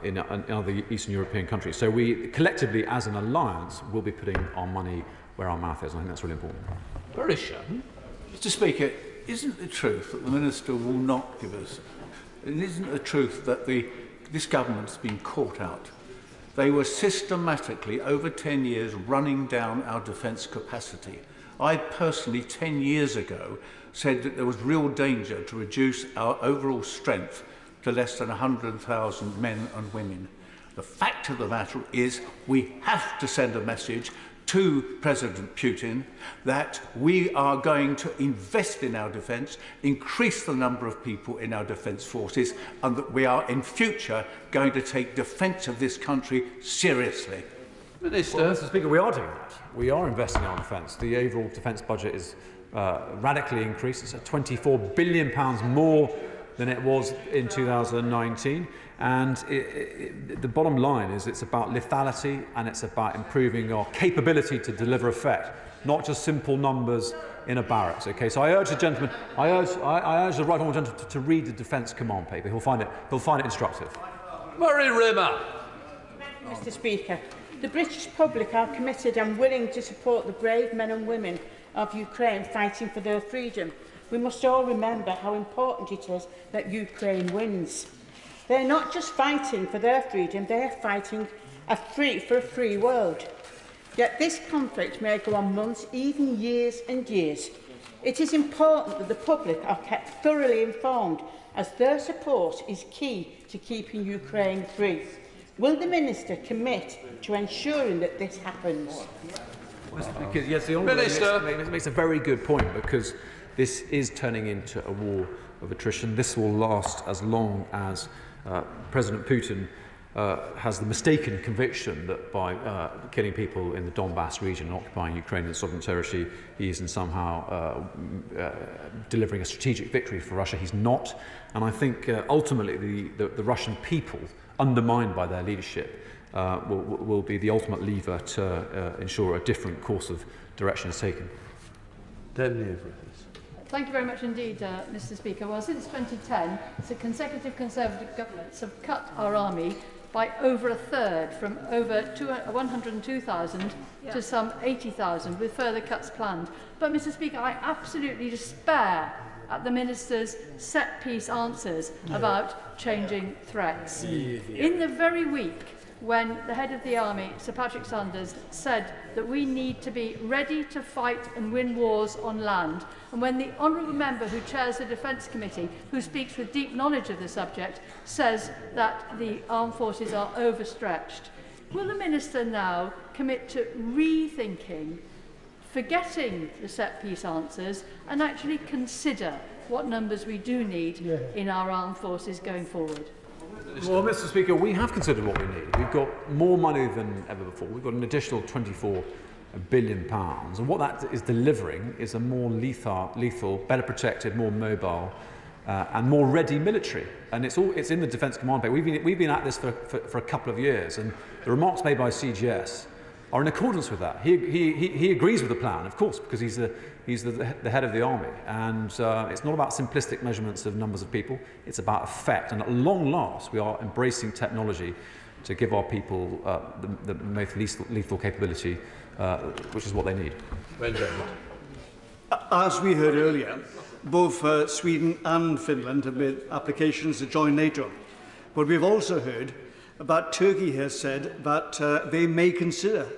in other Eastern European countries. So we collectively, as an alliance, will be putting our money where our mouth is, and I think that's really important. Berisha. Mr. Speaker, isn't the truth that the Minister will not give us, and isn't the truth that this government's been caught out? They were systematically, over 10 years, running down our defence capacity. I personally, 10 years ago, said that there was real danger to reduce our overall strength to less than 100,000 men and women. The fact of the matter is we have to send a message to President Putin that we are going to invest in our defence, increase the number of people in our defence forces, and that we are in future going to take defence of this country seriously. Minister. Well, Mr. Speaker, we are doing that. We are investing in our defence. The overall defence budget is radically increased. It's at £24 billion more than it was in 2019. And the bottom line is it's about lethality and it's about improving our capability to deliver effect, not just simple numbers in a barracks. Okay, so I urge the gentleman, I urge the right honourable gentleman to read the Defence Command paper. He'll find it instructive. Murray Rimmer. Mr. Speaker, the British public are committed and willing to support the brave men and women of Ukraine fighting for their freedom. we must all remember how important it is that Ukraine wins. They're not just fighting for their freedom, they're fighting for a free world. Yet this conflict may go on months, even years and years. It is important that the public are kept thoroughly informed, as their support is key to keeping Ukraine free. Will the Minister commit to ensuring that this happens? Yes, the Minister makes a very good point, because this is turning into a war of attrition. This will last as long as President Putin has the mistaken conviction that by killing people in the Donbass region and occupying Ukrainian sovereign territory, he is somehow delivering a strategic victory for Russia. He's not. And I think ultimately the Russian people, undermined by their leadership, will be the ultimate lever to ensure a different course of direction is taken. Thank you very much indeed, Mr. Speaker. Well, since 2010, the consecutive Conservative governments have cut our army by over a third, from over 102,000 to some 80,000, with further cuts planned. But, Mr. Speaker, I absolutely despair at the Minister's set-piece answers about changing threats. In the very week when the head of the army, Sir Patrick Sanders, said that we need to be ready to fight and win wars on land, and when the honourable member who chairs the Defence Committee, who speaks with deep knowledge of the subject, says that the armed forces are overstretched, will the Minister now commit to rethinking, forgetting the set-piece answers, and actually consider what numbers we do need in our armed forces going forward? Well, Mr. Speaker, we have considered what we need. We've got more money than ever before. We've got an additional £24 billion. And what that is delivering is a more lethal, better protected, more mobile and more ready military. And it's in the Defence Command Paper. We've been at this for a couple of years. And the remarks made by CGS are in accordance with that. He agrees with the plan, of course, because he's the head of the army. And it's not about simplistic measurements of numbers of people. It's about effect. And at long last, we are embracing technology to give our people the most lethal capability, which is what they need. As we heard earlier, both Sweden and Finland have made applications to join NATO. But we've also heard about Turkey has said that they may consider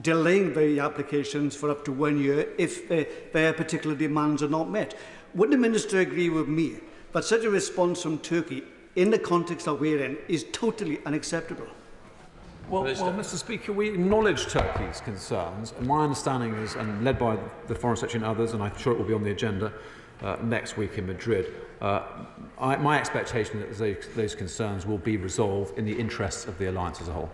delaying the applications for up to 1 year if their particular demands are not met. Would the Minister agree with me that such a response from Turkey in the context that we're in is totally unacceptable? Well, Mr. Speaker, we acknowledge Turkey's concerns, and my understanding is, and led by the Foreign Secretary and others, and I'm sure it will be on the agenda next week in Madrid, my expectation is that those concerns will be resolved in the interests of the alliance as a whole.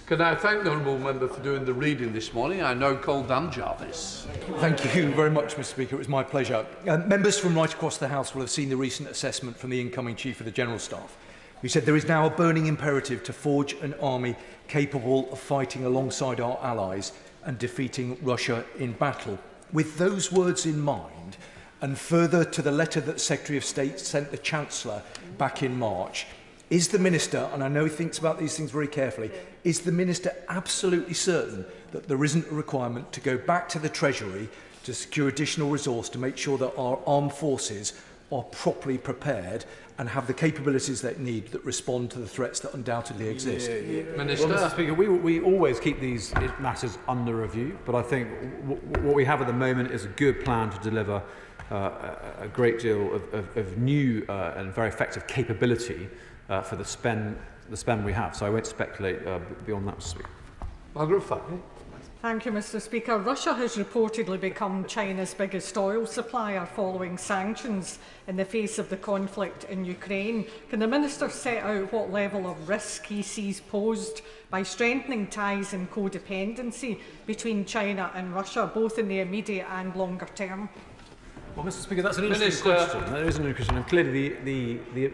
Can I thank the honourable member for doing the reading this morning? I now call Dan Jarvis. Thank you very much, Mr. Speaker. It was my pleasure. Members from right across the House will have seen the recent assessment from the incoming Chief of the General Staff, who said there is now a burning imperative to forge an army capable of fighting alongside our allies and defeating Russia in battle. With those words in mind, and further to the letter that the Secretary of State sent the Chancellor back in March, is the Minister, and I know he thinks about these things very carefully, is the Minister absolutely certain that there isn't a requirement to go back to the Treasury to secure additional resource to make sure that our armed forces are properly prepared and have the capabilities they need that respond to the threats that undoubtedly exist? Minister. Well, Mr. Speaker, we always keep these matters under review, but I think what we have at the moment is a good plan to deliver a great deal of new and very effective capability for the spend we have. So I won't speculate beyond that, Mr. Speaker. Margaret Fahy. Thank you, Mr. Speaker. Russia has reportedly become China's biggest oil supplier following sanctions in the face of the conflict in Ukraine. Can the Minister set out what level of risk he sees posed by strengthening ties and codependency between China and Russia, both in the immediate and longer term? Well, Mr. Speaker, that's an interesting question. That is an interesting question. And clearly,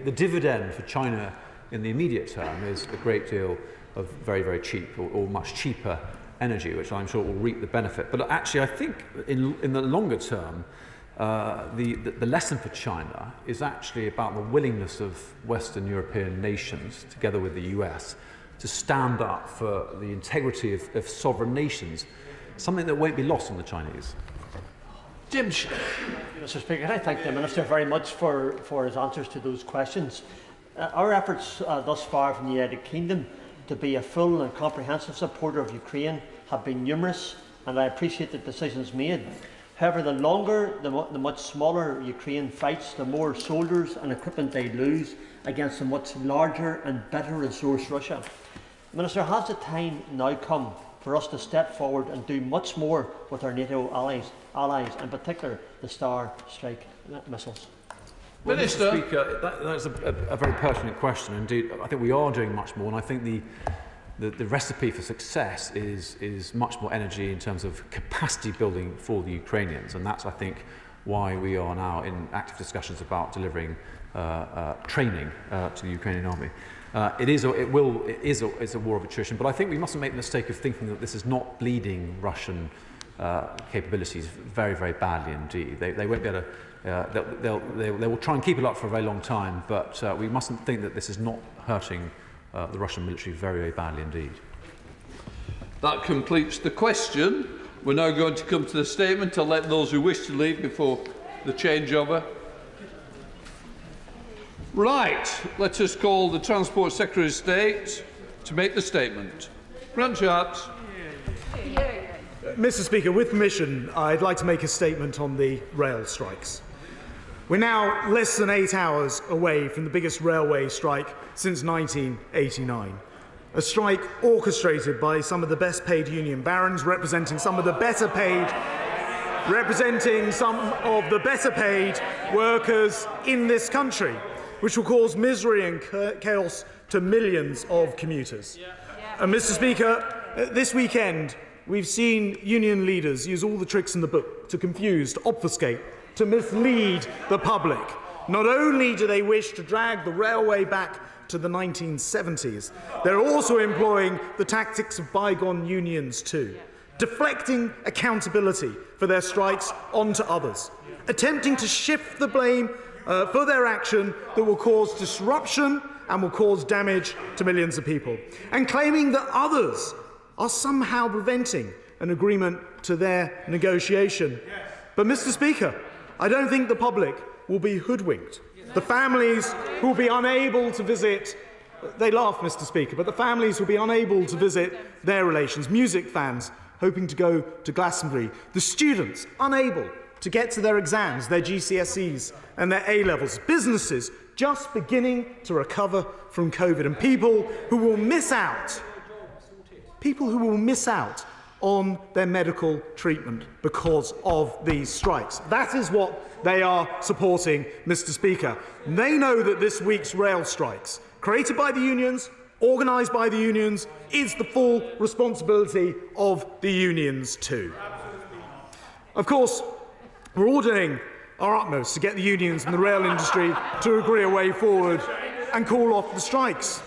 the dividend for China in the immediate term is a great deal of very, very cheap or much cheaper energy, which I'm sure will reap the benefit. But actually, I think in the longer term, the lesson for China is actually about the willingness of Western European nations, together with the US, to stand up for the integrity of sovereign nations, something that won't be lost on the Chinese. Jim Shea. Mr. Speaker, I thank the Minister very much for his answers to those questions. Our efforts thus far from the United Kingdom to be a full and comprehensive supporter of Ukraine have been numerous, and I appreciate the decisions made. However, the longer the much smaller Ukraine fights, the more soldiers and equipment they lose against a much larger and better resourced Russia. Minister, has the time now come for us to step forward and do much more with our NATO allies, in particular the Star Strike missiles? Well, Mr. Speaker, that's a very pertinent question. Indeed, I think we are doing much more, and I think the recipe for success is much more energy in terms of capacity building for the Ukrainians, and that's, I think, why we are now in active discussions about delivering training to the Ukrainian army. It is a war of attrition, but I think we mustn't make the mistake of thinking that this is not bleeding Russian capabilities very, very badly indeed. They won't be able to. They will try and keep it up for a very long time, but we mustn't think that this is not hurting the Russian military very, very badly indeed. That completes the question. We're now going to come to the statement. I'll let those who wish to leave before the changeover. Right, let us call the Transport Secretary of State to make the statement. Grant Sharps. Mr. Speaker, with permission, I'd like to make a statement on the rail strikes. We're now less than 8 hours away from the biggest railway strike since 1989. A strike orchestrated by some of the best paid union barons, representing some of the better paid workers in this country, which will cause misery and chaos to millions of commuters. And Mr. Speaker, this weekend we've seen union leaders use all the tricks in the book to confuse, to obfuscate, to mislead the public. Not only do they wish to drag the railway back to the 1970s, they're also employing the tactics of bygone unions too, deflecting accountability for their strikes onto others, attempting to shift the blame for their action that will cause disruption and will cause damage to millions of people, and claiming that others are somehow preventing an agreement to their negotiation. But, Mr. Speaker, I don't think the public will be hoodwinked. The families who will be unable to visit, they laugh, Mr. Speaker, but the families will be unable to visit their relations, music fans hoping to go to Glastonbury, the students unable to get to their exams, their GCSEs and their A-levels, businesses just beginning to recover from COVID, and people who will miss out on their medical treatment because of these strikes. That is what they are supporting, Mr. Speaker. They know that this week's rail strikes, created by the unions, organised by the unions, is the full responsibility of the unions too. Of course, we're all doing our utmost to get the unions and the rail industry to agree a way forward and call off the strikes.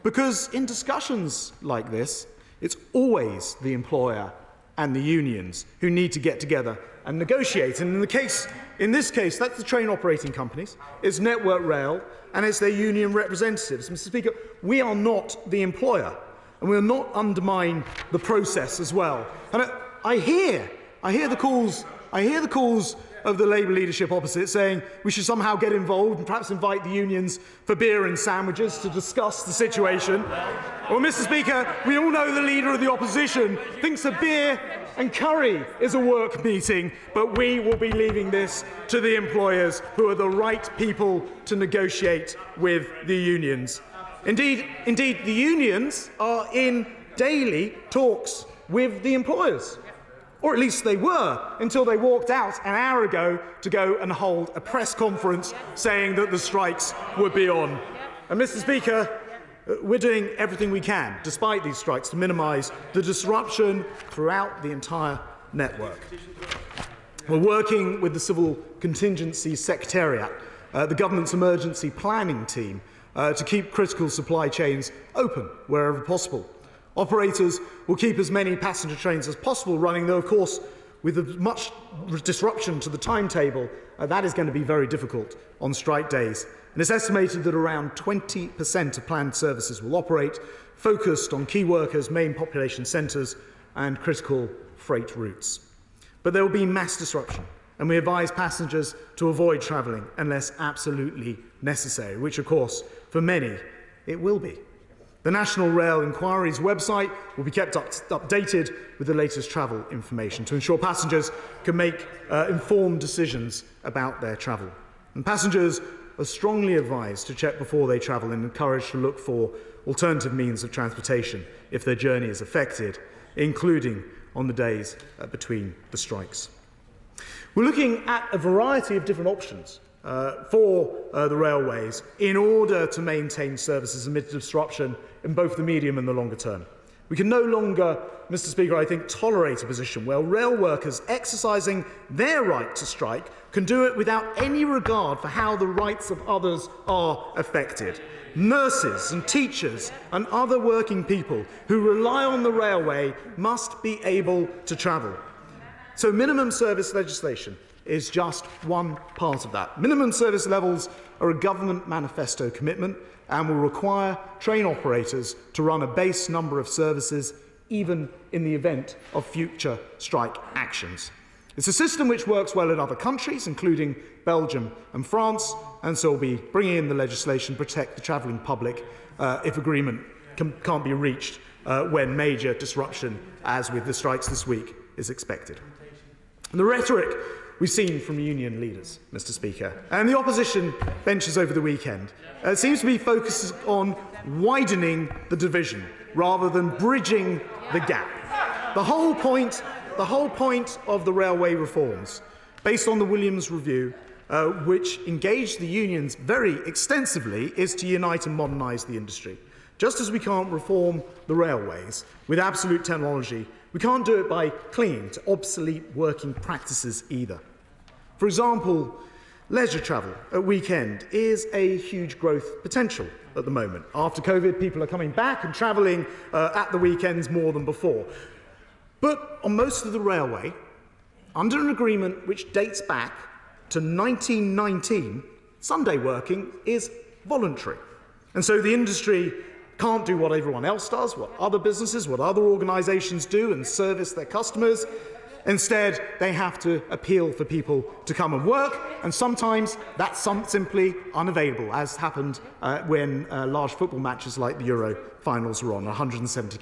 Because in discussions like this, it's always the employer and the unions who need to get together and negotiate. And in this case, that's the train operating companies, it's Network Rail, and it's their union representatives. Mr. Speaker, we are not the employer, and we will not undermine the process as well. And I hear the calls of the Labour leadership opposite saying we should somehow get involved and perhaps invite the unions for beer and sandwiches to discuss the situation. Well, Mr. Speaker, we all know the leader of the opposition thinks that beer and curry is a work meeting, but we will be leaving this to the employers, who are the right people to negotiate with the unions. Indeed, the unions are in daily talks with the employers. Or at least they were, until they walked out an hour ago to go and hold a press conference saying that the strikes would be on. And, Mr. Speaker, we're doing everything we can, despite these strikes, to minimise the disruption throughout the entire network. We're working with the Civil Contingency Secretariat, the government's emergency planning team, to keep critical supply chains open wherever possible. Operators will keep as many passenger trains as possible running, though, of course, with as much disruption to the timetable, that is going to be very difficult on strike days. And it's estimated that around 20% of planned services will operate, focused on key workers, main population centres and critical freight routes. But there will be mass disruption and we advise passengers to avoid travelling unless absolutely necessary, which of course, for many, it will be. The National Rail Inquiry's website will be kept updated with the latest travel information to ensure passengers can make informed decisions about their travel. And passengers are strongly advised to check before they travel and encouraged to look for alternative means of transportation if their journey is affected, including on the days between the strikes. We're looking at a variety of different options for the railways in order to maintain services amid disruption in both the medium and the longer term. We can no longer, Mr. Speaker, I think, tolerate a position where rail workers exercising their right to strike can do it without any regard for how the rights of others are affected. Nurses and teachers and other working people who rely on the railway must be able to travel. So minimum service legislation is just one part of that. Minimum service levels are a government manifesto commitment and will require train operators to run a base number of services even in the event of future strike actions. It's a system which works well in other countries, including Belgium and France, and so we'll be bringing in the legislation to protect the travelling public if agreement can't be reached when major disruption, as with the strikes this week, is expected. And the rhetoric we've seen from union leaders, Mr. Speaker, and the opposition benches over the weekend seems to be focused on widening the division rather than bridging the gap. The whole point of the railway reforms, based on the Williams Review, which engaged the unions very extensively, is to unite and modernise the industry. Just as we can't reform the railways with absolute technology, we can't do it by clinging to obsolete working practices either. For example, leisure travel at weekend is a huge growth potential at the moment. After COVID, people are coming back and travelling at the weekends more than before. But on most of the railway, under an agreement which dates back to 1919, Sunday working is voluntary. And so the industry can't do what everyone else does, what other businesses, what other organisations do and service their customers. Instead, they have to appeal for people to come and work, and sometimes that's simply unavailable, as happened when large football matches like the Euro finals were on. 170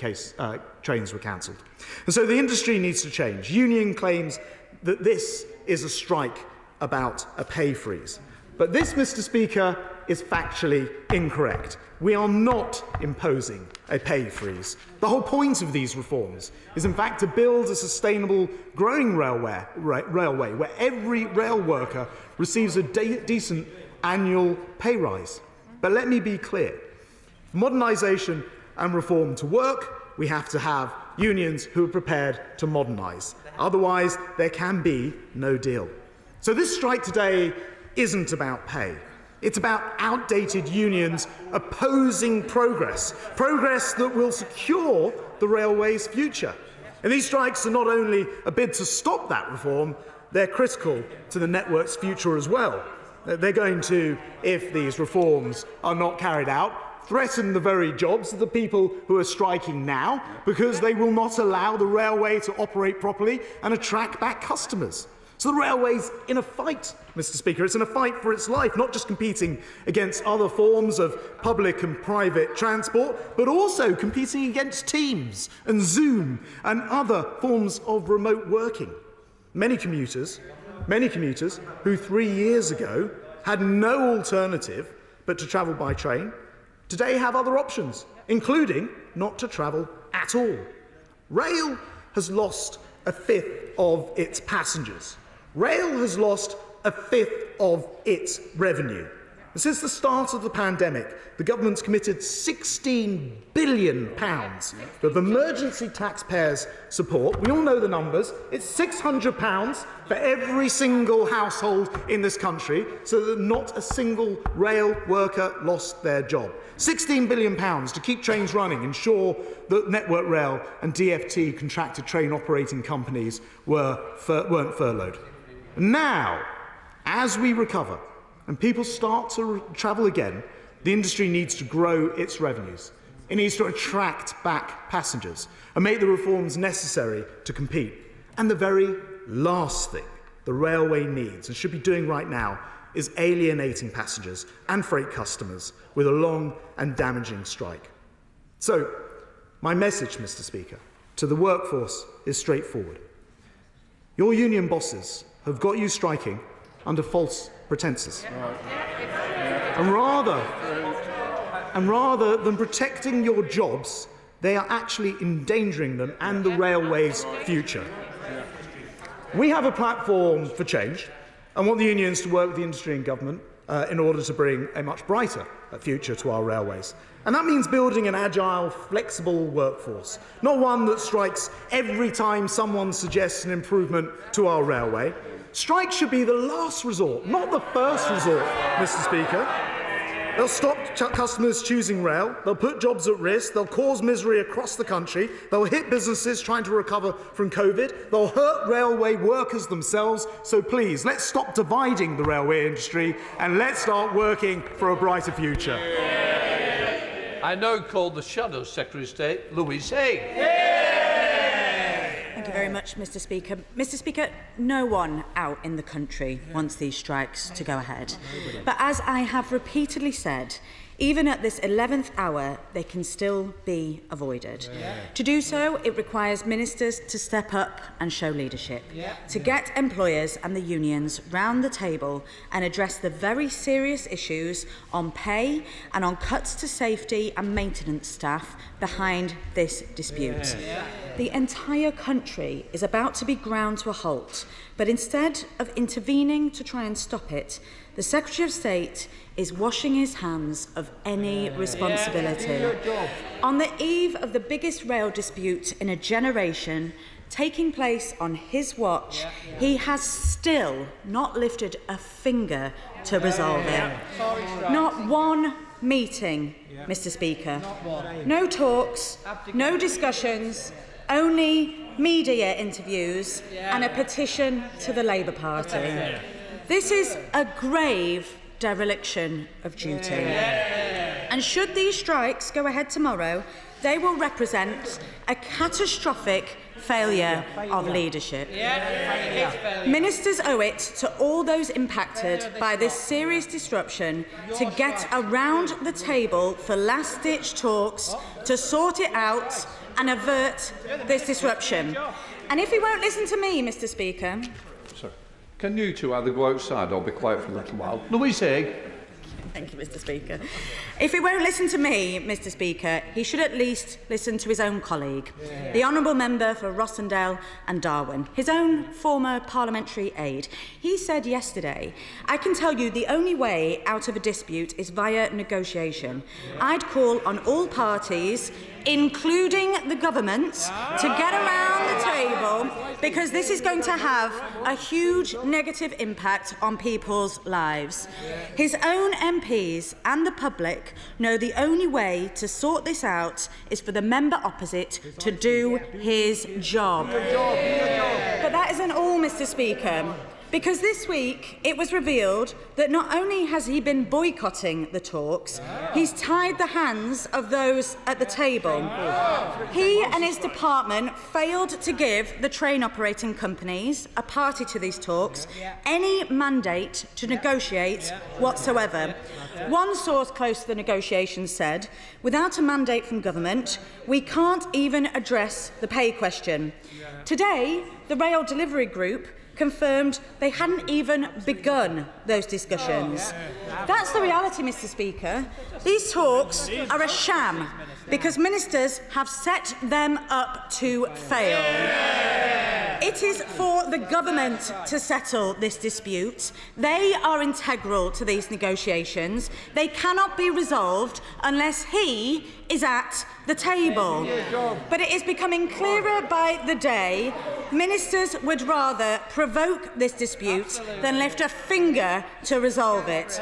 trains were cancelled. And so the industry needs to change. Union claims that this is a strike about a pay freeze. But this, Mr. Speaker, is factually incorrect. We are not imposing a pay freeze. The whole point of these reforms is, in fact, to build a sustainable, growing railway where every rail worker receives a decent annual pay rise. But let me be clear. For modernisation and reform to work, we have to have unions who are prepared to modernise. Otherwise, there can be no deal. So this strike today isn't about pay. It's about outdated unions opposing progress that will secure the railway's future. And these strikes are not only a bid to stop that reform, they're critical to the network's future as well. They're going to, if these reforms are not carried out, threaten the very jobs of the people who are striking now, because they will not allow the railway to operate properly and attract back customers. So the railway's in a fight, Mr. Speaker. It's in a fight for its life, not just competing against other forms of public and private transport, but also competing against Teams and Zoom and other forms of remote working. Many commuters who 3 years ago had no alternative but to travel by train, today have other options, including not to travel at all. Rail has lost a fifth of its passengers. Rail has lost a fifth of its revenue. And since the start of the pandemic, the government's committed £16 billion of emergency taxpayers' support. We all know the numbers. It's £600 for every single household in this country, so that not a single rail worker lost their job. £16 billion to keep trains running, ensure that Network Rail and DfT contracted train operating companies weren't furloughed. Now, as we recover and people start to travel again, the industry needs to grow its revenues. It needs to attract back passengers and make the reforms necessary to compete. And the very last thing the railway needs and should be doing right now is alienating passengers and freight customers with a long and damaging strike. So, my message, Mr. Speaker, to the workforce is straightforward. Your union bosses have got you striking under false pretences. And rather than protecting your jobs, they are actually endangering them and the railway's future. We have a platform for change and want the unions to work with the industry and government in order to bring a much brighter future to our railways. And that means building an agile, flexible workforce, not one that strikes every time someone suggests an improvement to our railway. Strikes should be the last resort, not the first resort, Mr. Speaker. They'll stop customers choosing rail, they'll put jobs at risk, they'll cause misery across the country, they'll hit businesses trying to recover from COVID, they'll hurt railway workers themselves. So please, let's stop dividing the railway industry and let's start working for a brighter future. I now call the Shadow Secretary of State, Louise Haigh. Thank you very much, Mr. Speaker. Mr. Speaker, no one out in the country wants these strikes to go ahead. But as I have repeatedly said, even at this 11th hour, they can still be avoided. To do so, it requires ministers to step up and show leadership, to get employers and the unions round the table and address the very serious issues on pay and on cuts to safety and maintenance staff behind this dispute. The entire country is about to be ground to a halt, but instead of intervening to try and stop it, the Secretary of State is washing his hands of any responsibility. On the eve of the biggest rail dispute in a generation, taking place on his watch, he has still not lifted a finger to resolve it. Not one meeting, Mr. Speaker. No talks, no discussions, only media interviews and a petition to the Labour Party. This is a grave dereliction of duty. And should these strikes go ahead tomorrow, they will represent a catastrophic failure of leadership. Ministers owe it to all those impacted by this serious disruption to get around the table for last-ditch talks to sort it out and avert this disruption. And if he won't listen to me, Mr. Speaker... Can you two either go outside or be quiet for a little while? Louise Haigh. Thank you, Mr. Speaker. If he won't listen to me, Mr. Speaker, he should at least listen to his own colleague, the Honourable Member for Rossendale and Darwen, his own former parliamentary aide. He said yesterday, "I can tell you the only way out of a dispute is via negotiation. I'd call on all parties, including the government, to get around the table because this is going to have a huge negative impact on people's lives." His own MPs and the public know the only way to sort this out is for the member opposite to do his job. But that isn't all, Mr. Speaker. Because this week it was revealed that not only has he been boycotting the talks, he's tied the hands of those at the table. He and his department failed to give the train operating companies, a party to these talks, any mandate to negotiate whatsoever. One source close to the negotiations said, "Without a mandate from government, we can't even address the pay question." Today, the Rail Delivery Group confirmed they hadn't even begun those discussions. That's the reality, Mr. Speaker. These talks are a sham because ministers have set them up to fail. It is for the government to settle this dispute. They are integral to these negotiations. They cannot be resolved unless he is at the table. But it is becoming clearer by the day ministers would rather provoke this dispute than lift a finger to resolve it.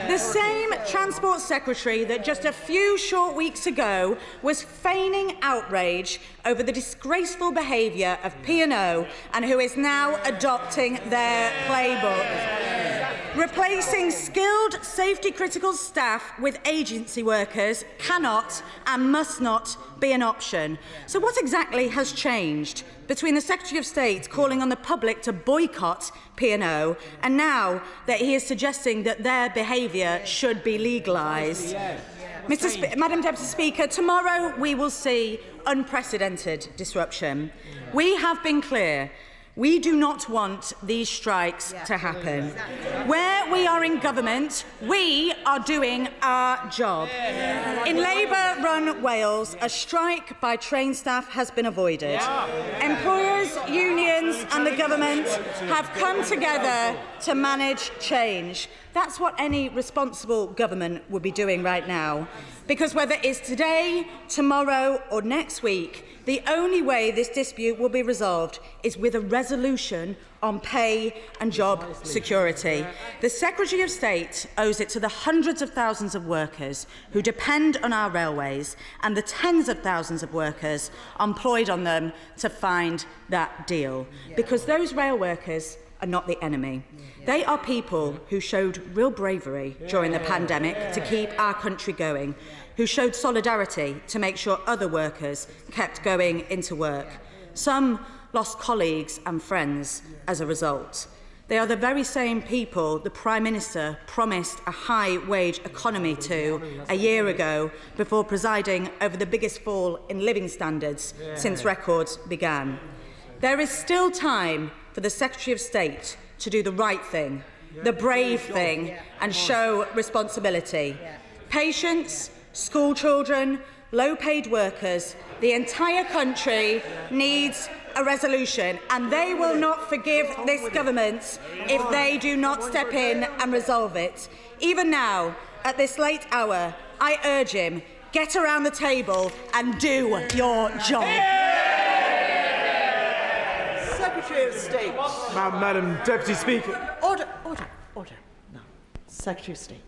The same Transport Secretary that just a few short weeks ago was feigning outrage over the disgraceful behaviour of P&O and who is now adopting their playbook. Replacing skilled safety-critical staff with agency workers cannot and must not be an option. So what exactly has changed between the Secretary of State calling on the public to boycott P&O and now that he is suggesting that their behaviour should be legalised? Madam Deputy Speaker, tomorrow we will see unprecedented disruption. We have been clear. We do not want these strikes to happen. Where we are in government, we are doing our job. In Labour-run Wales, a strike by train staff has been avoided. Employers, unions and the government have come together to manage change. That's what any responsible government would be doing right now. Because whether it's today, tomorrow or next week, the only way this dispute will be resolved is with a resolution on pay and job security. The Secretary of State owes it to the hundreds of thousands of workers who depend on our railways and the tens of thousands of workers employed on them to find that deal. Because those rail workers are not the enemy. They are people who showed real bravery during the pandemic to keep our country going, who showed solidarity to make sure other workers kept going into work. Some lost colleagues and friends as a result. They are the very same people the Prime Minister promised a high-wage economy to a year ago before presiding over the biggest fall in living standards since records began. There is still time for the Secretary of State to do the right thing, the brave thing, and show responsibility. Patients, school children, low-paid workers, the entire country needs a resolution, and they will not forgive this government if they do not step in and resolve it. Even now, at this late hour, I urge him, get around the table and do your job. Secretary of State. Madam Deputy Speaker. Order. No. Secretary of State.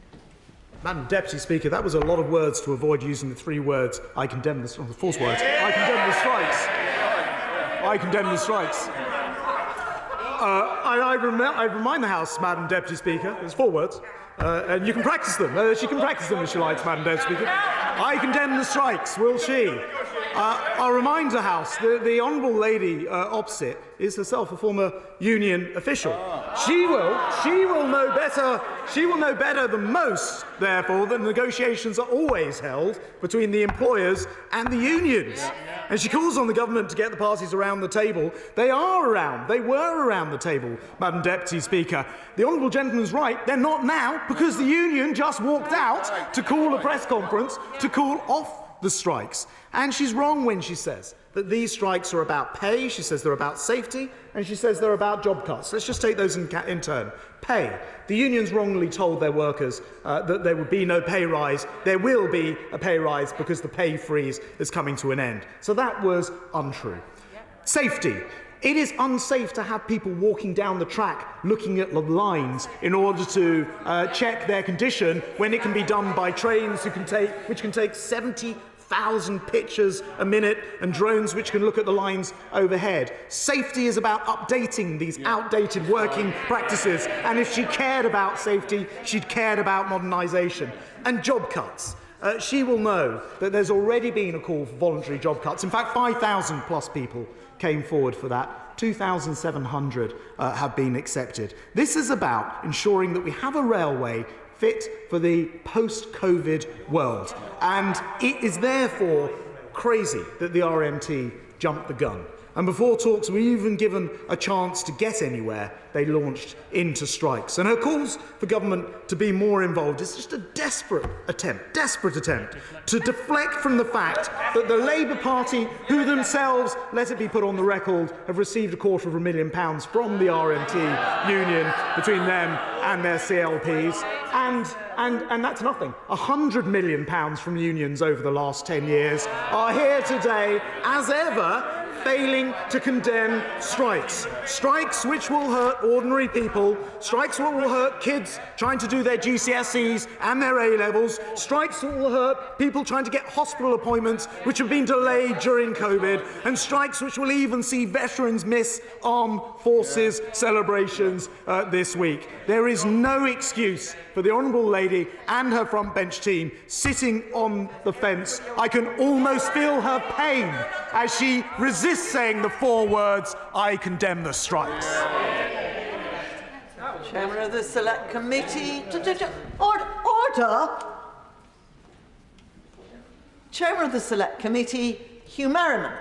Madam Deputy Speaker, that was a lot of words to avoid using the three words, I condemn the false words. I condemn the strikes. I condemn the strikes. I remind the House, Madam Deputy Speaker, there's 4 words, and you can practice them. She can practice them if she likes, Madam Deputy Speaker. I condemn the strikes, will she? I'll remind the House, the honourable lady opposite is herself a former union official. She will know better than most, therefore, that negotiations are always held between the employers and the unions. And she calls on the government to get the parties around the table. They are around. They were around the table, Madam Deputy Speaker. The honourable gentleman's right. They're not now because the union just walked out to call a press conference to call off the strikes. And she's wrong when she says that these strikes are about pay, she says they're about safety, and she says they're about job cuts. Let's just take those in turn. Pay. The unions wrongly told their workers that there would be no pay rise. There will be a pay rise because the pay freeze is coming to an end. So that was untrue. Safety. It is unsafe to have people walking down the track looking at the lines in order to check their condition when it can be done by trains which can take 70,000 pictures a minute and drones which can look at the lines overhead. Safety is about updating these outdated working practices, and if she cared about safety, she'd cared about modernisation. And job cuts. She will know that there's already been a call for voluntary job cuts. In fact, 5,000 plus people came forward for that. 2,700 have been accepted. This is about ensuring that we have a railway fit for the post-COVID world. And it is therefore crazy that the RMT jumped the gun. And before talks were even given a chance to get anywhere, they launched into strikes. And her calls for government to be more involved is just a desperate attempt to deflect from the fact that the Labour Party, who themselves, let it be put on the record, have received £250,000 from the RMT union between them and their CLPs. And that's nothing. £100 million from unions over the last 10 years are here today, as ever, failing to condemn strikes. Strikes which will hurt ordinary people, strikes that will hurt kids trying to do their GCSEs and their A-levels, strikes that will hurt people trying to get hospital appointments which have been delayed during COVID, and strikes which will even see veterans miss armed forces celebrations this week. There is no excuse for the Honourable Lady and her front bench team sitting on the fence. I can almost feel her pain as she resists saying the 4 words, "I condemn the strikes." Chairman of the Select Committee. Order. Chairman of the Select Committee, Hugh Merriman.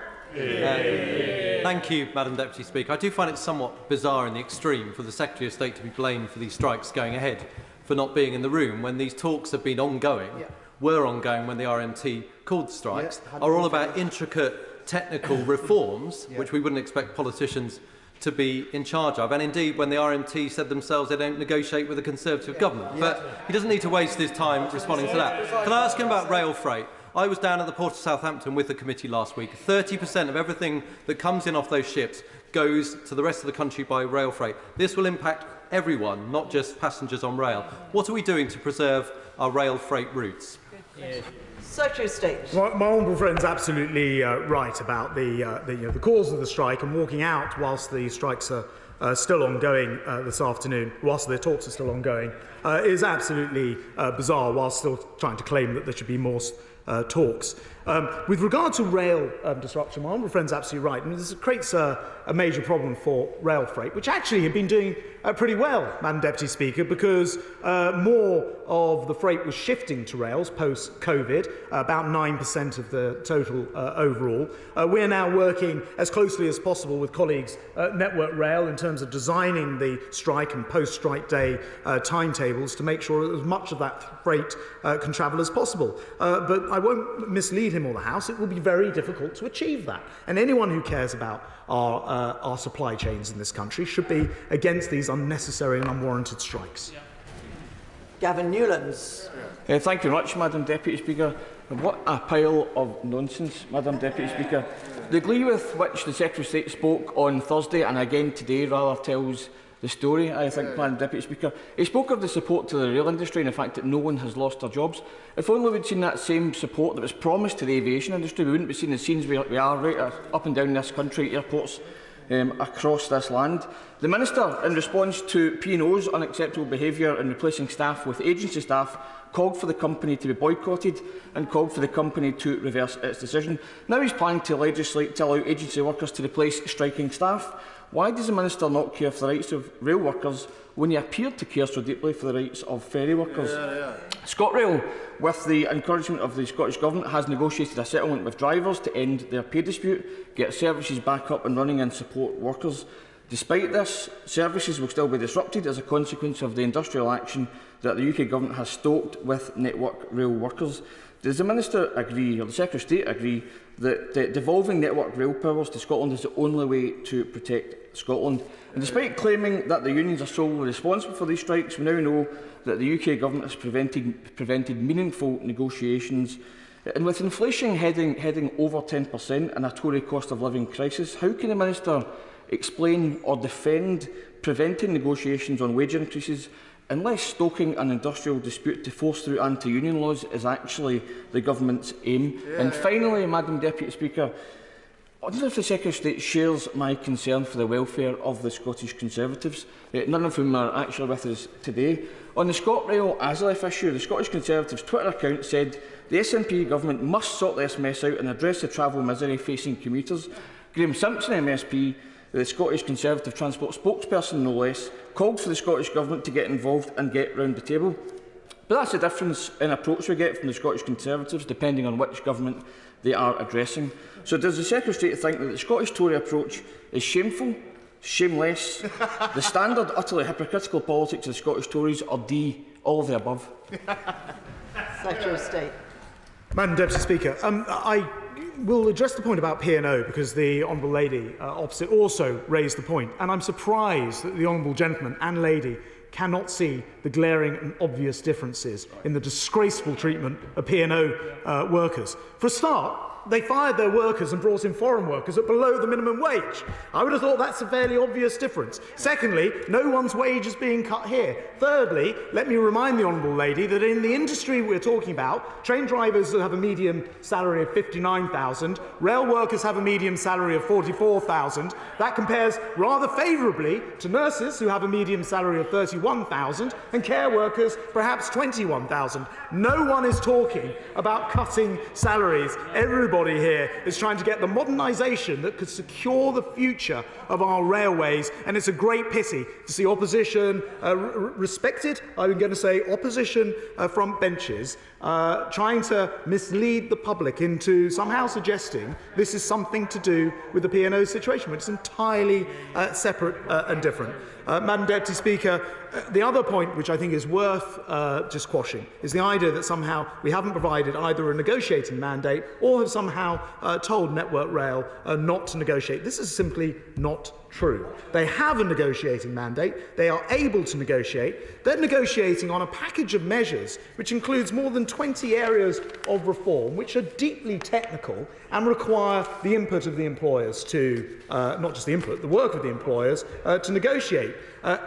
Thank you, Madam Deputy Speaker. I do find it somewhat bizarre in the extreme for the Secretary of State to be blamed for these strikes going ahead for not being in the room when these talks have been ongoing, were ongoing when the RMT called strikes, are all about intricate technical reforms, which we wouldn't expect politicians to be in charge of. And indeed, when the RMT said themselves they don't negotiate with a Conservative government. But he doesn't need to waste his time responding to that. Can I ask him about rail freight? I was down at the Port of Southampton with the committee last week. 30% of everything that comes in off those ships goes to the rest of the country by rail freight. This will impact everyone, not just passengers on rail. What are we doing to preserve our rail freight routes? Secretary of State. My honourable friend's absolutely right about the cause of the strike, and walking out whilst the strikes are still ongoing this afternoon, whilst the talks are still ongoing, is absolutely bizarre, whilst still trying to claim that there should be more talks. With regard to rail disruption, my honourable friend's absolutely right. I mean, this creates a major problem for rail freight, which actually had been doing pretty well, Madam Deputy Speaker, because more of the freight was shifting to rails post-COVID, about 9% of the total overall. We're now working as closely as possible with colleagues at Network Rail in terms of designing the strike and post-strike day timetables to make sure that as much of that freight can travel as possible. But I won't mislead him or the House. It will be very difficult to achieve that. And anyone who cares about our supply chains in this country should be against these unnecessary and unwarranted strikes. Gavin Newlands. Thank you very much, Madam Deputy Speaker. What a pile of nonsense, Madam Deputy Speaker. The glee with which the Secretary of State spoke on Thursday and again today rather tells the story, I think, Madam Deputy Speaker. He spoke of the support to the rail industry and the fact that no one has lost their jobs. If only we'd seen that same support that was promised to the aviation industry, we wouldn't be seeing the scenes we are right up and down this country, airports across this land. The Minister, in response to P&O's unacceptable behaviour in replacing staff with agency staff, called for the company to be boycotted and called for the company to reverse its decision. Now he's planning to legislate to allow agency workers to replace striking staff. Why does the Minister not care for the rights of rail workers when he appeared to care so deeply for the rights of ferry workers? ScotRail, with the encouragement of the Scottish Government, has negotiated a settlement with drivers to end their pay dispute, get services back up and running and support workers. Despite this, services will still be disrupted as a consequence of the industrial action that the UK Government has stoked with Network Rail workers. Does the Minister agree, or the Secretary of State agree, that devolving Network Rail powers to Scotland is the only way to protect Scotland? And despite claiming that the unions are solely responsible for these strikes, we now know that the UK Government has prevented meaningful negotiations. And with inflation heading over 10% and a Tory cost of living crisis, how can the Minister explain or defend preventing negotiations on wage increases unless stoking an industrial dispute to force through anti-union laws is actually the Government's aim? And finally, Madam Deputy Speaker, I wonder if the Secretary of State shares my concern for the welfare of the Scottish Conservatives, none of whom are actually with us today. On the ScotRail ASLEF issue, the Scottish Conservatives' Twitter account said the SNP Government must sort this mess out and address the travel misery facing commuters. Graham Simpson, MSP, the Scottish Conservative Transport spokesperson no less, called for the Scottish Government to get involved and get round the table. But that's the difference in approach we get from the Scottish Conservatives, depending on which government they are addressing. So does the Secretary of State think that the Scottish Tory approach is shameful, shameless, the standard, utterly hypocritical politics of the Scottish Tories, or D, all of the above? Secretary of State. Madam Deputy Speaker, I will address the point about P&O because the Honourable Lady opposite also raised the point, and I'm surprised that the Honourable Gentleman and Lady cannot see the glaring and obvious differences in the disgraceful treatment of P&O workers. For a start, they fired their workers and brought in foreign workers at below the minimum wage. I would have thought that's a fairly obvious difference. Secondly, no one's wage is being cut here. Thirdly, let me remind the honourable lady that in the industry we're talking about, train drivers have a median salary of $59,000, rail workers have a median salary of $44,000. That compares rather favourably to nurses who have a median salary of $31,000 and care workers perhaps $21,000. No one is talking about cutting salaries. Everybody here is trying to get the modernisation that could secure the future of our railways, and it's a great pity to see opposition, respected, I'm going to say opposition front benches, trying to mislead the public into somehow suggesting this is something to do with the P&O situation, which is entirely separate and different. Madam Deputy Speaker, the other point which I think is worth just quashing is the idea that somehow we haven't provided either a negotiating mandate or have somehow told Network Rail not to negotiate. This is simply not true. They have a negotiating mandate. They are able to negotiate. They're negotiating on a package of measures which includes more than 20 areas of reform which are deeply technical and require the input of the employers to, not just the input, the work of the employers to negotiate.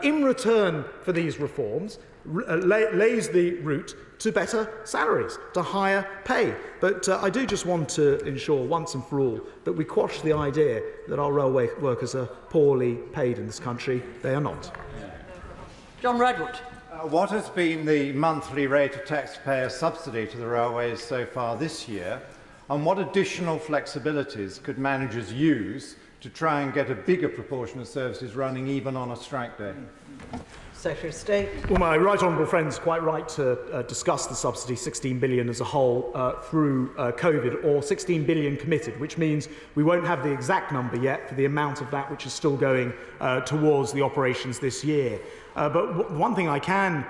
In return for these reforms, lays the route to better salaries, to higher pay. But I do just want to ensure once and for all that we quash the idea that our railway workers are poorly paid in this country. They are not. John Redwood. What has been the monthly rate of taxpayer subsidy to the railways so far this year, and what additional flexibilities could managers use to try and get a bigger proportion of services running even on a strike day? Secretary of State. Well, my right honourable friend is quite right to discuss the subsidy, 16 billion as a whole, through COVID, or 16 billion committed, which means we won't have the exact number yet for the amount of that which is still going towards the operations this year. But one thing I can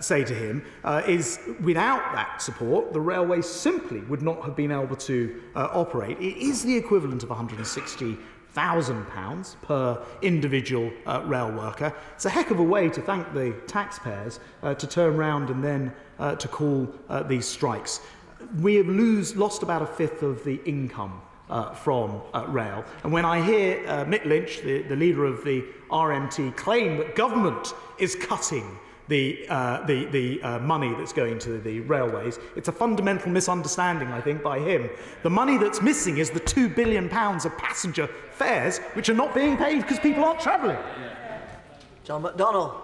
say to him is without that support, the railway simply would not have been able to operate. It is the equivalent of £160,000 per individual rail worker. It's a heck of a way to thank the taxpayers to turn round and then to call these strikes. We have lost about a fifth of the income from rail. And when I hear Mick Lynch, the leader of the RMT, claim that government is cutting the money that's going to the railways, it's a fundamental misunderstanding, I think, by him. The money that's missing is the £2 billion of passenger fares, which are not being paid because people aren't travelling. John McDonnell.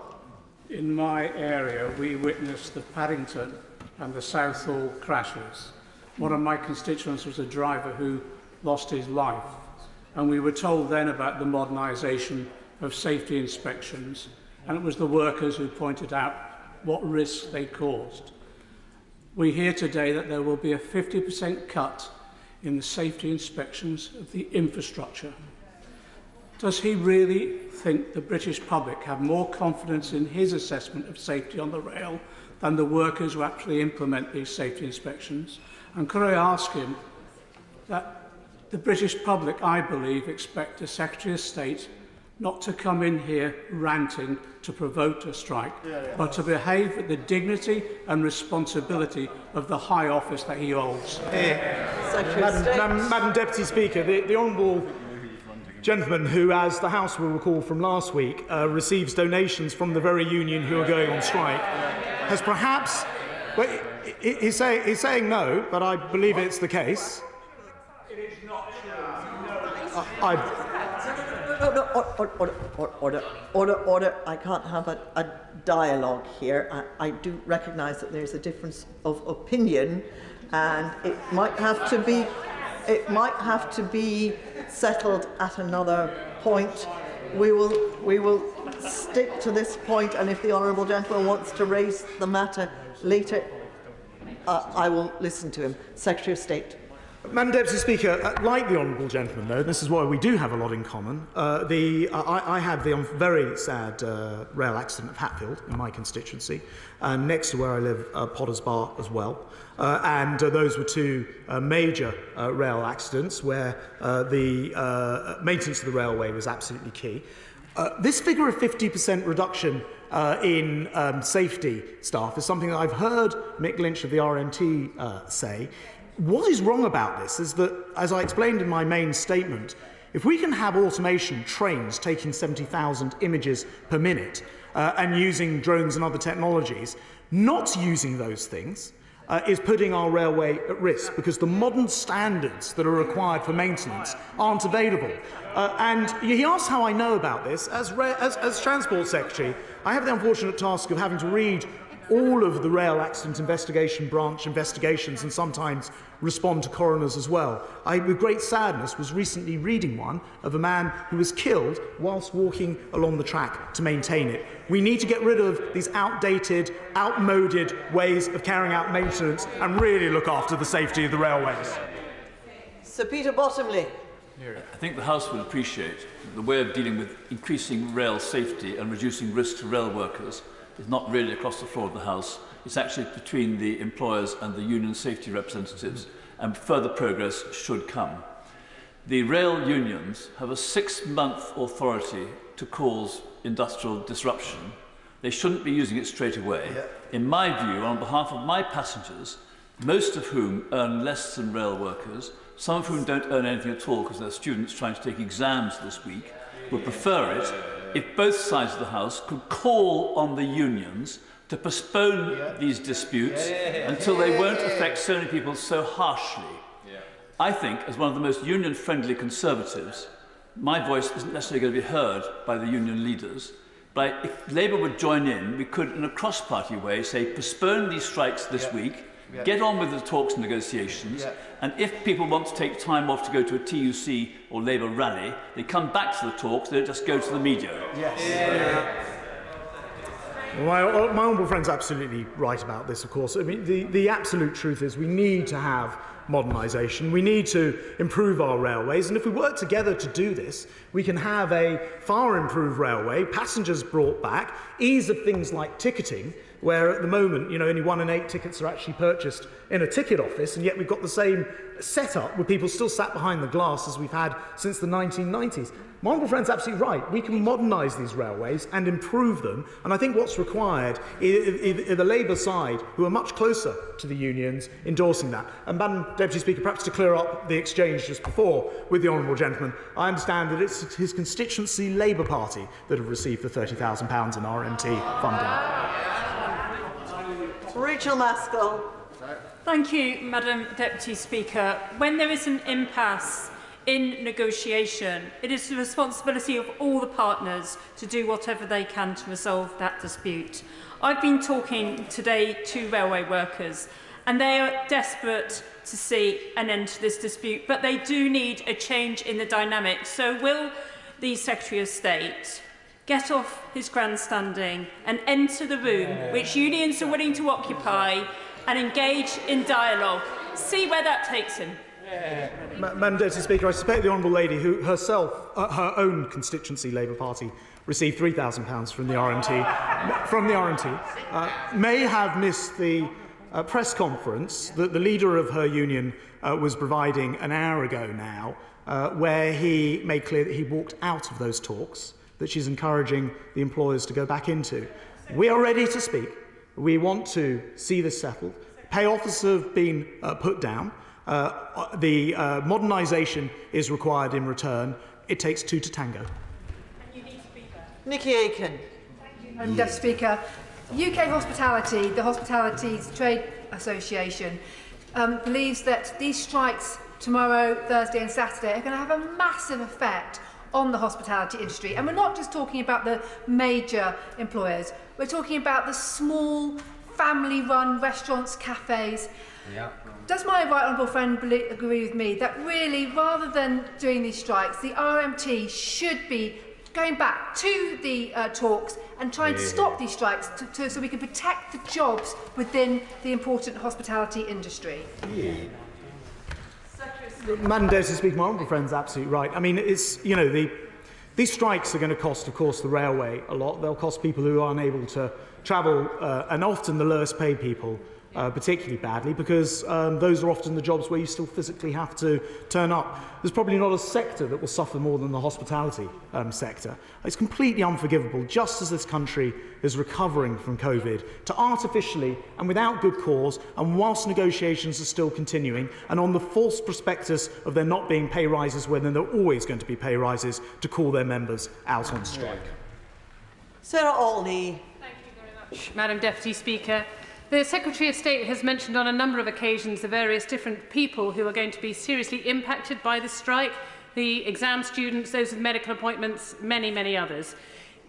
In my area, we witnessed the Paddington and the Southall crashes. One of my constituents was a driver who lost his life, and we were told then about the modernisation of safety inspections, and it was the workers who pointed out what risks they caused. We hear today that there will be a 50% cut in the safety inspections of the infrastructure. Does he really think the British public have more confidence in his assessment of safety on the rail than the workers who actually implement these safety inspections? And could I ask him that the British public, I believe, expect a Secretary of State not to come in here ranting to provoke a strike, but to behave with the dignity and responsibility of the high office that he holds. Madam Deputy Speaker, the Honourable gentleman who, as the House will recall from last week, receives donations from the very union who are going on strike, has perhaps... Well, he's saying no, but I believe it's the case. It is not true. Order. I can't have a dialogue here. I do recognise that there's a difference of opinion, and it might have to be settled at another point. We will stick to this point, and if the honourable gentleman wants to raise the matter later, I will listen to him. Secretary of State. Madam Deputy Speaker, like the honourable gentleman, though, this is why we do have a lot in common. I had the very sad rail accident of Hatfield in my constituency, and next to where I live, Potters Bar as well. And those were two major rail accidents where the maintenance of the railway was absolutely key. This figure of 50% reduction in safety staff is something that I've heard Mick Lynch of the RMT say. What is wrong about this is that, as I explained in my main statement, if we can have automation trains taking 70,000 images per minute and using drones and other technologies, not using those things is putting our railway at risk, because the modern standards that are required for maintenance aren't available. And he asked how I know about this. As Transport Secretary, I have the unfortunate task of having to read all of the Rail Accident Investigation Branch investigations and sometimes respond to coroners as well. I, with great sadness, was recently reading one of a man who was killed whilst walking along the track to maintain it. We need to get rid of these outdated, outmoded ways of carrying out maintenance and really look after the safety of the railways. Sir Peter Bottomley. I think the House will appreciate that the way of dealing with increasing rail safety and reducing risk to rail workers is not really across the floor of the House. It's actually between the employers and the union safety representatives, and further progress should come. The rail unions have a 6-month authority to cause industrial disruption. They shouldn't be using it straight away. In my view, on behalf of my passengers, most of whom earn less than rail workers, some of whom don't earn anything at all because they're students trying to take exams this week, would prefer it if both sides of the House could call on the unions to postpone these disputes until they won't affect so many people so harshly. I think, as one of the most union-friendly Conservatives, my voice isn't necessarily going to be heard by the union leaders, but if Labour would join in, we could, in a cross-party way, say postpone these strikes this week, get on with the talks and negotiations, and if people want to take time off to go to a TUC or Labour rally, they come back to the talks, they don't just go to the media. Well, my honourable friend's absolutely right about this, of course. I mean, the absolute truth is we need to have modernisation. We need to improve our railways, and if we work together to do this, we can have a far improved railway, passengers brought back, ease of things like ticketing, where at the moment, only 1 in 8 tickets are actually purchased in a ticket office, and yet we've got the same setup with people still sat behind the glass as we've had since the 1990s. My honourable friend's absolutely right. We can modernise these railways and improve them, and I think what's required is the Labour side, who are much closer to the unions, endorsing that. And Madam Deputy Speaker, perhaps to clear up the exchange just before with the honourable gentleman, I understand that it's his constituency Labour Party that have received the £30,000 in RMT funding. Rachel Maskell. Thank you, Madam Deputy Speaker. When there is an impasse in negotiation, it is the responsibility of all the partners to do whatever they can to resolve that dispute. I've been talking today to railway workers, and they are desperate to see an end to this dispute, but they do need a change in the dynamic. So will the Secretary of State get off his grandstanding and enter the room which unions are willing to occupy and engage in dialogue? See where that takes him. Madam Deputy Speaker, I suspect the honourable lady, who herself, her own constituency Labour Party, received £3,000 from the RMT, may have missed the press conference that the leader of her union was providing an hour ago now, where he made clear that he walked out of those talks that she's encouraging the employers to go back into. We are ready to speak. We want to see this settled. Pay offers have been put down. The modernisation is required in return. It takes 2 to tango. Nikki Aiken. Madam Deputy Speaker, UK Hospitality, the Hospitalities Trade Association, believes that these strikes tomorrow, Thursday and Saturday are going to have a massive effect on the hospitality industry. And we're not just talking about the major employers, we're talking about the small, family-run restaurants, cafes. Does my right honourable friend agree with me that really, rather than doing these strikes, the RMT should be going back to the talks and trying to stop these strikes so we can protect the jobs within the important hospitality industry? Madam Deputy Speaker, my honourable friend's absolutely right. I mean, it's, these strikes are going to cost, of course, the railway a lot. They'll cost people who are unable to travel, and often the lowest paid people particularly badly, because those are often the jobs where you still physically have to turn up. There's probably not a sector that will suffer more than the hospitality sector. It's completely unforgivable, just as this country is recovering from COVID, to artificially and without good cause, and whilst negotiations are still continuing, and on the false prospectus of there not being pay rises when there are always going to be pay rises, to call their members out on strike. Sarah Olney. Thank you very much, Madam Deputy Speaker. The Secretary of State has mentioned on a number of occasions the various different people who are going to be seriously impacted by this strike, the exam students, those with medical appointments, many, many others.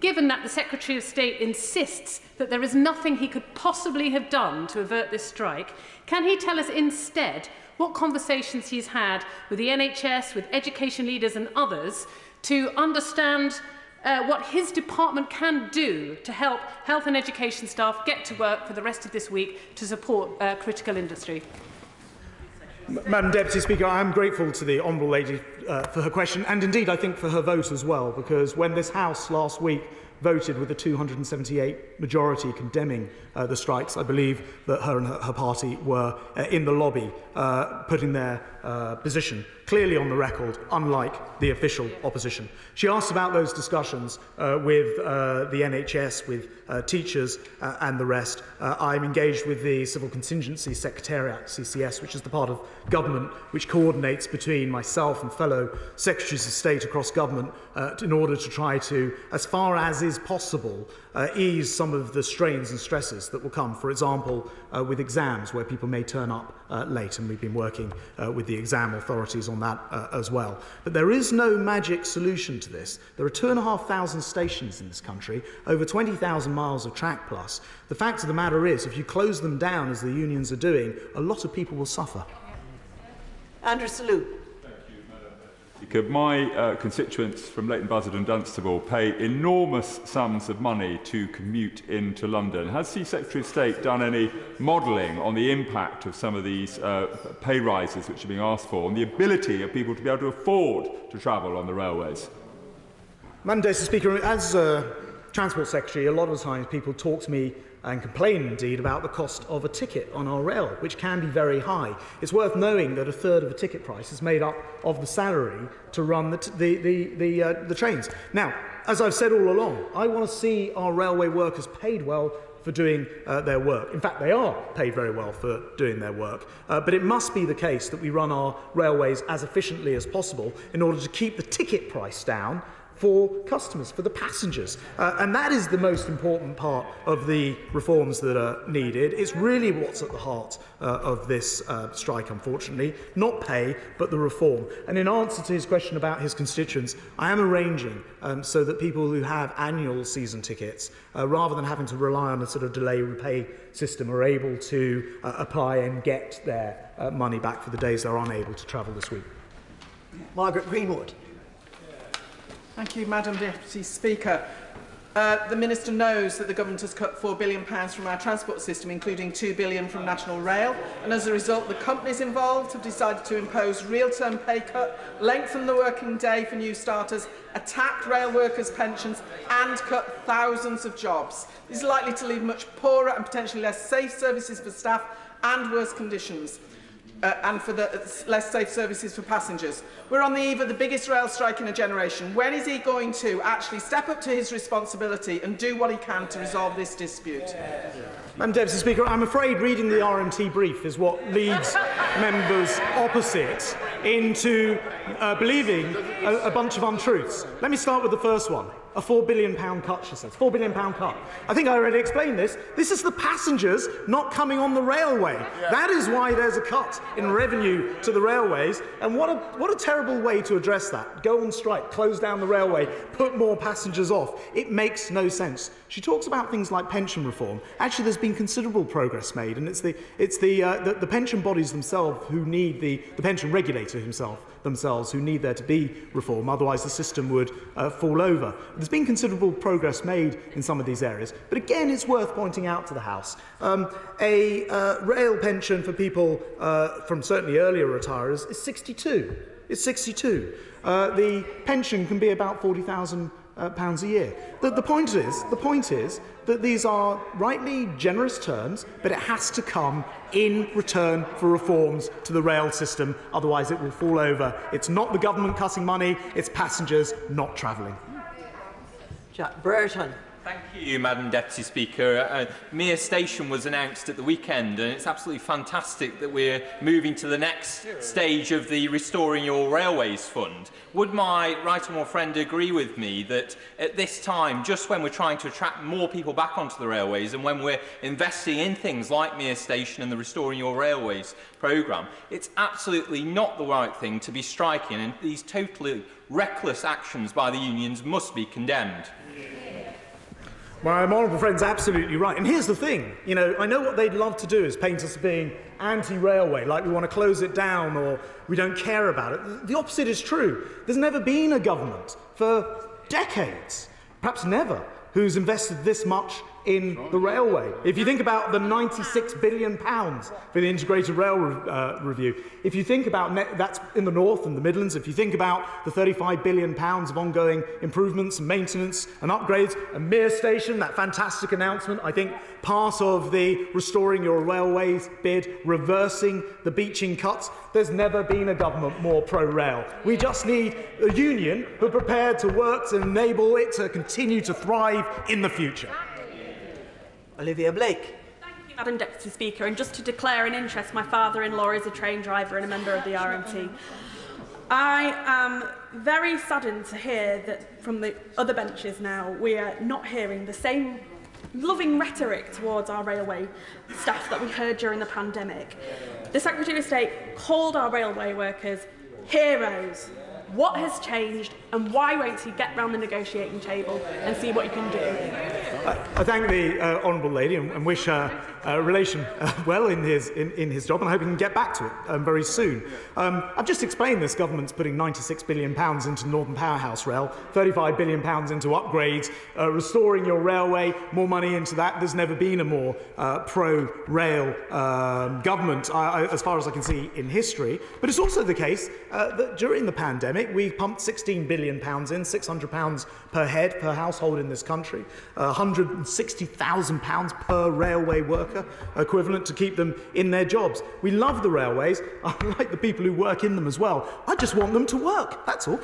Given that the Secretary of State insists that there is nothing he could possibly have done to avert this strike, can he tell us instead what conversations he's had with the NHS, with education leaders and others to understand what his department can do to help health and education staff get to work for the rest of this week to support critical industry? Madam Deputy Speaker, I am grateful to the Honourable Lady for her question, and indeed I think for her vote as well, because when this House last week voted with a 278 majority condemning the strikes, I believe that her and her party were in the lobby putting their position clearly on the record, unlike the official opposition. She asked about those discussions with the NHS, with teachers and the rest. I'm engaged with the Civil Contingency Secretariat, CCS, which is the part of government which coordinates between myself and fellow Secretaries of State across government in order to try to, as far as is possible, ease some of the strains and stresses that will come, for example, with exams where people may turn up late, and we've been working with the exam authorities on that as well. But there is no magic solution to this. There are 2,500 stations in this country, over 20,000 miles of track plus. The fact of the matter is, if you close them down, as the unions are doing, a lot of people will suffer. Andrew Selous. My constituents from Leighton Buzzard and Dunstable pay enormous sums of money to commute into London. Has the Secretary of State done any modelling on the impact of some of these pay rises which are being asked for, on the ability of people to be able to afford to travel on the railways? Madam Deputy Speaker, as Transport Secretary, a lot of the times people talk to me and complain indeed about the cost of a ticket on our rail, which can be very high. It's worth knowing that a third of a ticket price is made up of the salary to run the trains. Now, as I've said all along, I want to see our railway workers paid well for doing their work. In fact, they are paid very well for doing their work. But it must be the case that we run our railways as efficiently as possible in order to keep the ticket price down for customers, for the passengers. And that is the most important part of the reforms that are needed. It's really what's at the heart of this strike, unfortunately. Not pay, but the reform. And in answer to his question about his constituents, I am arranging so that people who have annual season tickets, rather than having to rely on a sort of delay repay system, are able to apply and get their money back for the days they're unable to travel this week. Margaret Greenwood. Thank you, Madam Deputy Speaker. The Minister knows that the Government has cut £4 billion from our transport system, including £2 billion from National Rail, and as a result the companies involved have decided to impose real-term pay cut, lengthen the working day for new starters, attack rail workers' pensions and cut thousands of jobs. This is likely to leave much poorer and potentially less safe services for staff and worse conditions. And for the less safe services for passengers. We're on the eve of the biggest rail strike in a generation. When is he going to actually step up to his responsibility and do what he can to resolve this dispute? Madam Deputy Speaker, I'm afraid reading the RMT brief is what leads members opposite into believing a bunch of untruths. Let me start with the first one. A £4 billion cut, she says. £4 billion cut. I think I already explained this. This is the passengers not coming on the railway. Yeah. That is why there's a cut in revenue to the railways. And what a terrible way to address that. Go on strike, close down the railway, put more passengers off. It makes no sense. She talks about things like pension reform. Actually, there's been considerable progress made, and it's the pension bodies themselves who need the pension regulator themselves who need there to be reform. Otherwise, the system would fall over. There's been considerable progress made in some of these areas, but again, it's worth pointing out to the House a rail pension for people from certainly earlier retirers is 62. It's 62. The pension can be about £40,000 a year. The point is that these are rightly generous terms, but it has to come in return for reforms to the rail system, otherwise it will fall over. It's not the government cutting money, it's passengers not travelling. Jack Burton. Thank you, Madam Deputy Speaker. Mere Station was announced at the weekend, and it's absolutely fantastic that we're moving to the next stage of the Restoring Your Railways Fund. Would my right honourable friend agree with me that at this time, just when we're trying to attract more people back onto the railways and when we're investing in things like Mere Station and the Restoring Your Railways programme, it's absolutely not the right thing to be striking, and these totally reckless actions by the unions must be condemned? My honourable friend's absolutely right. And here's the thing, you know, I know what they'd love to do is paint us as being anti-railway, like we want to close it down or we don't care about it. The opposite is true. There's never been a government for decades, perhaps never, who's invested this much in the railway. If you think about the £96 billion for the Integrated Rail Review, if you think about that's in the North and the Midlands, if you think about the £35 billion of ongoing improvements and maintenance and upgrades, a Mere Station, that fantastic announcement, I think part of the Restoring Your Railways bid, reversing the beaching cuts, there's never been a government more pro-rail. We just need a union who are prepared to work to enable it to continue to thrive in the future. Olivia Blake. Thank you, Madam Deputy Speaker. And just to declare an interest, my father-in-law is a train driver and a member of the RMT. I am very saddened to hear that from the other benches now we are not hearing the same loving rhetoric towards our railway staff that we heard during the pandemic. The Secretary of State called our railway workers heroes. What has changed, and why won't he get round the negotiating table and see what he can do? I thank the honourable lady and wish her relation well in his job, and I hope he can get back to it very soon. I've just explained this government's putting £96 billion into Northern Powerhouse Rail, £35 billion into upgrades, restoring your railway, more money into that. There's never been a more pro-rail government, as far as I can see in history. But it's also the case that during the pandemic, we pumped £16 billion in, £600 per head per household in this country, £160,000 per railway worker equivalent to keep them in their jobs. We love the railways. I like the people who work in them as well. I just want them to work, that's all.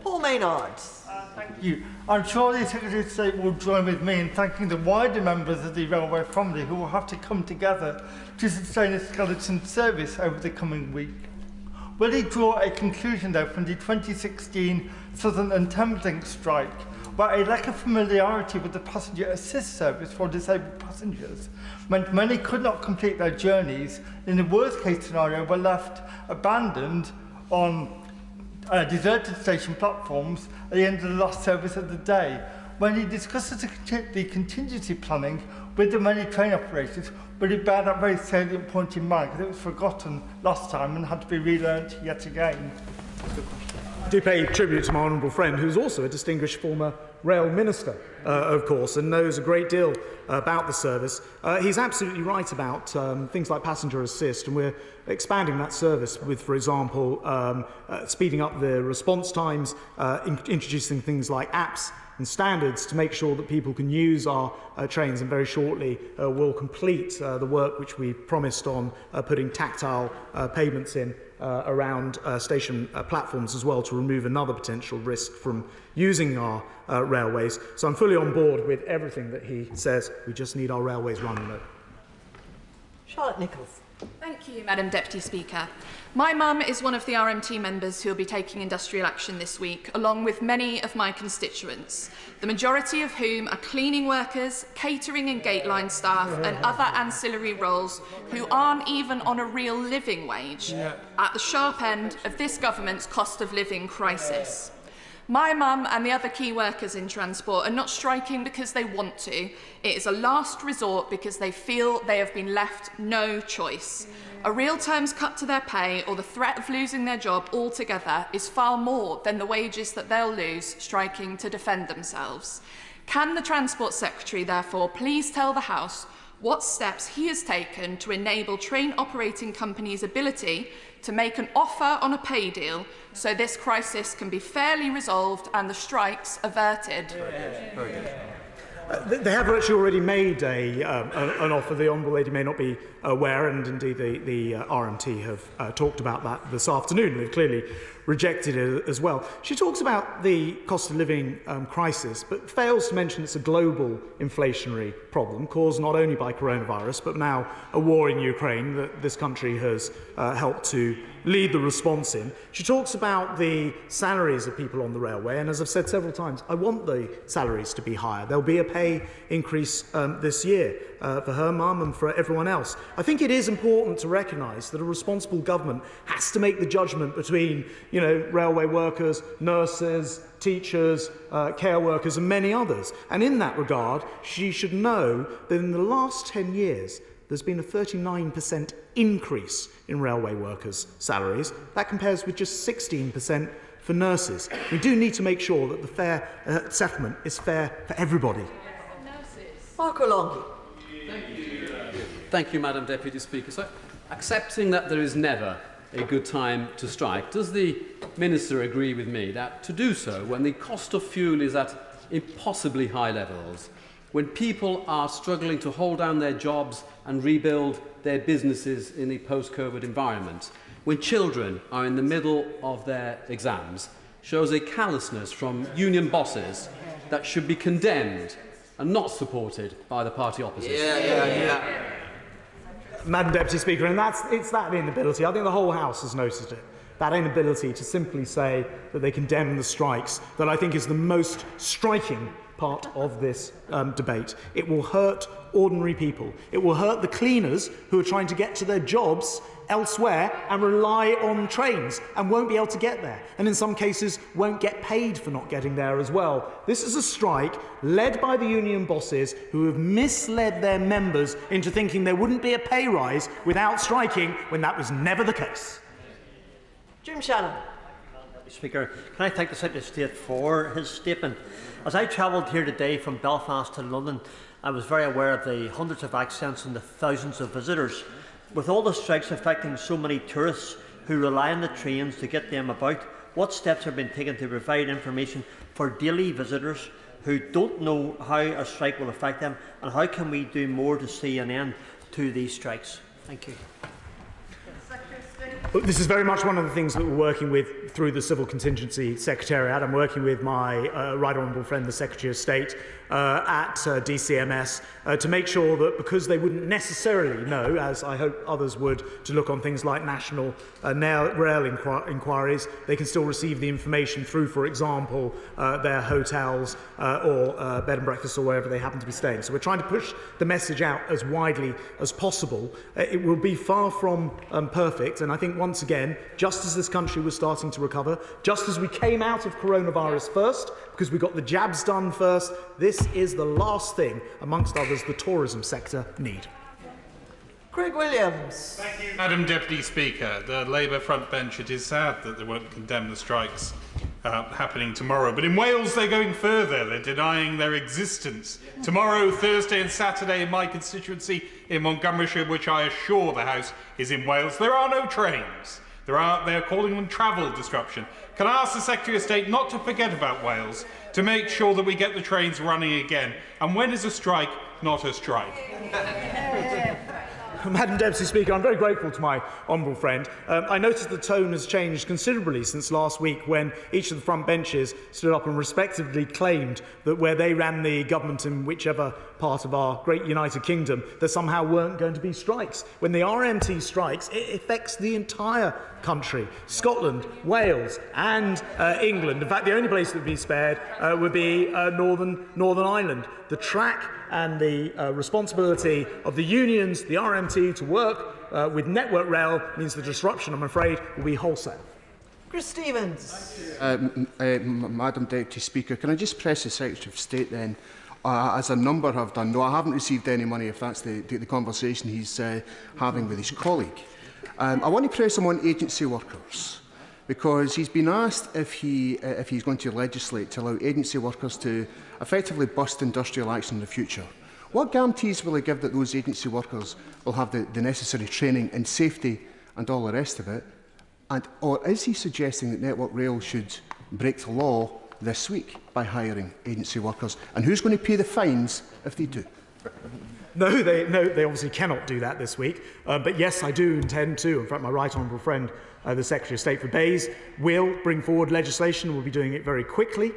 Paul Maynard. Thank you. I'm sure the Secretary of State will join with me in thanking the wider members of the railway family who will have to come together to sustain a skeleton service over the coming week. Will he draw a conclusion, though, from the 2016 Southern and Thames Link strike, where a lack of familiarity with the passenger assist service for disabled passengers meant many could not complete their journeys, in the worst-case scenario were left abandoned on deserted station platforms at the end of the last service of the day? When he discusses the contingency planning with the many train operators, but he bear that very salient point in mind, because it was forgotten last time and had to be relearnt yet again. I do pay tribute to my honourable friend, who's also a distinguished former rail minister, of course, and knows a great deal about the service. He's absolutely right about things like passenger assist, and we're expanding that service with, for example, speeding up the response times, introducing things like apps and standards to make sure that people can use our trains, and very shortly we'll complete the work which we promised on putting tactile pavements in around station platforms as well, to remove another potential risk from using our railways. So I'm fully on board with everything that he says. We just need our railways running though. Charlotte Nichols. Thank you, Madam Deputy Speaker. My mum is one of the RMT members who will be taking industrial action this week, along with many of my constituents, the majority of whom are cleaning workers, catering and gateline staff and other ancillary roles who aren't even on a real living wage, at the sharp end of this government's cost of living crisis. My mum and the other key workers in transport are not striking because they want to. It is a last resort because they feel they have been left no choice. A real terms cut to their pay or the threat of losing their job altogether is far more than the wages that they'll lose striking to defend themselves. Can the Transport Secretary, therefore, please tell the House what steps he has taken to enable train operating companies' ability to make an offer on a pay deal so this crisis can be fairly resolved and the strikes averted. Very good. They have actually already made an offer. The Honourable Lady may not be aware, and indeed the RMT have talked about that this afternoon. They've clearly rejected it as well. She talks about the cost of living crisis, but fails to mention it's a global inflationary problem caused not only by coronavirus, but now a war in Ukraine that this country has helped to lead the response in. She talks about the salaries of people on the railway, and as I've said several times, I want the salaries to be higher. There'll be a pay increase this year for her mum and for everyone else. I think it is important to recognise that a responsible government has to make the judgment between, railway workers, nurses, teachers, care workers and many others. And in that regard, she should know that in the last 10 years, there's been a 39% increase in railway workers' salaries. That compares with just 16% for nurses. We do need to make sure that the fair settlement is fair for everybody. Marco Longhi. Thank you, Madam Deputy Speaker. So, accepting that there is never a good time to strike, does the Minister agree with me that to do so when the cost of fuel is at impossibly high levels, when people are struggling to hold down their jobs and rebuild their businesses in the post-COVID environment, when children are in the middle of their exams, shows a callousness from union bosses that should be condemned and not supported by the party opposition? Madam Deputy Speaker, and it's that inability, I think the whole House has noticed it, that inability to simply say that they condemn the strikes, that I think is the most striking part of this debate. It will hurt ordinary people. It will hurt the cleaners who are trying to get to their jobs elsewhere and rely on trains and won't be able to get there, and in some cases won't get paid for not getting there as well. This is a strike led by the union bosses who have misled their members into thinking there wouldn't be a pay rise without striking when that was never the case. Jim Shannon. Speaker, can I thank the Secretary of State for his statement? As I travelled here today from Belfast to London, I was very aware of the hundreds of accidents and the thousands of visitors. With all the strikes affecting so many tourists who rely on the trains to get them about, what steps have been taken to provide information for daily visitors who don't know how a strike will affect them, and how can we do more to see an end to these strikes? Thank you. This is very much one of the things that we're working with through the Civil Contingency Secretariat. I'm working with my Right Honourable friend, the Secretary of State, at DCMS to make sure that, because they wouldn't necessarily know, as I hope others would, to look on things like national rail inquiries, they can still receive the information through, for example, their hotels or bed and breakfast or wherever they happen to be staying. So we're trying to push the message out as widely as possible. It will be far from perfect, and I think once again, just as this country was starting to recover, just as we came out of coronavirus first, because we got the jabs done first, this is the last thing, amongst others, the tourism sector need. Craig Williams. Thank you, Madam Deputy Speaker. The Labour front bench, it is sad that they won't condemn the strikes happening tomorrow. But in Wales, they're going further. They're denying their existence. Tomorrow, Thursday and Saturday in my constituency in Montgomeryshire, which I assure the House is in Wales, there are no trains. They're calling them travel disruption. Can I ask the Secretary of State not to forget about Wales, to make sure that we get the trains running again? And when is a strike not a strike? Madam Deputy Speaker, I'm very grateful to my honourable friend. I noticed the tone has changed considerably since last week, when each of the front benches stood up and respectively claimed that where they ran the government in whichever part of our great United Kingdom, there somehow weren't going to be strikes. When the RMT strikes, it affects the entire country. Scotland, Wales and England. In fact, the only place that would be spared would be Northern Ireland. The track and the responsibility of the unions, the RMT, to work with Network Rail means the disruption, I'm afraid, will be wholesale. Chris Stevens. Madam Deputy Speaker, can I just press the Secretary of State then, as a number have done? No, I haven't received any money, if that's the conversation he's having with his colleague. I want to press him on agency workers, because he's been asked if he's going to legislate to allow agency workers to effectively bust industrial action in the future. What guarantees will he give that those agency workers will have the necessary training in safety and all the rest of it? Or is he suggesting that Network Rail should break the law this week by hiring agency workers? And who's going to pay the fines if they do? No, they obviously cannot do that this week. But yes, I do intend to. In fact, my right honourable friend, the Secretary of State for Bays, will bring forward legislation. We'll be doing it very quickly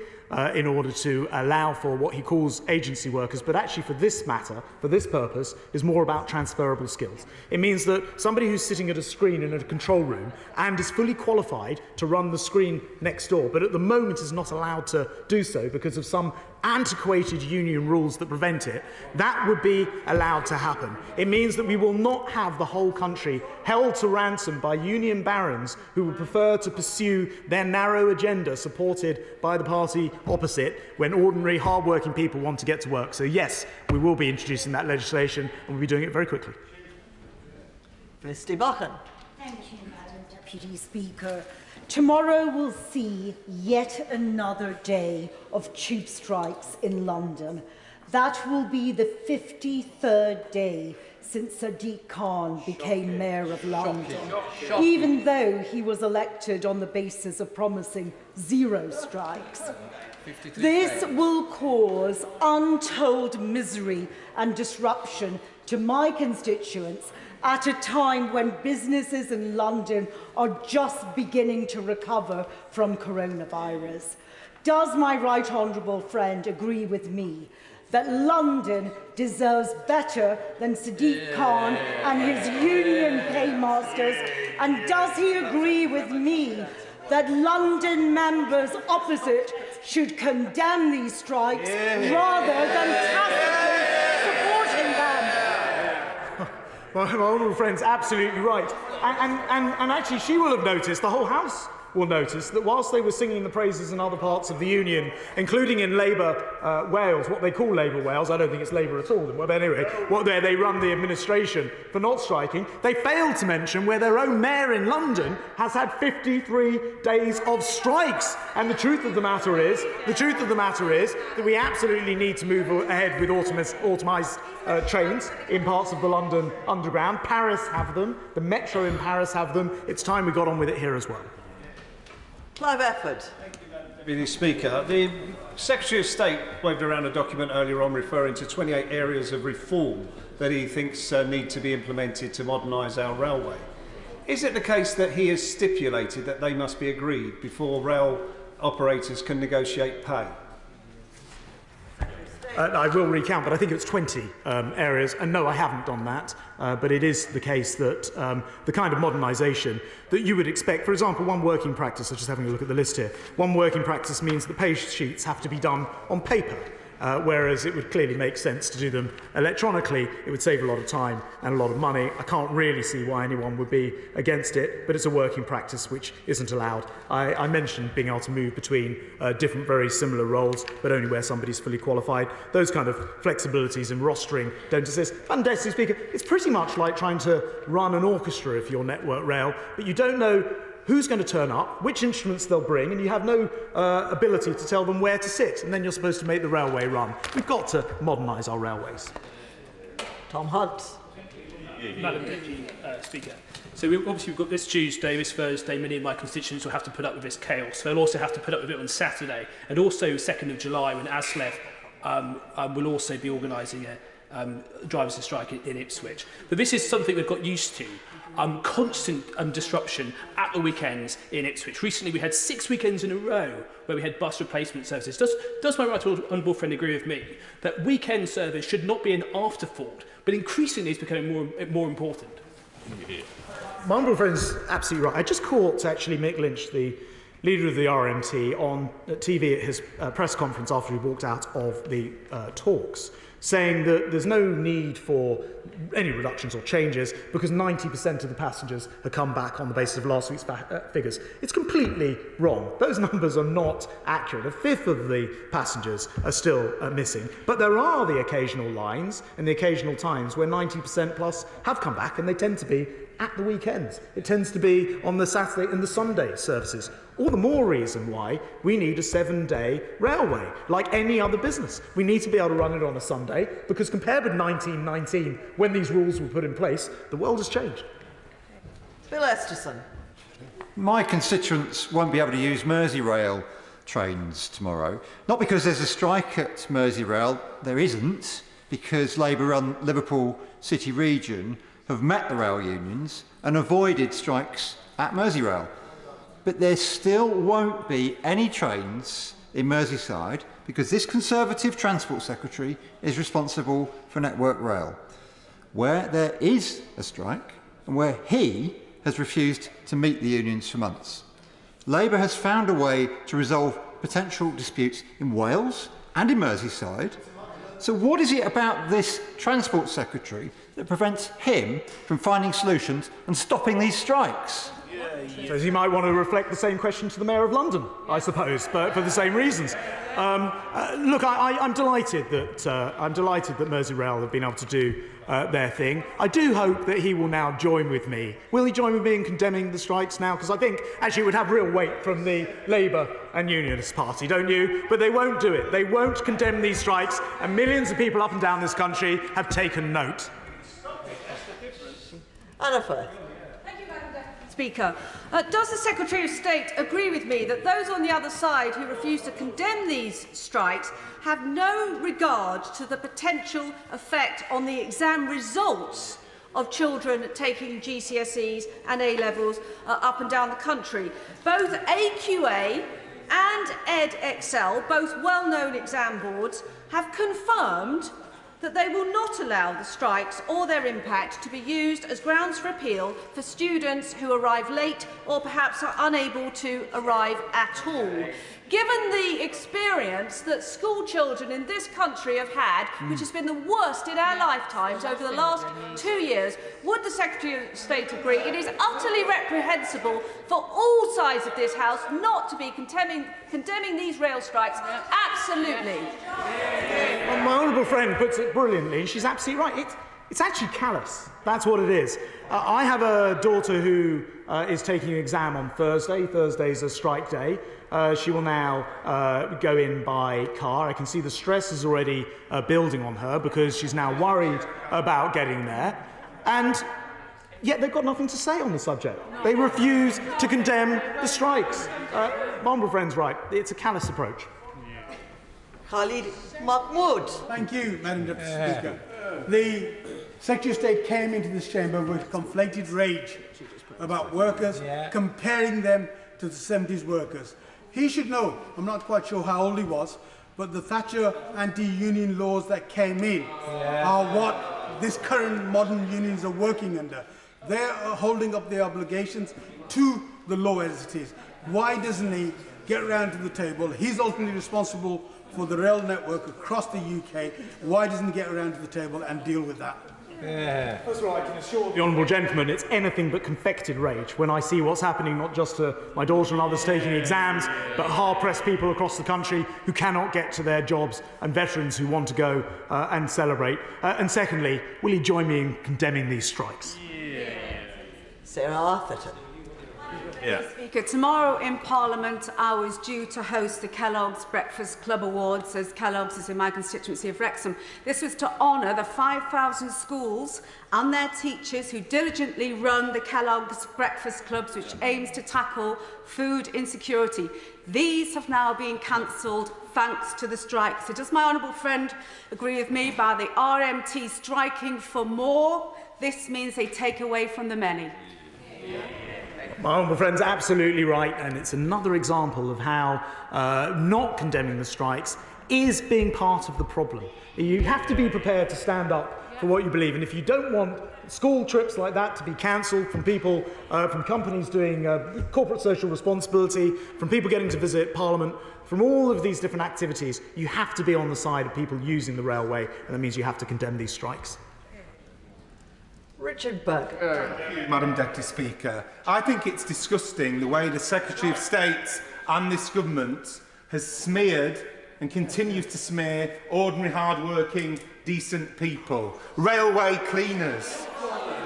in order to allow for what he calls agency workers. But actually, for this matter, for this purpose, is more about transferable skills. It means that somebody who's sitting at a screen in a control room and is fully qualified to run the screen next door, but at the moment is not allowed to do so because of some antiquated union rules that prevent it, that would be allowed to happen. It means that we will not have the whole country held to ransom by union barons who would prefer to pursue their narrow agenda supported by the party opposite when ordinary hard-working people want to get to work. So yes, we will be introducing that legislation and we'll be doing it very quickly. Priti Patel. Thank you, Madam Deputy Speaker. Tomorrow will see yet another day of tube strikes in London. That will be the 53rd day since Sadiq Khan became Mayor of London, even though he was elected on the basis of promising 0 strikes. This will cause untold misery and disruption to my constituents at a time when businesses in London are just beginning to recover from coronavirus. Does my right honourable friend agree with me that London deserves better than Sadiq Khan and his union paymasters? And does he agree with me that London members opposite should condemn these strikes rather than tacitly supporting them? Well, my honourable friend's absolutely right. And actually, she will have noticed, the whole House will notice, that whilst they were singing the praises in other parts of the Union, including in Labour Wales, what they call Labour Wales, I don't think it's Labour at all, but anyway, where they run the administration for not striking, they failed to mention where their own mayor in London has had 53 days of strikes. And the truth of the matter is that we absolutely need to move ahead with automised trains in parts of the London Underground. Paris have them, the Metro in Paris have them. It's time we got on with it here as well. Clive Efford. Deputy Speaker, the Secretary of State waved around a document earlier on referring to 28 areas of reform that he thinks need to be implemented to modernise our railway. Is it the case that he has stipulated that they must be agreed before rail operators can negotiate pay? I will recount, but I think it's 20 areas. And no, I haven't done that. But it is the case that the kind of modernisation that you would expect, for example, one working practice, I'm just having a look at the list here, one working practice means that pay sheets have to be done on paper. Whereas it would clearly make sense to do them electronically. It would save a lot of time and a lot of money. I can't really see why anyone would be against it, but it's a working practice which isn't allowed. I mentioned being able to move between different very similar roles, but only where somebody's fully qualified. Those kind of flexibilities in rostering don't exist. And, Deputy Speaker, it's pretty much like trying to run an orchestra if you're Network Rail, but you don't know who's going to turn up, which instruments they'll bring, and you have no ability to tell them where to sit, and then you're supposed to make the railway run. We've got to modernise our railways. Tom Hunt. Madam Deputy Speaker. So we've got this Tuesday, this Thursday, many of my constituents will have to put up with this chaos. They'll also have to put up with it on Saturday, and also 2nd of July when ASLEF will also be organising a drivers' strike in Ipswich. But this is something we've got used to. Constant disruption at the weekends in Ipswich. Recently we had 6 weekends in a row where we had bus replacement services. Does my right honourable friend agree with me that weekend service should not be an afterthought, but increasingly it's becoming more important? My honourable friend's absolutely right. I just caught actually Mick Lynch, the leader of the RMT, on TV at his press conference after he walked out of the talks, saying that there's no need for any reductions or changes because 90% of the passengers have come back on the basis of last week's figures. It's completely wrong. Those numbers are not accurate. A fifth of the passengers are still missing. But there are the occasional lines and the occasional times where 90% plus have come back, and they tend to be at the weekends. It tends to be on the Saturday and the Sunday services. All the more reason why we need a 7-day railway, like any other business. We need to be able to run it on a Sunday, because compared with 1919, when these rules were put in place, the world has changed. Bill Esterson. My constituents won't be able to use Merseyrail trains tomorrow. Not because there's a strike at Merseyrail, there isn't, because Labour-run Liverpool City Region have met the rail unions and avoided strikes at Merseyrail. But there still won't be any trains in Merseyside because this Conservative Transport Secretary is responsible for Network Rail, where there is a strike and where he has refused to meet the unions for months. Labour has found a way to resolve potential disputes in Wales and in Merseyside. So what is it about this Transport Secretary that prevents him from finding solutions and stopping these strikes? So he might want to reflect the same question to the Mayor of London, I suppose, but for the same reasons. Look, I'm delighted that Merseyrail have been able to do their thing. I do hope that he will now join with me. Will he join with me in condemning the strikes now? Because I think actually it would have real weight from the Labour and Unionist Party, don't you? But they won't do it. They won't condemn these strikes, and millions of people up and down this country have taken note. Anna Firth. Speaker, does the Secretary of State agree with me that those on the other side who refuse to condemn these strikes have no regard to the potential effect on the exam results of children taking GCSEs and A-levels up and down the country? Both AQA and EdXL, both well-known exam boards, have confirmed that they will not allow the strikes or their impact to be used as grounds for appeal for students who arrive late or perhaps are unable to arrive at all. Given the experience that school children in this country have had, which has been the worst in our lifetimes over the last 2 years, would the Secretary of State agree it is utterly reprehensible for all sides of this House not to be condemning these rail strikes? Absolutely. Well, my honourable friend puts it brilliantly, and she's absolutely right. It's actually callous. That's what it is. I have a daughter who is taking an exam on Thursday. Thursday's a strike day. She will now go in by car. I can see the stress is already building on her because she's now worried about getting there. And yet they've got nothing to say on the subject. They refuse to condemn the strikes. My honourable friend's right. It's a callous approach. Khalid Mahmood. Thank you, Madam Deputy Speaker. The Secretary of State came into this chamber with conflated rage about workers, comparing them to the 70s workers. He should know, I'm not quite sure how old he was, but the Thatcher anti-union laws that came in are what this current modern unions are working under. They're holding up their obligations to the law as it is. Why doesn't he get round to the table? He's ultimately responsible for the rail network across the UK. Why doesn't he get around to the table and deal with that? That's right, I can assure the honourable gentleman it's anything but confected rage when I see what's happening not just to my daughter and others taking exams, but hard-pressed people across the country who cannot get to their jobs and veterans who want to go and celebrate. And secondly, will he join me in condemning these strikes? Sarah Arthurton. Speaker, tomorrow in Parliament I was due to host the Kellogg's Breakfast Club Awards, as Kellogg's is in my constituency of Wrexham. This was to honour the 5,000 schools and their teachers who diligently run the Kellogg's Breakfast Clubs, which aims to tackle food insecurity. These have now been cancelled thanks to the strike. So does my honourable friend agree with me? By the RMT striking for more, this means they take away from the many. My honourable friend's absolutely right, and it's another example of how not condemning the strikes is being part of the problem. You have to be prepared to stand up for what you believe, and if you don't want school trips like that to be cancelled from people, from companies doing corporate social responsibility, from people getting to visit Parliament, from all of these different activities, you have to be on the side of people using the railway, and that means you have to condemn these strikes. Richard Berger. Thank you, Madam Deputy Speaker. I think it's disgusting the way the Secretary of State and this government has smeared and continues to smear ordinary, hard-working, decent people. Railway cleaners,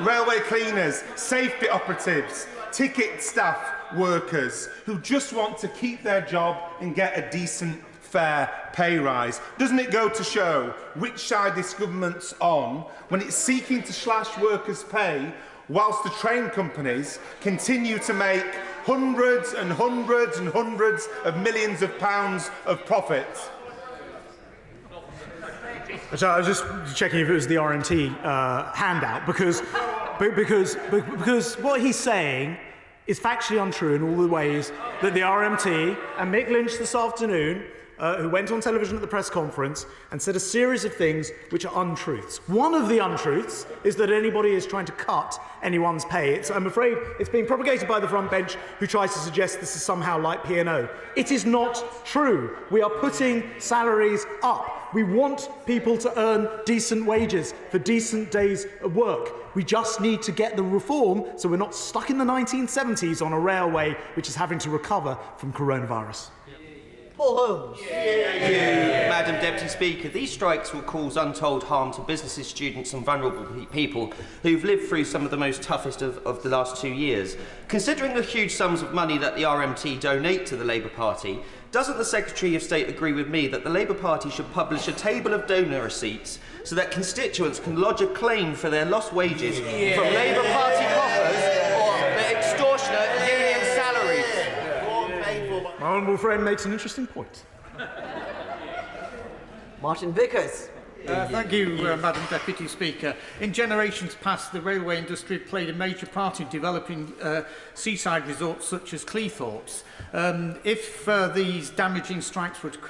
railway cleaners, safety operatives, ticket staff workers who just want to keep their job and get a decent, fair pay rise. Doesn't it go to show which side this government's on when it's seeking to slash workers' pay whilst the train companies continue to make hundreds and hundreds and hundreds of millions of pounds of profit? So I was just checking if it was the RMT handout, because what he's saying is factually untrue in all the ways that the RMT and Mick Lynch this afternoon, who went on television at the press conference and said a series of things which are untruths. One of the untruths is that anybody is trying to cut anyone's pay. I'm afraid it's being propagated by the front bench, who tries to suggest this is somehow like P&O. It is not true. We are putting salaries up. We want people to earn decent wages for decent days of work. We just need to get the reform so we're not stuck in the 1970s on a railway which is having to recover from coronavirus. Paul Holmes. Madam Deputy Speaker, these strikes will cause untold harm to businesses, students and vulnerable people who've lived through some of the most toughest of the last 2 years. Considering the huge sums of money that the RMT donate to the Labour Party, doesn't the Secretary of State agree with me that the Labour Party should publish a table of donor receipts so that constituents can lodge a claim for their lost wages from Labour Party coffers or the extortionate union salaries? My honourable friend makes an interesting point. Martin Vickers. Thank you, Madam Deputy Speaker. In generations past, the railway industry played a major part in developing seaside resorts such as Cleethorpes. If these damaging strikes would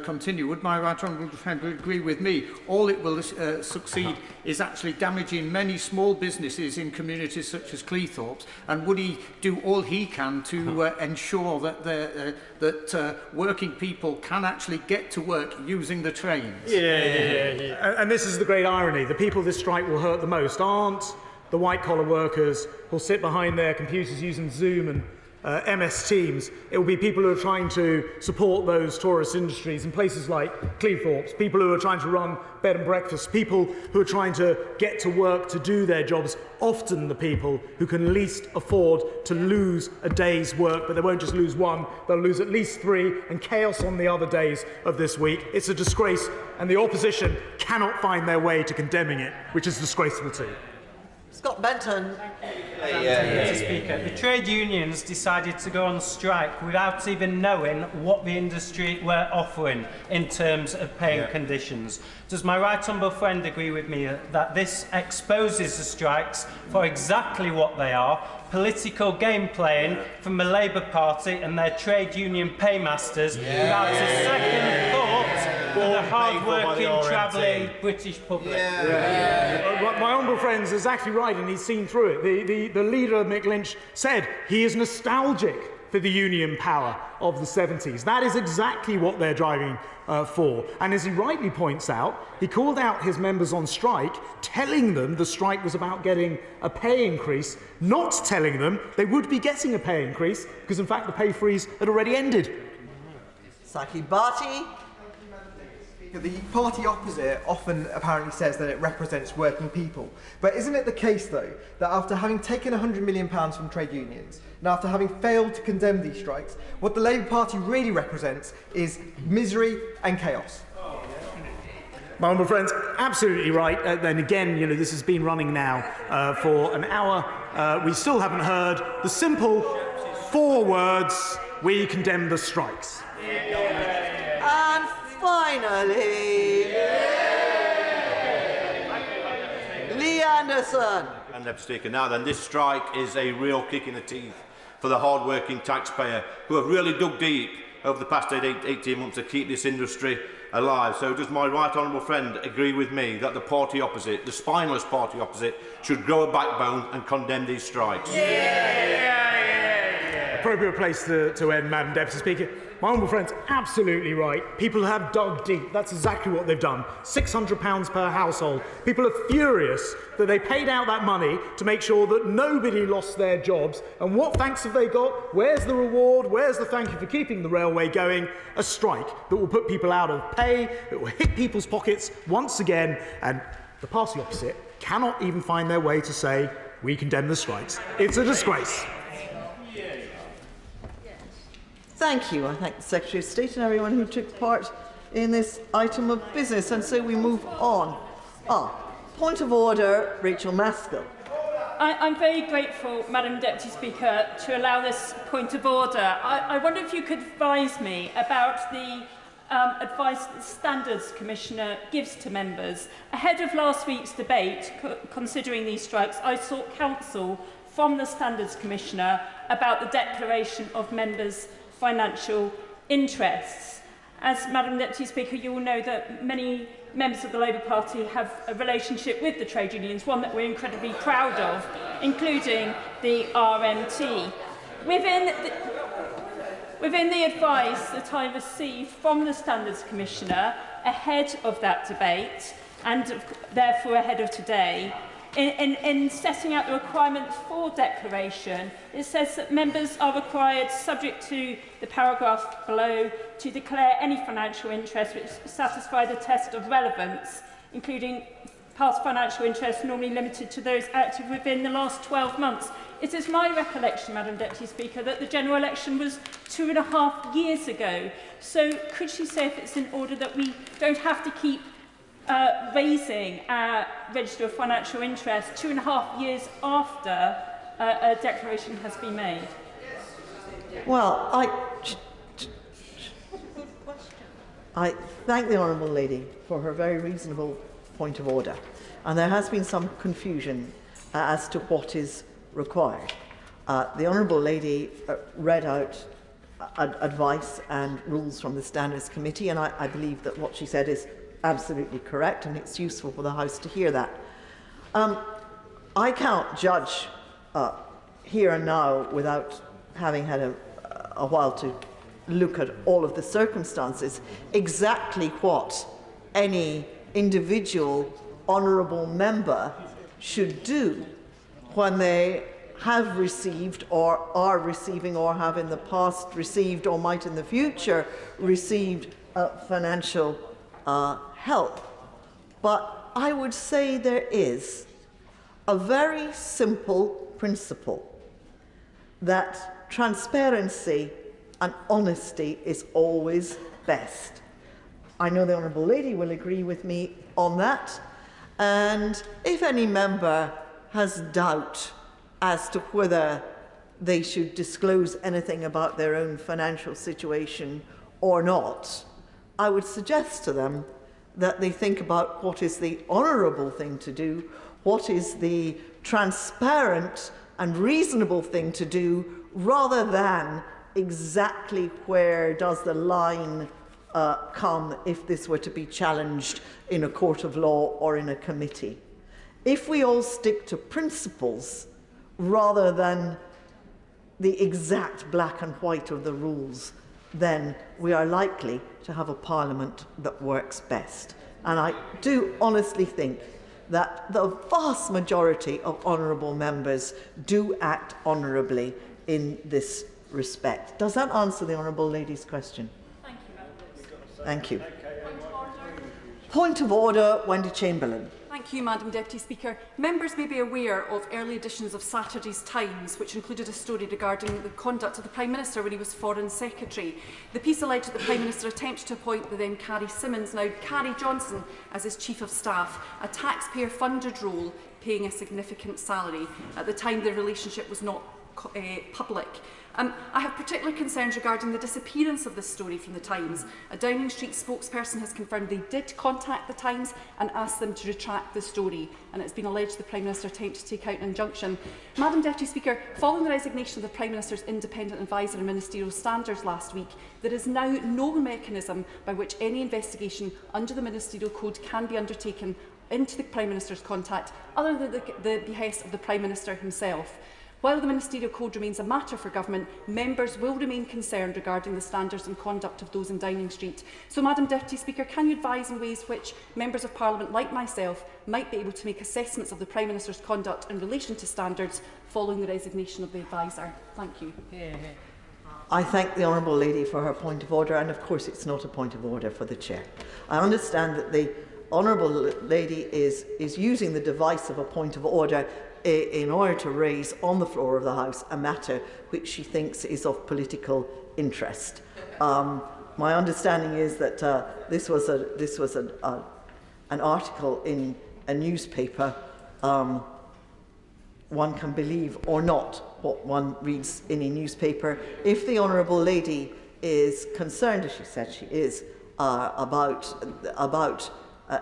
continue, would my right honourable friend agree with me? All it will succeed is actually damaging many small businesses in communities such as Cleethorpes, and would he do all he can to ensure that working people can actually get to work using the trains? And this is the great irony. The people this strike will hurt the most aren't the white-collar workers who'll sit behind their computers using Zoom and MS Teams. It will be people who are trying to support those tourist industries in places like Cleethorpes, people who are trying to run bed and breakfasts, people who are trying to get to work to do their jobs, often the people who can least afford to lose a day's work, but they won't just lose one, they'll lose at least 3, and chaos on the other days of this week. It's a disgrace, and the opposition cannot find their way to condemning it, which is disgraceful too. Scott Benton. Mr. Speaker, the trade unions decided to go on strike without even knowing what the industry were offering in terms of pay and conditions. Does my right honourable friend agree with me that this exposes the strikes for exactly what they are, political game playing from the Labour Party and their trade union paymasters without a second thought for the hard-working, travelling British public? My honourable friend's exactly right, and he's seen through it. The leader, Mick Lynch, said he is nostalgic for the union power of the 70s. That is exactly what they're driving for. And as he rightly points out, he called out his members on strike, telling them the strike was about getting a pay increase, not telling them they would be getting a pay increase, because in fact the pay freeze had already ended. Saki Bhatti. The party opposite often apparently says that it represents working people. But isn't it the case, though, that after having taken £100 million from trade unions, and after having failed to condemn these strikes, what the Labour Party really represents is misery and chaos? My honourable friend's absolutely right. Then again, this has been running now for an hour. We still haven't heard the simple 4 words: we condemn the strikes. And finally, Lee Anderson. And Deputy Speaker, now then, this strike is a real kick in the teeth for the hard-working taxpayer who have really dug deep over the past 18 months to keep this industry alive. So does my right honourable friend agree with me that the party opposite, the spineless party opposite, should grow a backbone and condemn these strikes? Appropriate place to end, Madam Deputy Speaker. My honourable friend's absolutely right. People have dug deep. That's exactly what they've done. £600 per household. People are furious that they paid out that money to make sure that nobody lost their jobs. And what thanks have they got? Where's the reward? Where's the thank you for keeping the railway going? A strike that will put people out of pay, that will hit people's pockets once again, and the party opposite cannot even find their way to say, we condemn the strikes. It's a disgrace. Thank you. I thank the Secretary of State and everyone who took part in this item of business. And so we move on. Point of order, Rachel Maskell. I'm very grateful, Madam Deputy Speaker, to allow this point of order. I wonder if you could advise me about the advice that the Standards Commissioner gives to members. Ahead of last week's debate, considering these strikes, I sought counsel from the Standards Commissioner about the declaration of members' financial interests. As Madam Deputy Speaker, you will know that many members of the Labour Party have a relationship with the trade unions, one that we're incredibly proud of, including the RMT. Within the advice that I received from the Standards Commissioner ahead of that debate, and therefore ahead of today, in setting out the requirements for declaration, it says that members are required, subject to the paragraph below, to declare any financial interest which satisfy the test of relevance, including past financial interests normally limited to those active within the last 12 months. It is my recollection, Madam Deputy Speaker, that the general election was 2.5 years ago. So could she say if it's in order that we don't have to keep raising our register of financial interest 2.5 years after a declaration has been made? Well, I thank the Honourable Lady for her very reasonable point of order. And there has been some confusion as to what is required. The Honourable Lady read out advice and rules from the Standards Committee, and I believe that what she said is absolutely correct, and it's useful for the House to hear that. I cannot judge here and now, without having had a while to look at all of the circumstances, exactly what any individual honourable member should do when they have received or are receiving or have in the past received or might in the future received financial help. But I would say there is a very simple principle that transparency and honesty is always best. I know the Honourable Lady will agree with me on that, and if any member has doubt as to whether they should disclose anything about their own financial situation or not, I would suggest to them that they think about what is the honourable thing to do, what is the transparent and reasonable thing to do, rather than exactly where does the line come if this were to be challenged in a court of law or in a committee. If we all stick to principles rather than the exact black and white of the rules, then we are likely to have a parliament that works best. And I do honestly think that the vast majority of honourable members do act honourably in this respect. Does that answer the Honourable Lady's question? Thank you, Madam. Thank you. Point of order, Wendy Chamberlain. Thank you, Madam Deputy Speaker. Members may be aware of early editions of Saturday's Times, which included a story regarding the conduct of the Prime Minister when he was Foreign Secretary. The piece alleged that the Prime Minister attempted to appoint the then Carrie Symonds, now Carrie Johnson, as his Chief of Staff, a taxpayer-funded role, paying a significant salary. At the time, the relationship was not public. I have particular concerns regarding the disappearance of this story from the Times. A Downing Street spokesperson has confirmed they did contact the Times and asked them to retract the story, and it's been alleged the Prime Minister attempted to take out an injunction. Madam Deputy Speaker, following the resignation of the Prime Minister's independent adviser on ministerial standards last week, there is now no mechanism by which any investigation under the Ministerial Code can be undertaken into the Prime Minister's contact, other than the behest of the Prime Minister himself. While the Ministerial Code remains a matter for government, members will remain concerned regarding the standards and conduct of those in Downing Street. So, Madam Deputy Speaker, can you advise on ways which members of Parliament like myself might be able to make assessments of the Prime Minister's conduct in relation to standards following the resignation of the adviser? Thank you. I thank the Honourable Lady for her point of order, and of course it's not a point of order for the Chair. I understand that the honourable lady is using the device of a point of order in order to raise on the floor of the House a matter which she thinks is of political interest. My understanding is that this was an article in a newspaper. One can believe or not what one reads in a newspaper. If the honourable lady is concerned, as she said she is, about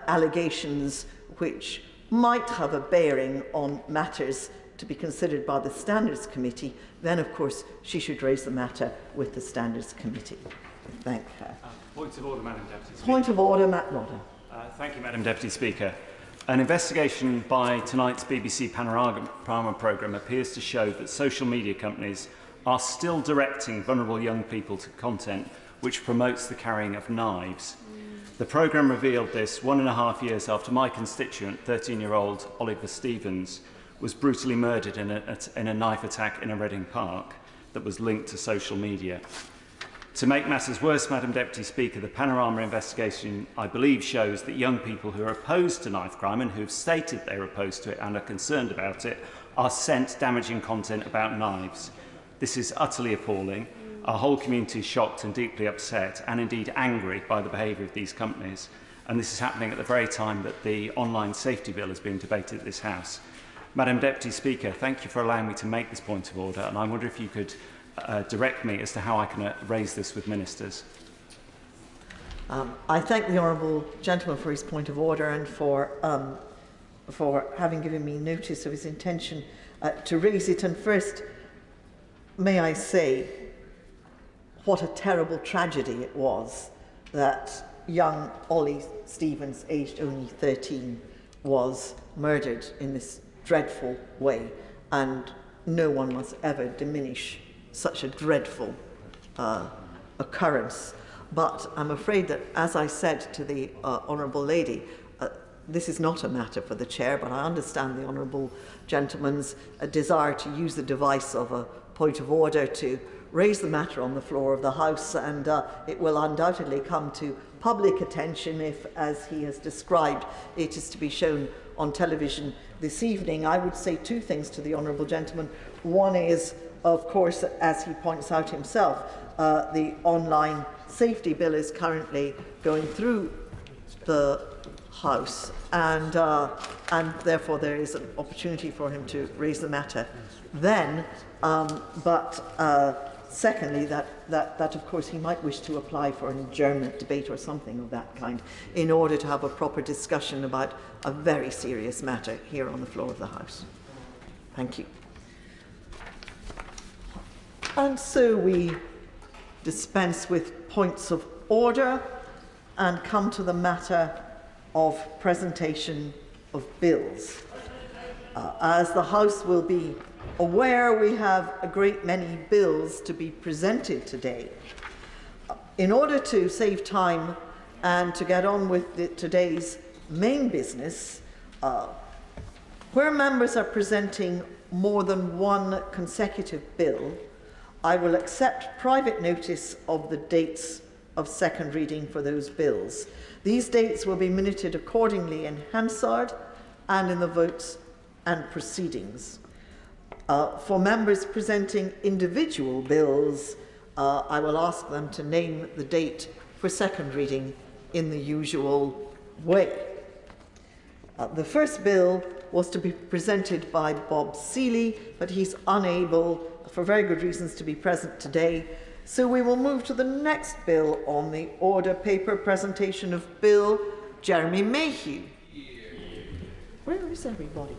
allegations which might have a bearing on matters to be considered by the Standards Committee, then of course she should raise the matter with the Standards Committee. Thank her. Point of order, Madam Deputy Speaker. Point of order, Matt Rodden. Thank you, Madam Deputy Speaker. An investigation by tonight's BBC Panorama programme appears to show that social media companies are still directing vulnerable young people to content which promotes the carrying of knives. The programme revealed this 1.5 years after my constituent, 13-year-old Oliver Stevens, was brutally murdered in a knife attack in a Reading Park that was linked to social media. To make matters worse, Madam Deputy Speaker, the Panorama investigation, I believe, shows that young people who are opposed to knife crime and who have stated they're opposed to it and are concerned about it are sent damaging content about knives. This is utterly appalling. Our whole community is shocked and deeply upset and indeed angry by the behaviour of these companies. And this is happening at the very time that the online safety bill is being debated at this House. Madam Deputy Speaker, thank you for allowing me to make this point of order, and I wonder if you could direct me as to how I can raise this with ministers. I thank the honourable gentleman for his point of order and for having given me notice of his intention to raise it. And first, may I say what a terrible tragedy it was that young Ollie Stevens, aged only 13, was murdered in this dreadful way, and no one must ever diminish such a dreadful occurrence. But I'm afraid that, as I said to the honourable lady, this is not a matter for the chair, but I understand the honourable gentleman's desire to use the device of a point of order to raise the matter on the floor of the House, and it will undoubtedly come to public attention if, as he has described, it is to be shown on television this evening. I would say two things to the honourable gentleman. One is, of course, as he points out himself, the online safety bill is currently going through the House, and therefore there is an opportunity for him to raise the matter then. Secondly, that of course he might wish to apply for an adjournment debate or something of that kind in order to have a proper discussion about a very serious matter here on the floor of the House. Thank you. And so we dispense with points of order and come to the matter of presentation of bills. As the House will be aware, we have a great many bills to be presented today. In order to save time and to get on with today's main business, where members are presenting more than one consecutive bill, I will accept private notice of the dates of second reading for those bills. These dates will be minuted accordingly in Hansard and in the votes and proceedings. For members presenting individual bills, I will ask them to name the date for second reading in the usual way. The first bill was to be presented by Bob Seeley, but he's unable, for very good reasons, to be present today. So we will move to the next bill on the order paper, presentation of Bill Jeremy Mayhew. Where is everybody?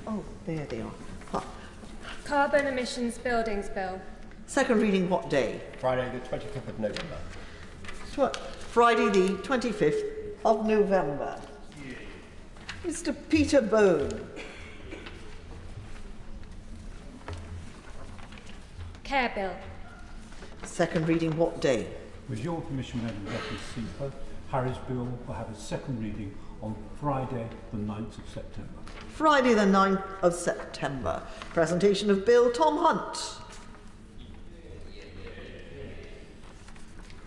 Oh, there they are. Huh. Carbon Emissions Buildings Bill. Second reading what day? Friday the 25th of November. Friday the 25th of November. Mr. Peter Bone. Care Bill. Second reading what day? With your permission, Madam Deputy Speaker, Harry's Bill will have a second reading on Friday the 9th of September. Friday the 9th of September. Presentation of Bill Tom Hunt.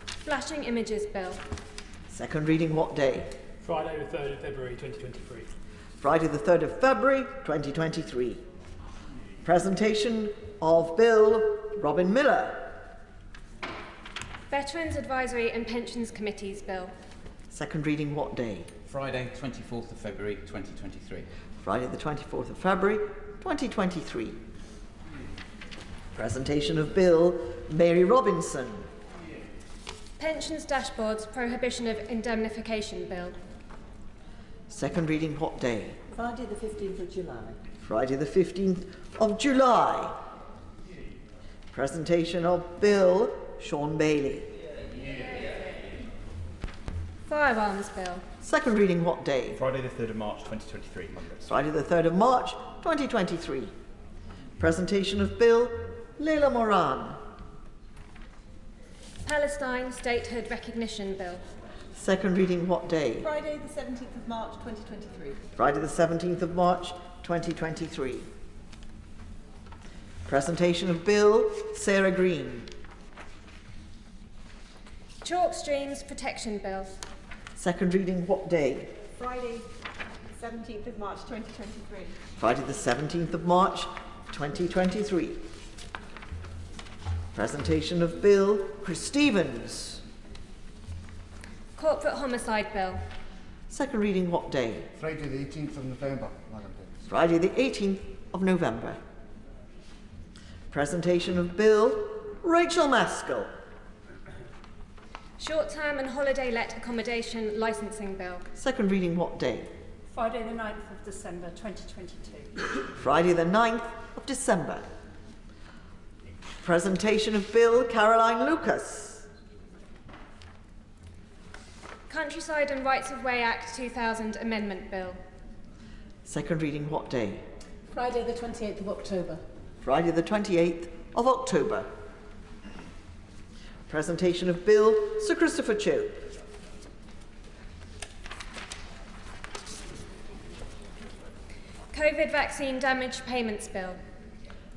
Flashing Images Bill. Second reading what day? Friday the 3rd of February 2023. Friday the 3rd of February 2023. Presentation of Bill Robin Miller. Veterans Advisory and Pensions Committees Bill. Second reading what day? Friday, 24th of February 2023. Friday the 24th of February 2023. Presentation of Bill Mary Robinson. Pensions Dashboards Prohibition of Indemnification Bill. Second reading what day? Friday the 15th of July. Friday the 15th of July. Presentation of Bill Sean Bailey. Firearms Bill. Second reading what day? Friday the 3rd of March 2023. Friday the 3rd of March 2023. Presentation of Bill Leila Moran. Palestine Statehood Recognition Bill. Second reading what day? Friday the 17th of March 2023. Friday the 17th of March 2023. Presentation of Bill Sarah Green. Chalk Streams Protection Bill. Second reading what day? Friday 17th of March 2023. Friday the 17th of March 2023. Presentation of Bill Chris Stevens. Corporate Homicide Bill. Second reading what day? Friday the 18th of November, Madam Davis. Friday the 18th of November. Presentation of Bill Rachel Maskell. Short-term and holiday let accommodation licensing bill. Second reading what day? Friday the 9th of December 2022. Friday the 9th of December. Presentation of Bill Caroline Lucas. Countryside and Rights of Way Act 2000 Amendment Bill. Second reading what day? Friday the 28th of October. Friday the 28th of October. Presentation of Bill Sir Christopher Chope. COVID Vaccine Damage Payments Bill.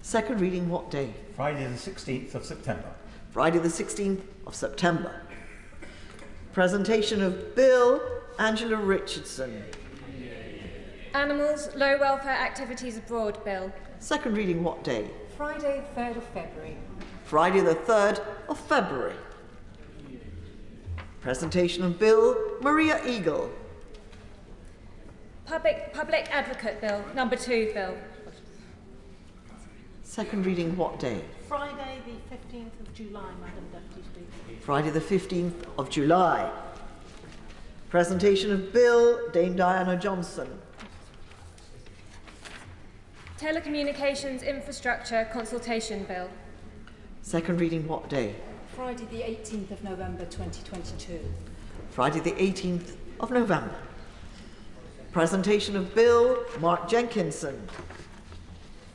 Second reading what day? Friday the 16th of September. Friday the 16th of September. Presentation of Bill Angela Richardson. Animals Low Welfare Activities Abroad Bill. Second reading what day? Friday 3rd of February. Friday the 3rd of February. Presentation of Bill Maria Eagle. Public Advocate Bill, number 2 Bill. Second reading what day? Friday the 15th of July, Madam Deputy Speaker. Friday the 15th of July. Presentation of Bill Dame Diana Johnson. Telecommunications Infrastructure Consultation Bill. Second reading what day? Friday the 18th of November 2022. Friday the 18th of November. Presentation of Bill Mark Jenkinson.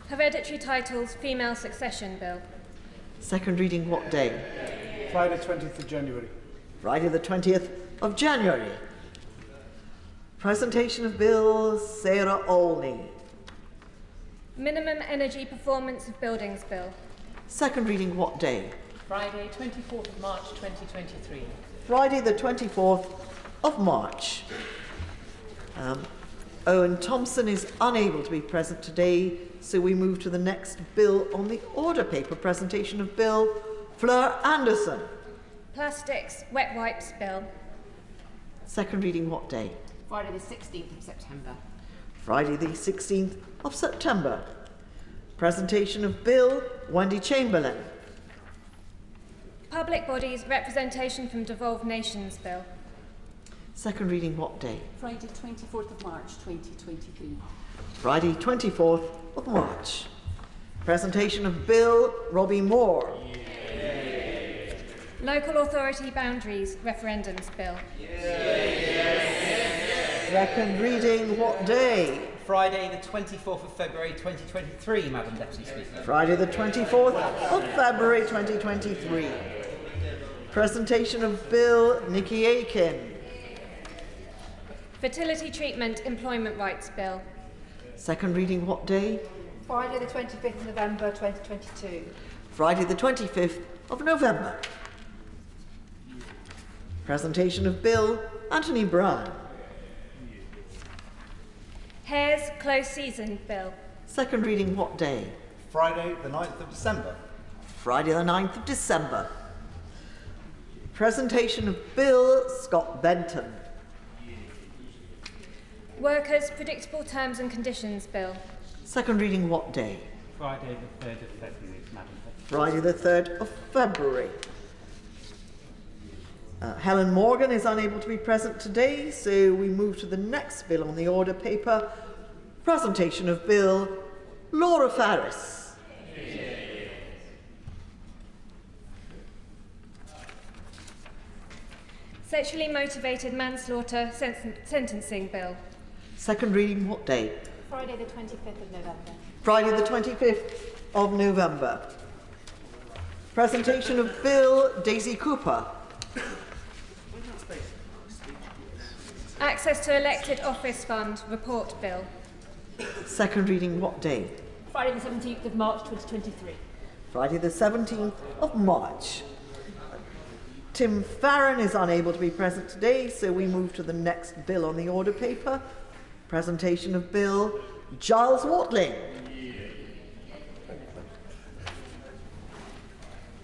Hereditary Titles Female Succession Bill. Second reading what day? Friday 20th of January. Friday the 20th of January. Presentation of Bill Sarah Olney. Minimum Energy Performance of Buildings Bill. Second reading what day? Friday 24th of March 2023. Friday the 24th of March. Owen Thompson is unable to be present today, so we move to the next bill on the order paper, presentation of Bill Fleur Anderson. Plastics Wet Wipes Bill. Second reading what day? Friday the 16th of September. Friday the 16th of September. Presentation of Bill Wendy Chamberlain. Public Bodies Representation from Devolved Nations Bill. Second reading what day? Friday 24th of March 2023. Friday 24th of March. Presentation of Bill Robbie Moore. Local Authority Boundaries Referendums Bill. Second reading what day? Friday the 24th of February 2023, Madam Deputy Speaker. Friday the 24th of February 2023. Presentation of Bill Nicky Aiken. Fertility Treatment Employment Rights Bill. Second reading what day? Friday the 25th of November 2022. Friday the 25th of November. Presentation of Bill Anthony Brown. Hare's Close Season Bill. Second reading what day? Friday, the 9th of December. Friday the 9th of December. Presentation of Bill Scott Benton. Workers' Predictable Terms and Conditions Bill. Second reading what day? Friday the 3rd of February, Madam Deputy. Friday the 3rd of February. Helen Morgan is unable to be present today, so we move to the next bill on the order paper. Presentation of Bill Laura Farris. Sexually Motivated Manslaughter Sentencing Bill. Second reading what day? Friday the 25th of November. Friday the 25th of November. Presentation of Bill Daisy Cooper. Access to Elected Office Fund Report Bill. Second reading what day? Friday the 17th of March 2023. Friday the 17th of March. Tim Farron is unable to be present today, so we move to the next bill on the order paper. Presentation of Bill Giles Watling.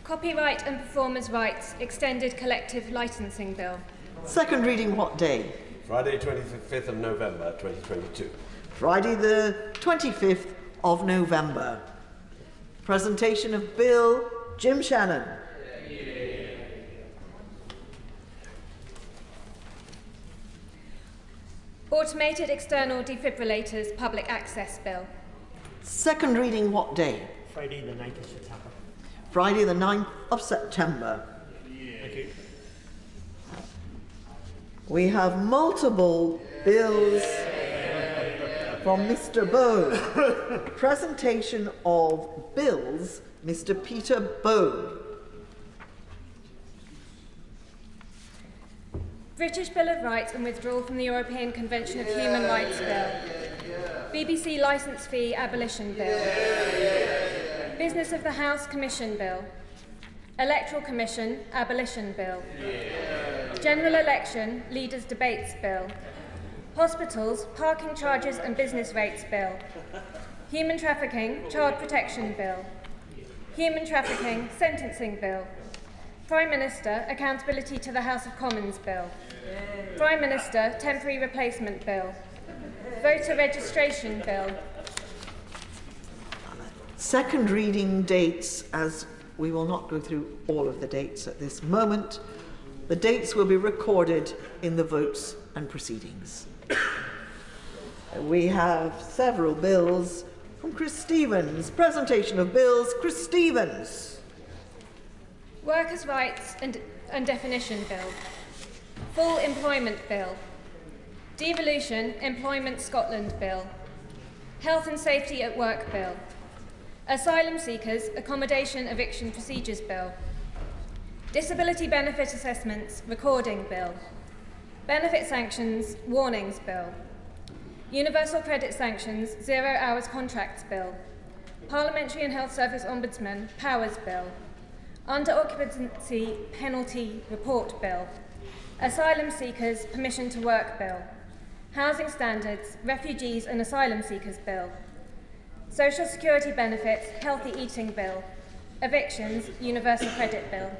Copyright and Performers' Rights Extended Collective Licensing Bill. Second reading what day? Friday, 25th of November, 2022. Friday the 25th of November. Presentation of Bill Jim Shannon. Automated External Defibrillators Public Access Bill. Second reading what day? Friday the 9th of September. Friday the 9th of September. Thank you. We have multiple bills from Mr. Bone. Presentation of bills, Mr. Peter Bone. British Bill of Rights and Withdrawal from the European Convention of Human Rights Bill. BBC Licence Fee Abolition Bill. Business of the House Commission Bill. Electoral Commission Abolition Bill. General Election Leaders Debates Bill. Hospitals Parking Charges and Business Rates Bill. Human Trafficking Child Protection Bill. Human Trafficking Sentencing Bill. Prime Minister Accountability to the House of Commons Bill. Prime Minister Temporary Replacement Bill. Voter Registration Bill. Second reading dates, as we will not go through all of the dates at this moment. The dates will be recorded in the votes and proceedings. We have several bills from Chris Stevens. Presentation of bills, Chris Stevens. Workers' Rights and Definition Bill. Full Employment Bill. Devolution Employment Scotland Bill. Health and Safety at Work Bill. Asylum Seekers Accommodation Eviction Procedures Bill. Disability Benefit Assessments Recording Bill. Benefit Sanctions Warnings Bill. Universal Credit Sanctions 0 Hours Contracts Bill. Parliamentary and Health Service Ombudsman Powers Bill. Under Occupancy Penalty Report Bill. Asylum Seekers Permission to Work Bill. Housing Standards Refugees and Asylum Seekers Bill. Social Security Benefits Healthy Eating Bill. Evictions Universal Credit Bill.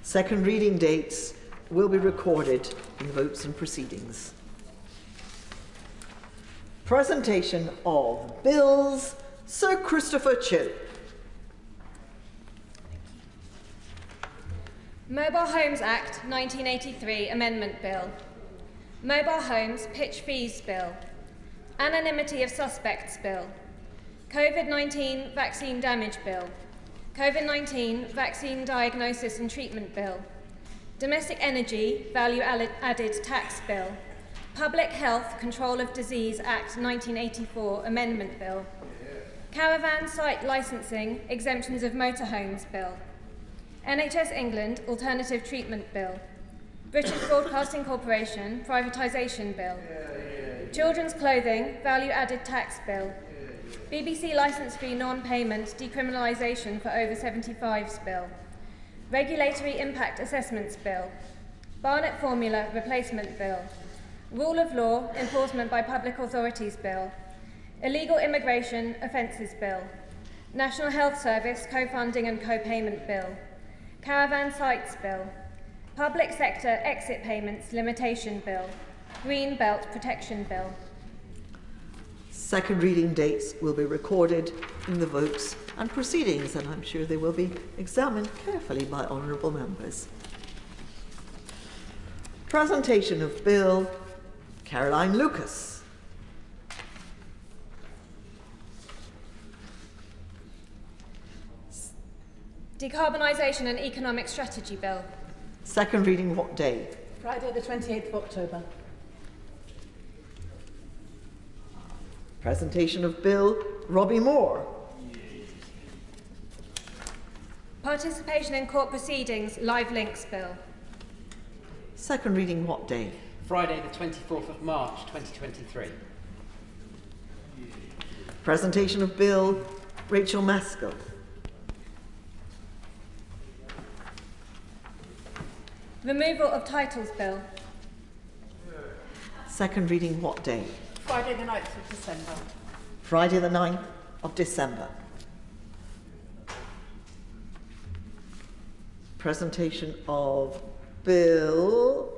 Second reading dates will be recorded in the votes and proceedings. Presentation of bills, Sir Christopher Chill. Mobile Homes Act 1983 Amendment Bill. Mobile Homes Pitch Fees Bill. Anonymity of Suspects Bill. COVID-19 Vaccine Damage Bill. COVID-19 Vaccine Diagnosis and Treatment Bill. Domestic Energy Value Added Tax Bill. Public Health Control of Disease Act 1984 Amendment Bill. Caravan Site Licensing Exemptions of Motorhomes Bill. NHS England Alternative Treatment Bill. British Broadcasting Corporation Privatisation Bill. Children's Clothing Value Added Tax Bill. BBC Licence Fee Non-Payment Decriminalisation for Over 75s Bill. Regulatory Impact Assessments Bill. Barnett Formula Replacement Bill. Rule of Law, Enforcement by Public Authorities Bill, Illegal Immigration Offences Bill, National Health Service Co-Funding and Co-Payment Bill, Caravan Sites Bill, Public Sector Exit Payments Limitation Bill, Green Belt Protection Bill. Second reading dates will be recorded in the votes and proceedings, and I'm sure they will be examined carefully by honourable members. Presentation of Bill, Caroline Lucas. Decarbonisation and Economic Strategy Bill. Second reading what day? Friday the 28th of October. Presentation of Bill, Robbie Moore. Participation in Court Proceedings, Live Links Bill. Second reading what day? Friday the 24th of March 2023. Presentation of Bill, Rachel Maskell. Removal of Titles Bill. Second reading what day? Friday the 9th of December. Friday the 9th of December. Presentation of Bill.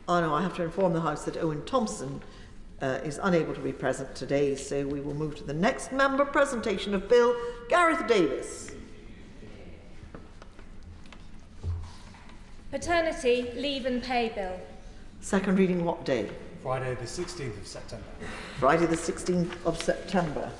Oh no, I have to inform the House that Owen Thompson is unable to be present today, so we will move to the next member. Presentation of Bill, Gareth Davis. Paternity Leave and Pay Bill. Second reading what day? Friday the 16th of September. Friday the 16th of September.